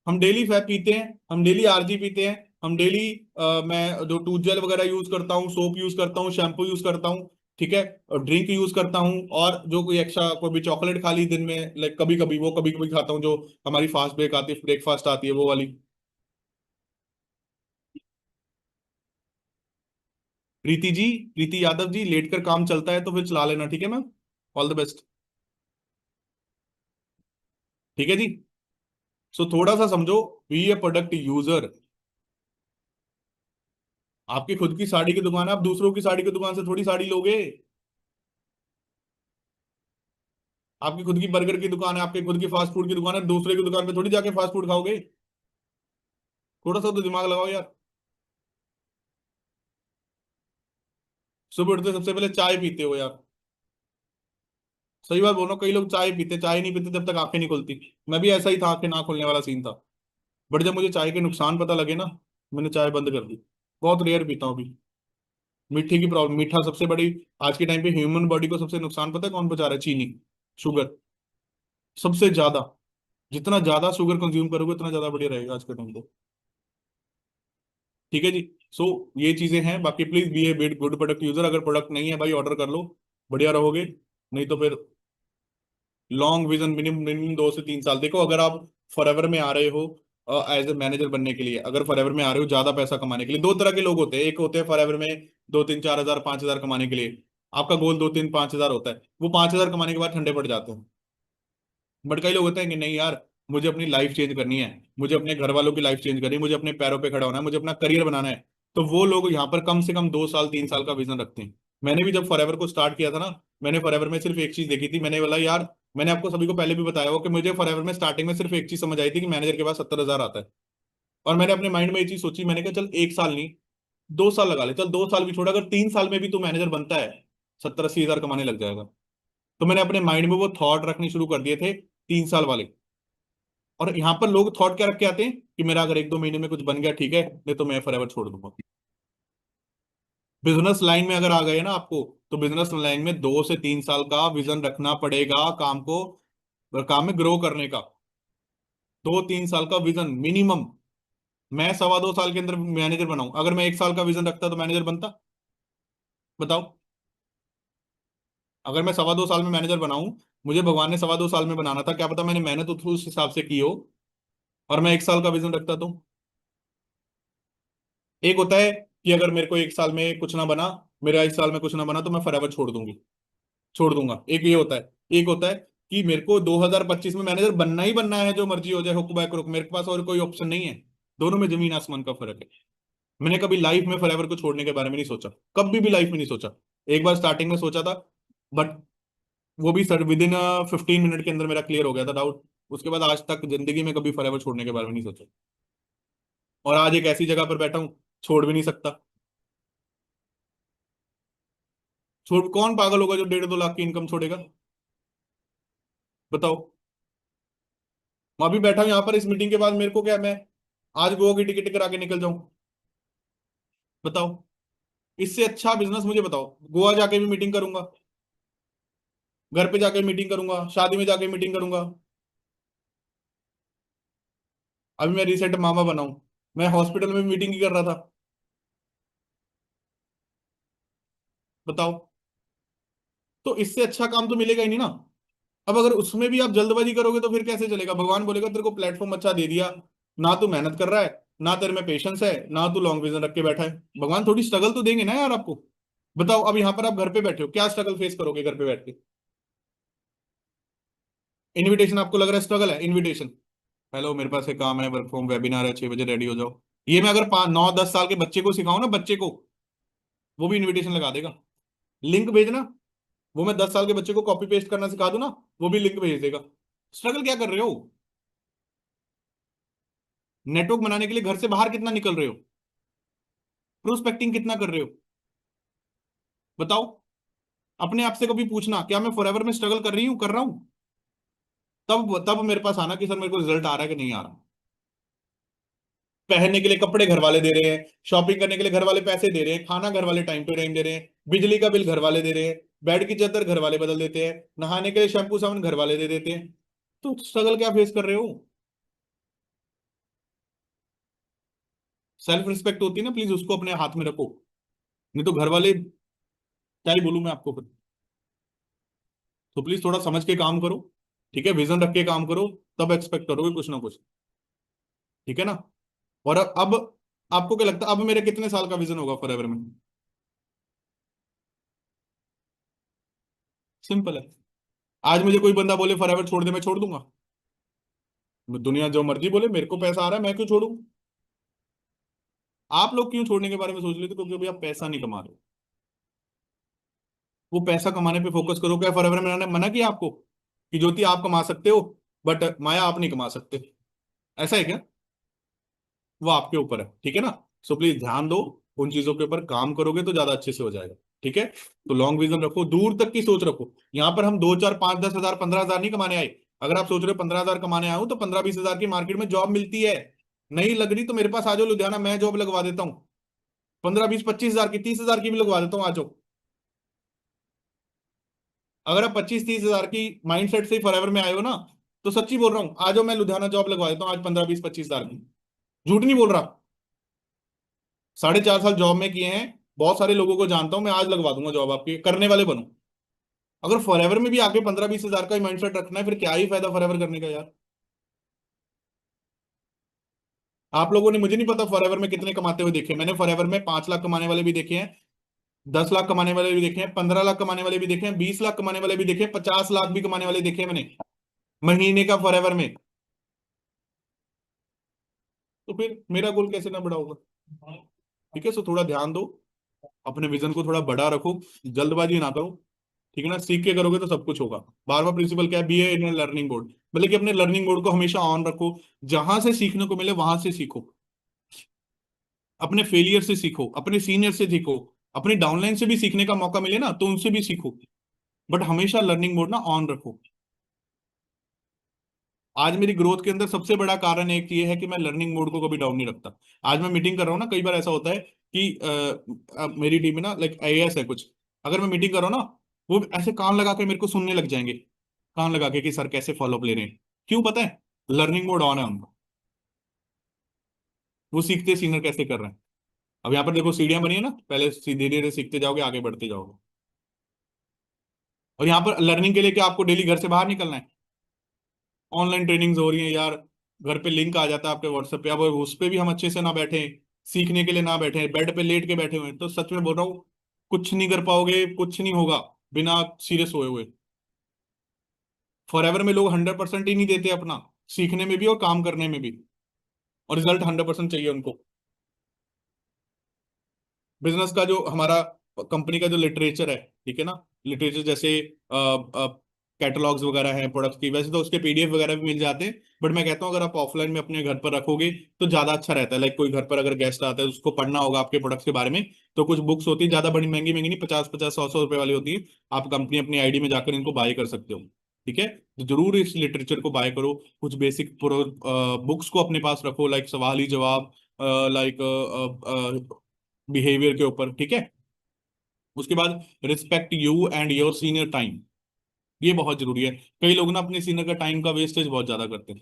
हम डेली फैब पीते हैं, हम डेली आरजी पीते हैं, हम डेली, मैं जो टूथ जेल वगैरह यूज करता हूँ, सोप यूज करता हूँ, शैम्पू यूज करता हूँ, ठीक है, और ड्रिंक यूज करता हूँ, और जो कोई एक्स्ट्रा कोई भी चॉकलेट खा ली दिन में, लाइक कभी कभी, वो कभी कभी खाता हूँ, जो हमारी फास्ट ब्रेक आती है, ब्रेकफास्ट आती है वो वाली। प्रीति जी, प्रीति यादव जी, लेट कर काम चलता है तो फिर चला लेना, ठीक है मैम। All the best. ठीक है जी। सो थोड़ा सा समझो, बी ए प्रोडक्ट यूजर। आपकी खुद की साड़ी की दुकान है, आप दूसरों की साड़ी की दुकान से थोड़ी साड़ी लोगे। आपकी खुद की बर्गर की दुकान है, आपके खुद की फास्ट फूड की दुकान है, दूसरे की दुकान पे थोड़ी जाके फास्ट फूड खाओगे। थोड़ा सा तो दिमाग लगाओ यार। सुबह उठते सबसे पहले चाय पीते हो यार। सही बात बोल रहा हूँ, कई लोग चाय पीते, चाय नहीं पीते जब तक आंखें नहीं खुलती। मैं भी ऐसा ही था, आंखें ना खुलने वाला सीन था। बट जब मुझे चाय के नुकसान पता लगे ना, मैंने चाय बंद कर दी। बहुत रेयर पीता हूँ अभी। मीठे की प्रॉब्लम, मीठा सबसे बड़ी, आज के टाइम पे ह्यूमन बॉडी को सबसे नुकसान पता है कौन पहुंचा रहा है, चीनी, शुगर, सबसे ज्यादा। जितना ज्यादा शुगर कंज्यूम करोगे उतना ज्यादा बढ़िया रहेगा आज के टाइम पे। ठीक है जी। सो ये चीजें हैं, बाकी please be A bid good product user. अगर प्रोडक्ट नहीं है भाई, ऑर्डर कर लो, बढ़िया रहोगे। नहीं तो फिर लॉन्ग विजन, मिनिमम मिनिमम 2 से 3 साल देखो। अगर आप फॉरएवर में आ रहे हो एज ए मैनेजर बनने के लिए, अगर फॉरएवर में आ रहे हो ज्यादा पैसा कमाने के लिए, दो तरह के लोग होते हैं। एक होते हैं फॉरएवर में 2 3 4 हजार 5 हजार कमाने के लिए, आपका गोल 2 3 5 हजार होता है, वो 5 हजार कमाने के बाद ठंडे पड़ जाते हैं। बट कई लोग होते हैं कि नहीं यार, मुझे अपनी लाइफ चेंज करनी है, मुझे अपने घर वालों की लाइफ चेंज करनी है, मुझे अपने पैरों पे खड़ा होना है, मुझे अपना करियर बनाना है। तो वो लोग यहाँ पर कम से कम 2 साल 3 साल का विजन रखते हैं। मैंने भी जब फॉरएवर को स्टार्ट किया था ना, मैंने फॉरएवर में सिर्फ एक चीज देखी थी, मैंने बोला यार, मैंने आपको सभी को पहले भी बताया हो कि मुझे फॉरएवर में स्टार्टिंग में सिर्फ एक चीज समझ आई थी कि मैनेजर के पास 70 हजार आता है। और मैंने अपने माइंड में ये चीज सोची, मैंने कहा चल 1 साल नहीं, 2 साल लगा ले, चल 2 साल भी छोड़ा, अगर 3 साल में भी तू मैनेजर बनता है, 70 80 हजार कमाने लग जाएगा। तो मैंने अपने माइंड में वो थॉट रखने शुरू कर दिए थे, 3 साल वाले। और यहाँ पर लोग थॉट क्या रख के आते हैं कि मेरा अगर 1 2 महीने में कुछ बन गया ठीक है, नहीं तो मैं फॉरएवर छोड़ दूंगा। बिजनेस लाइन में अगर आ गए ना आपको, तो बिजनेस लाइन में 2 से 3 साल का विजन रखना पड़ेगा काम को, काम में ग्रो करने का। 2-3 साल का विजन मिनिमम। मैं 2.25 साल के अंदर मैनेजर बनाऊं, अगर मैं 1 साल का विजन रखता तो मैनेजर बनता? बताओ। अगर मैं 2.25 साल में मैनेजर बनाऊं, मुझे भगवान ने 2.25 साल में बनाना था, क्या पता मैंने मेहनत उस हिसाब से की हो, और मैं 1 साल का विजन रखता तो। एक होता है कि अगर मेरे को 1 साल में कुछ ना बना, मेरा 1 साल में कुछ ना बना, तो मैं फॉरएवर छोड़ दूंगी, छोड़ दूंगा, एक ये होता है। एक होता है कि मेरे को 2025 में मैनेजर बनना ही बनना है, जो मर्जी हो जाए, हुक बाय क्रुक, मेरे पास और कोई ऑप्शन नहीं है। दोनों में जमीन आसमान का फर्क है। मैंने कभी लाइफ में फॉरएवर को छोड़ने के बारे में नहीं सोचा, कभी भी लाइफ में नहीं सोचा। एक बार स्टार्टिंग में सोचा था, बट वो भी सर विद इन 15 मिनट के अंदर मेरा क्लियर हो गया था डाउट। उसके बाद आज तक जिंदगी में कभी फॉरएवर छोड़ने के बारे में नहीं सोचा। और आज एक ऐसी जगह पर बैठा हूं, छोड़ भी नहीं सकता। छोड़, कौन पागल होगा जो 1.5-2 लाख की इनकम छोड़ेगा? बताओ। मैं अभी बैठा हूं यहाँ पर, इस मीटिंग के बाद मेरे को क्या, मैं आज गोवा की टिकट करा के निकल जाऊं? बताओ। इससे अच्छा बिजनेस मुझे बताओ। गोवा जाके भी मीटिंग करूंगा, घर पे जाके मीटिंग करूंगा, शादी में जाके मीटिंग करूंगा। अभी मैं रिसेंट मामा बनाऊं, मैं हॉस्पिटल में मीटिंग ही कर रहा था। बताओ। तो इससे अच्छा काम तो मिलेगा ही नहीं ना। अब अगर उसमें भी आप जल्दबाजी करोगे तो फिर कैसे चलेगा? भगवान बोलेगा तेरे को प्लेटफॉर्म अच्छा दे दिया, ना तू मेहनत कर रहा है, ना तेरे में पेशेंस है, ना तू लॉन्ग विजन रख के बैठा है। भगवान थोड़ी स्ट्रगल तो देंगे ना यार आपको। बताओ, अब यहाँ पर आप घर पे बैठे हो, क्या स्ट्रगल फेस करोगे घर पे बैठ के? इनविटेशन आपको लग रहा है स्ट्रगल है? इनविटेशन, हेलो मेरे पास एक काम है, वर्क फ्रॉम वेबिनार है, 6 बजे रेडी हो जाओ। ये मैं अगर 5 9 10 साल के बच्चे को सिखाऊं ना, बच्चे को, वो भी इनविटेशन लगा देगा। लिंक भेजना, वो मैं 10 साल के बच्चे को कॉपी पेस्ट करना सिखा दूं ना, वो भी लिंक भेज देगा। स्ट्रगल क्या कर रहे हो? नेटवर्क बनाने के लिए घर से बाहर कितना निकल रहे हो? प्रोस्पेक्टिंग कितना कर रहे हो? बताओ। अपने आप से कभी पूछना, क्या मैं फॉरएवर में स्ट्रगल कर रही हूं, कर रहा हूं? तब मेरे पास आना कि सर मेरे को रिजल्ट आ रहा है कि नहीं आ रहा। पहनने के लिए कपड़े घर वाले दे रहे हैं, शॉपिंग करने के लिए घर वाले पैसे दे रहे हैं, खाना घर वाले टाइम टू टाइम दे रहे हैं, बिजली का बिल घर वाले दे रहे हैं, बेड की चादर घर वाले बदल देते हैं, नहाने के लिए शैम्पू साबुन घर वाले दे देते हैं। तो स्ट्रगल क्या फेस कर रहे हो? सेल्फ रिस्पेक्ट होती है ना, प्लीज उसको अपने हाथ में रखो। नहीं तो घर वाले, क्या ही बोलूं मैं आपको फिर। तो प्लीज थोड़ा समझ के काम करो, ठीक है? विजन रख के काम करो, तब एक्सपेक्ट करोगे कुछ ना कुछ। ठीक है ना? और अब आपको क्या लगता है, अब मेरे कितने साल का विजन होगा फॉरएवर में? सिंपल है। आज मुझे कोई बंदा बोले फॉरएवर छोड़ दे, मैं छोड़ दूंगा? दुनिया जो मर्जी बोले, मेरे को पैसा आ रहा है, मैं क्यों छोड़ू? आप लोग क्यों छोड़ने के बारे में सोच लेते? क्योंकि अभी आप पैसा नहीं कमा रहे हो। वो पैसा कमाने पे फोकस करो। क्या फॉरएवर में मैंने मना किया आपको कि ज्योति आप कमा सकते हो, बट माया आप नहीं कमा सकते? ऐसा है क्या? वो आपके ऊपर है, ठीक है ना? सो प्लीज ध्यान दो, उन चीजों के ऊपर काम करोगे तो ज्यादा अच्छे से हो जाएगा। ठीक है? तो लॉन्ग विजन रखो, दूर तक की सोच रखो। यहाँ पर हम 2 4 5 10 हजार 15 हजार नहीं कमाने आए। अगर आप सोच रहे हो 15 हजार कमाने आया हूं, तो 15 20 हजार की मार्केट में जॉब मिलती है। नहीं लग रही तो मेरे पास आ जाओ लुधियाना, मैं जॉब लगवा देता हूँ। 15 20 25 हजार की, 30 हजार की भी लगवा देता हूँ, आ जाओ। अगर आप 25 30 हजार की माइंडसेट से फॉरएवर में आए हो ना, तो सच्ची बोल रहा हूँ, आ जाओ, मैं लुधियाना जॉब लगवा देता हूँ आज 15 20 25 हजार की। झूठ नहीं बोल रहा। 4.5 साल जॉब में किए हैं, बहुत सारे लोगों को जानता हूं, मैं आज लगवा दूंगा जॉब, आपके करने वाले बनो। अगर फॉरएवर में भी आके 15 20 हजार का माइंडसेट रखना है, फिर क्या ही फायदा फॉरएवर करने का यार। आप लोगों ने, मुझे नहीं पता फॉरएवर में कितने कमाते हुए देखे, मैंने फॉरएवर में 5 लाख कमाने वाले भी देखे हैं, 10 लाख कमाने वाले भी देखे हैं, 15 लाख कमाने वाले भी देखे हैं, 20 लाख कमाने वाले भी देखे हैं, 50 लाख भी कमाने वाले देखे हैं मैंने, महीने का फॉरएवर में। तो फिर मेरा गोल कैसे ना बड़ा होगा? ठीक है? सो थोड़ा ध्यान दो, अपने विजन को थोड़ा बड़ा रखो, जल्दबाजी ना करो। ठीक है ना? सीख के करोगे तो सब कुछ होगा। 12वां प्रिंसिपल क्या है? Be a in learning board, मतलब कि अपने लर्निंग बोर्ड को हमेशा ऑन रखो। जहां से सीखने को मिले वहां से सीखो। अपने फेलियर से सीखो, अपने सीनियर से सीखो, अपनी डाउनलाइन से भी सीखने का मौका मिले ना, तो उनसे भी सीखो। बट हमेशा लर्निंग मोड ना ऑन रखो। आज मेरी ग्रोथ के अंदर सबसे बड़ा कारण एक ये है कि मैं लर्निंग मोड को कभी डाउन नहीं रखता। आज मैं मीटिंग कर रहा हूँ ना, कई बार ऐसा होता है कि मेरी टीम में ना लाइक आईएएस है कुछ, अगर मैं मीटिंग कर रहा हूँ ना, वो ऐसे कान लगा के मेरे को सुनने लग जाएंगे, कान लगा के कि सर कैसे फॉलोअप ले रहे हैं। क्यों पता है? लर्निंग मोड ऑन है उनका, वो सीखते सीनियर कैसे कर रहे हैं। अब यहाँ पर देखो सीढ़ियां बनी है ना, पहले धीरे धीरे सीखते जाओगे, आगे बढ़ते जाओगे। और यहाँ पर लर्निंग के लिए क्या आपको डेली घर से बाहर निकलना है? ऑनलाइन ट्रेनिंग्स हो रही है यार, घर पे लिंक आ जाता है आपके व्हाट्सएप पे। अब उस पे भी हम अच्छे से ना बैठे, सीखने के लिए ना बैठे, बेड पे लेट के बैठे हुए हैं, तो सच में बोल रहा हूँ कुछ नहीं कर पाओगे, कुछ नहीं होगा बिना सीरियस हुए हुए। फॉर एवर में लोग 100% ही नहीं देते अपना, सीखने में भी और काम करने में भी, और रिजल्ट 100% चाहिए उनको। बिजनेस का जो हमारा कंपनी का जो लिटरेचर है, ठीक है ना, लिटरेचर जैसे कैटलॉग्स वगैरह हैं प्रोडक्ट्स की, वैसे तो उसके पीडीएफ वगैरह भी मिल जाते हैं, बट मैं कहता हूँ अगर आप ऑफलाइन में अपने घर पर रखोगे तो ज्यादा अच्छा रहता है। लाइक कोई घर पर अगर गेस्ट आता है, उसको पढ़ना होगा आपके प्रोडक्ट्स के बारे में, तो कुछ बुक्स होती है, ज्यादा बड़ी महंगी महंगी नहीं, 50 50 100 100 रुपए वाली होती है। आप कंपनी अपनी आईडी में जाकर इनको बाय कर सकते हो, ठीक है। तो जरूर इस लिटरेचर को बाय करो। कुछ बेसिक बुक्स को अपने पास रखो, लाइक सवाल ही जवाब, लाइक बिहेवियर के ऊपर, ठीक है। उसके बाद respect you and your senior time, ये बहुत जरूरी है। कई लोग ना अपने सीनियर का टाइम का वेस्टेज बहुत ज्यादा करते हैं।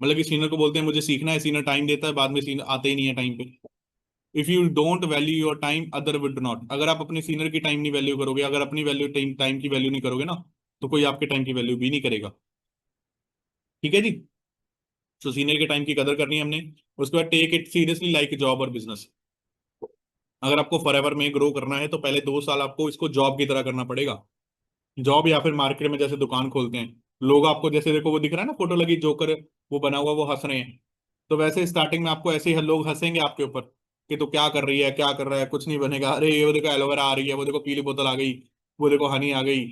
मतलब कि सीनियर को बोलते हैं मुझे सीखना है, सीनियर टाइम देता है, बाद में सीनियर आते ही नहीं है टाइम पे। If you don't value your time other will not, अगर आप अपने सीनियर की टाइम नहीं वैल्यू करोगे, अगर अपनी वैल्यू टाइम टाइम की वैल्यू नहीं करोगे ना, तो कोई आपके टाइम की वैल्यू भी नहीं करेगा, ठीक है जी। तो सीनियर के टाइम की कदर करनी है हमने। उसके बाद take it seriously like job और बिजनेस। अगर आपको फॉरएवर में ग्रो करना है तो पहले 2 साल आपको इसको जॉब की तरह करना पड़ेगा। जॉब या फिर मार्केट में जैसे दुकान खोलते हैं लोग, आपको जैसे देखो वो दिख रहा है ना, फोटो लगी जोकर, वो बना हुआ, वो हंस रहे हैं। तो वैसे स्टार्टिंग में आपको ऐसे ही लोग हंसेंगे आपके ऊपर कि तो क्या कर रही है, क्या कर रहा है, कुछ नहीं बनेगा, अरे ये वो देखो एलोवेरा आ रही है, वो देखो पीली बोतल आ गई, वो देखो हनी आ गई,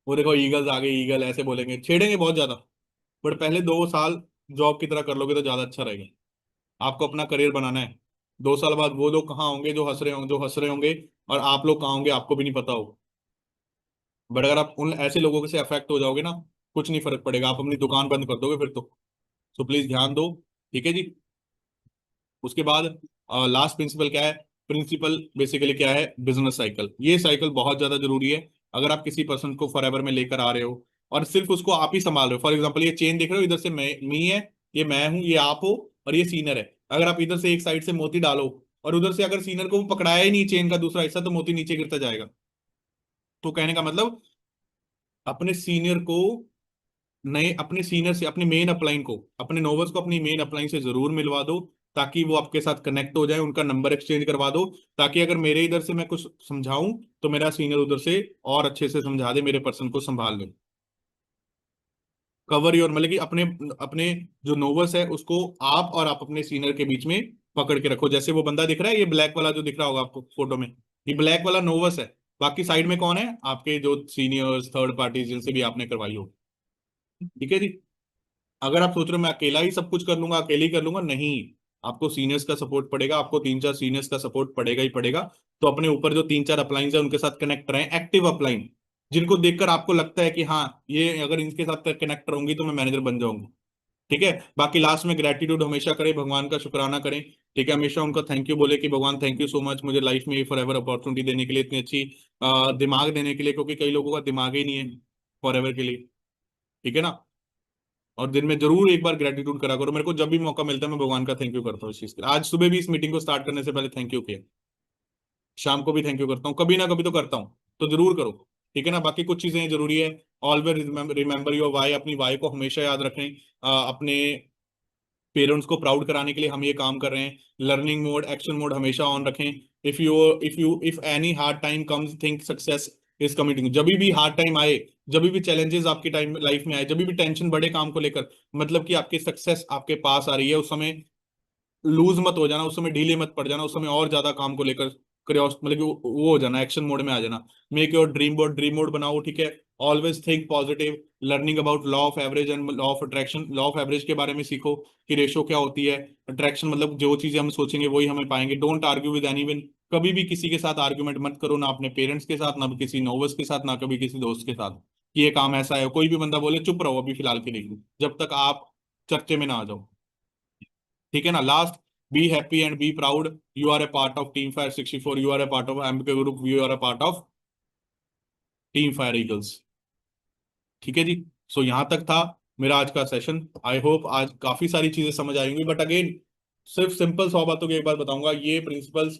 वो देखो ईगल्स आ गई, ईगल, ऐसे बोलेंगे, छेड़ेंगे बहुत ज्यादा। बट पहले 2 साल जॉब की तरह कर लोगे तो ज्यादा अच्छा रहेगा। आपको अपना करियर बनाना है। 2 साल बाद वो लोग कहाँ होंगे जो हंस रहे होंगे, और आप लोग कहाँ होंगे आपको भी नहीं पता हो। बट अगर आप उन ऐसे लोगों से अफेक्ट हो जाओगे ना, कुछ नहीं फर्क पड़ेगा, आप अपनी दुकान बंद कर दोगे फिर तो। सो प्लीज ध्यान दो, ठीक है जी। उसके बाद लास्ट प्रिंसिपल क्या है? प्रिंसिपल बेसिकली क्या है? Business cycle. ये साइकिल बहुत ज्यादा जरूरी है। अगर आप किसी पर्सन को फॉरएवर में लेकर आ रहे हो और सिर्फ उसको आप ही संभाल रहे हो, फॉर एग्जाम्पल ये चेन देख रहे हो, इधर से मी है, ये मैं हूं, ये आप हो, और ये सीनियर है। अगर आप इधर से एक साइड से मोती डालो और उधर से अगर सीनियर को पकड़ाया ही नहीं चेन का दूसरा हिस्सा, तो मोती नीचे गिरता जाएगा। तो कहने का मतलब, अपने सीनियर को नए अपने सीनियर से, अपने मेन अपलाइन को, अपने नोवर्स को अपनी मेन अपलाइन से जरूर मिलवा दो, ताकि वो आपके साथ कनेक्ट हो जाए, उनका नंबर एक्सचेंज करवा दो, ताकि अगर मेरे इधर से मैं कुछ समझाऊं तो मेरा सीनियर उधर से और अच्छे से समझा दे, मेरे पर्सन को संभाल ले। कवर योर, मतलब कि अपने अपने जो नोवर्स है उसको आप अपने सीनियर के बीच में पकड़ के रखो। जैसे वो बंदा दिख रहा है, ये ब्लैक वाला जो दिख रहा होगा आपको फोटो में, ये ब्लैक वाला नोवर्स है। बाकी साइड में कौन है? आपके जो सीनियर्स, थर्ड पार्टी जिनसे भी आपने करवाई हो, ठीक है जी। अगर आप सोच रहे हो मैं अकेला ही सब कुछ कर लूंगा, अकेले ही कर लूंगा, नहीं। आपको सीनियर्स का सपोर्ट पड़ेगा, आपको 3 4 सीनियर्स का सपोर्ट पड़ेगा ही पड़ेगा। तो अपने ऊपर जो 3 4 अपलाइंस है उनके साथ कनेक्ट रहें, एक्टिव अपलाइन, जिनको देखकर आपको लगता है कि हाँ ये अगर इनके साथ कनेक्ट रहूंगी तो मैं मैनेजर बन जाऊंगी, ठीक है। बाकी लास्ट में ग्रेटिट्यूड हमेशा करें, भगवान का शुक्राना करें, ठीक है। हमेशा उनका थैंक यू बोले कि भगवान थैंक यू सो मच मुझे लाइफ में ये फॉर एवर अपॉर्चुनिटी देने के लिए, इतनी अच्छी दिमाग देने के लिए, क्योंकि कई लोगों का दिमाग ही नहीं है फॉर एवर के लिए, ठीक है ना। और दिन में जरूर एक बार ग्रेटिट्यूड करा करो। मेरे को जब भी मौका मिलता है मैं भगवान का थैंक यू करता हूँ इस चीज के लिए। आज सुबह भी इस मीटिंग को स्टार्ट करने से पहले थैंक यू किया, शाम को भी थैंक यू करता हूँ, कभी ना कभी तो करता हूँ। तो जरूर करो, ठीक है ना। बाकी कुछ चीजें जरूरी है, ऑलवेज रिमेंबर योर वाई, अपनी वाई को हमेशा याद रखें। अपने पेरेंट्स को प्राउड कराने के लिए हम ये काम कर रहे हैं। लर्निंग मोड, एक्शन मोड हमेशा ऑन रखें। If any hard time comes, think success is coming. जब भी हार्ड टाइम आए, जब भी चैलेंजेस आपकी टाइम लाइफ में आए, जब भी टेंशन बढ़े काम को लेकर, मतलब कि आपकी सक्सेस आपके पास आ रही है, उस समय लूज मत हो जाना, उस समय ढीले मत पड़ जाना, उस समय और ज्यादा काम को लेकर क्रियोस, मतलब कि वो हो जाना, एक्शन मोड में आ जाना। मेक योर ड्रीम मोड बनाओ, ठीक है। Always think positive, learning about law of average and law of attraction. Law of average के बारे में सीखो कि रेशो क्या होती है। अट्रैक्शन मतलब जो चीजें हम सोचेंगे वही हमें पाएंगे। डोंट आर्ग्यू विद एनीवन, कभी भी किसी के साथ आर्ग्यूमेंट मत करो, ना अपने पेरेंट्स के साथ, ना किसी नोवस के साथ, ना कभी किसी दोस्त के साथ, कि ये काम ऐसा है। कोई भी बंदा बोले चुप रहो अभी फिलहाल के लिए, जब तक आप चर्चे में ना आ जाओ, ठीक है ना। Last, be happy and be proud, you are a part of team fire 64, you are a part of MK group, you are a part of team fire eagles. ठीक है जी। सो यहाँ तक था मेरा आज का सेशन। आई होप आज काफी सारी चीजें समझ आएंगी, बट अगेन सिर्फ सिंपल 100 बातों की एक बात बताऊंगा, ये प्रिंसिपल्स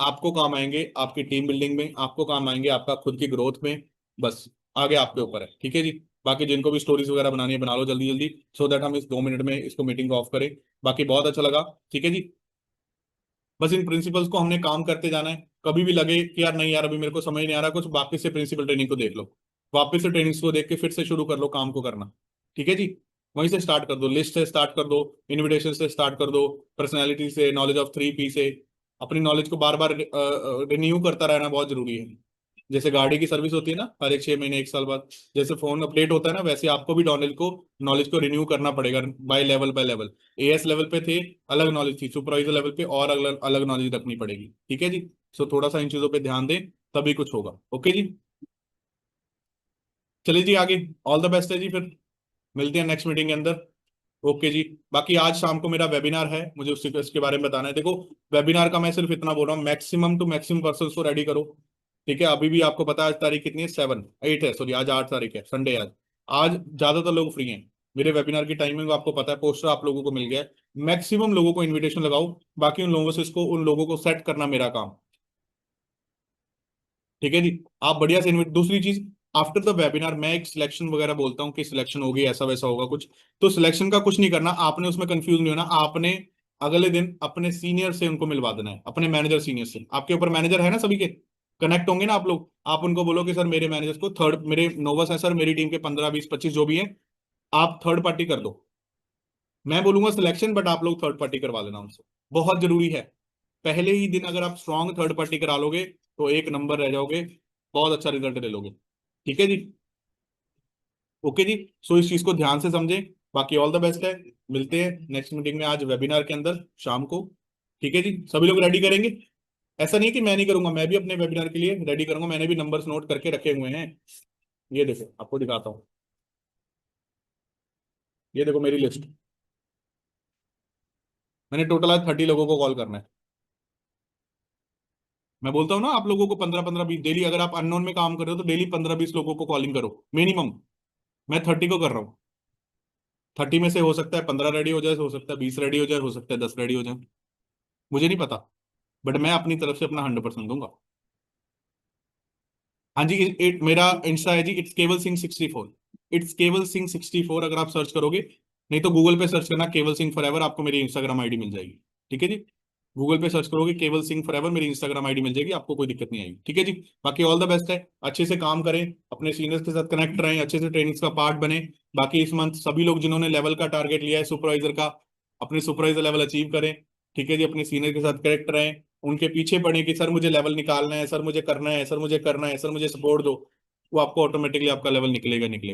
आपको काम आएंगे आपकी टीम बिल्डिंग में, आपको काम आएंगे आपका खुद की ग्रोथ में। बस आगे आपके ऊपर है। ठीक है जी। बाकी जिनको भी स्टोरीज वगैरह बनानी है बना लो जल्दी जल्दी, सो दैट हम इस 2 मिनट में इसको मीटिंग को ऑफ करें। बाकी बहुत अच्छा लगा। ठीक है जी। बस इन प्रिंसिपल्स को हमने काम करते जाना है। कभी भी लगे कि यार नहीं यार अभी मेरे को समझ नहीं आ रहा कुछ, वापस से प्रिंसिपल ट्रेनिंग को देख लो, वापस से ट्रेनिंग्स को देख के फिर से शुरू कर लो काम को करना। ठीक है जी। वहीं से स्टार्ट कर दो, लिस्ट से स्टार्ट कर दो, इनविटेशन से स्टार्ट कर दो, पर्सनैलिटी से, नॉलेज ऑफ 3P से। अपनी नॉलेज को बार बार रिन्यू करता रहना बहुत जरूरी है। जैसे गाड़ी की सर्विस होती है ना हर एक 6 महीने 1 साल बाद, जैसे फोन अपडेट होता है ना, वैसे आपको भी नॉलेज को रिन्यू करना पड़ेगा बाय लेवल। एएस लेवल पे थे अलग नॉलेज थी, सुपरवाइजर लेवल पे और अलग अलग नॉलेज रखनी पड़ेगी। ठीक है जी। सो थोड़ा सा इन चीजों पे ध्यान दें, तभी कुछ होगा। ओके जी। चलिए जी आगे। ऑल द बेस्ट है जी। फिर मिलते हैं नेक्स्ट मीटिंग के अंदर। ओके जी। बाकी आज शाम को मेरा वेबिनार है, मुझे उसके बारे में बताना है। देखो वेबिनार का मैं सिर्फ इतना बोल रहा हूँ, मैक्सिमम टू मैक्सिमम पर्सन को रेडी करो। ठीक है। अभी भी आपको पता है आज तारीख कितनी है, 7 8 है, सॉरी आज 8 तारीख है, संडे है आज। आज ज्यादातर लोग फ्री हैं। मेरे वेबिनार की टाइमिंग आपको पता है, पोस्टर आप लोगों को मिल गया है। मैक्सिमम लोगों को इन्विटेशन लगाओ, बाकी उन लोगों को सेट करना मेरा काम। ठीक है जी। आप बढ़िया से इन्विट। दूसरी चीज, आफ्टर द वेबिनार मैं एक सिलेक्शन वगैरह बोलता हूँ कि सिलेक्शन होगी ऐसा वैसा होगा कुछ, तो सिलेक्शन का कुछ नहीं करना आपने, उसमें कंफ्यूज नहीं होना आपने। अगले दिन अपने सीनियर से उनको मिलवा देना है, अपने मैनेजर सीनियर से। आपके ऊपर मैनेजर है ना सभी के, कनेक्ट होंगे ना आप लोग। आप उनको बोलो कि सर मेरे मैनेजर को थर्ड, मेरे नोवस है सर, मेरी टीम के 15 20 25 जो भी है, आप थर्ड पार्टी कर दो। मैं बोलूंगा सिलेक्शन, बट आप लोग थर्ड पार्टी करवा लेना उनसे, बहुत जरूरी है। पहले ही दिन अगर आप स्ट्रॉन्ग थर्ड पार्टी करा लोगे तो एक नंबर रह जाओगे, बहुत अच्छा रिजल्ट ले लोगे। ठीक है जी। ओके जी। सो इस चीज को ध्यान से समझें। बाकी ऑल द बेस्ट है। मिलते हैं नेक्स्ट मीटिंग में आज वेबिनार के अंदर शाम को। ठीक है जी। सभी लोग रेडी करेंगे। ऐसा नहीं है कि मैं नहीं करूंगा, मैं भी अपने वेबिनार के लिए रेडी करूंगा, मैंने भी नंबर्स नोट करके रखे हुए हैं। ये देखो आपको दिखाता हूँ, ये देखो मेरी लिस्ट। मैंने टोटल आज 30 लोगों को कॉल करना है। मैं बोलता हूँ ना आप लोगों को 15 15 20 डेली, अगर आप अननोन में काम कर रहे हो तो डेली 15 20 लोगों को कॉलिंग करो मिनिमम। मैं 30 को कर रहा हूँ। 30 में से हो सकता है 15 रेडी हो जाए, हो सकता है 20 रेडी हो जाए, हो सकता है 10 रेडी हो जाए, मुझे नहीं पता। बट मैं अपनी तरफ से अपना 100% दूंगा। हाँ जी। मेरा इंस्टा है जी, इट्स केवल सिंह 64। इट्स केवल सिंह 64 अगर आप सर्च करोगे, नहीं तो गूगल पे सर्च करना केवल सिंह फॉरएवर, आपको मेरी इंस्टाग्राम आईडी मिल जाएगी। ठीक है जी। गूगल पे सर्च करोगे केवल सिंह फॉरएवर, मेरी इंस्टाग्राम आईडी मिल जाएगी, आपको कोई दिक्कत नहीं आएगी। ठीक है जी। बाकी ऑल द बेस्ट है। अच्छे से काम करें, अपने सीनियर्स के साथ कनेक्ट रहें, अच्छे से ट्रेनिंग्स का पार्ट बने। बाकी इस मंथ सभी लोग जिन्होंने लेवल का टारगेट लिया है सुपरवाइजर का, अपने सुपरवाइजर लेवल अचीव करें। ठीक है जी। अपने सीनियर के साथ कनेक्ट रहें, उनके पीछे पड़े कि सर मुझे लेवल निकालना है, सर मुझे करना है, सर मुझे करना है, सर मुझे सपोर्ट दो। वो आपको ऑटोमेटिकली आपका लेवल निकलेगा निकलेगा।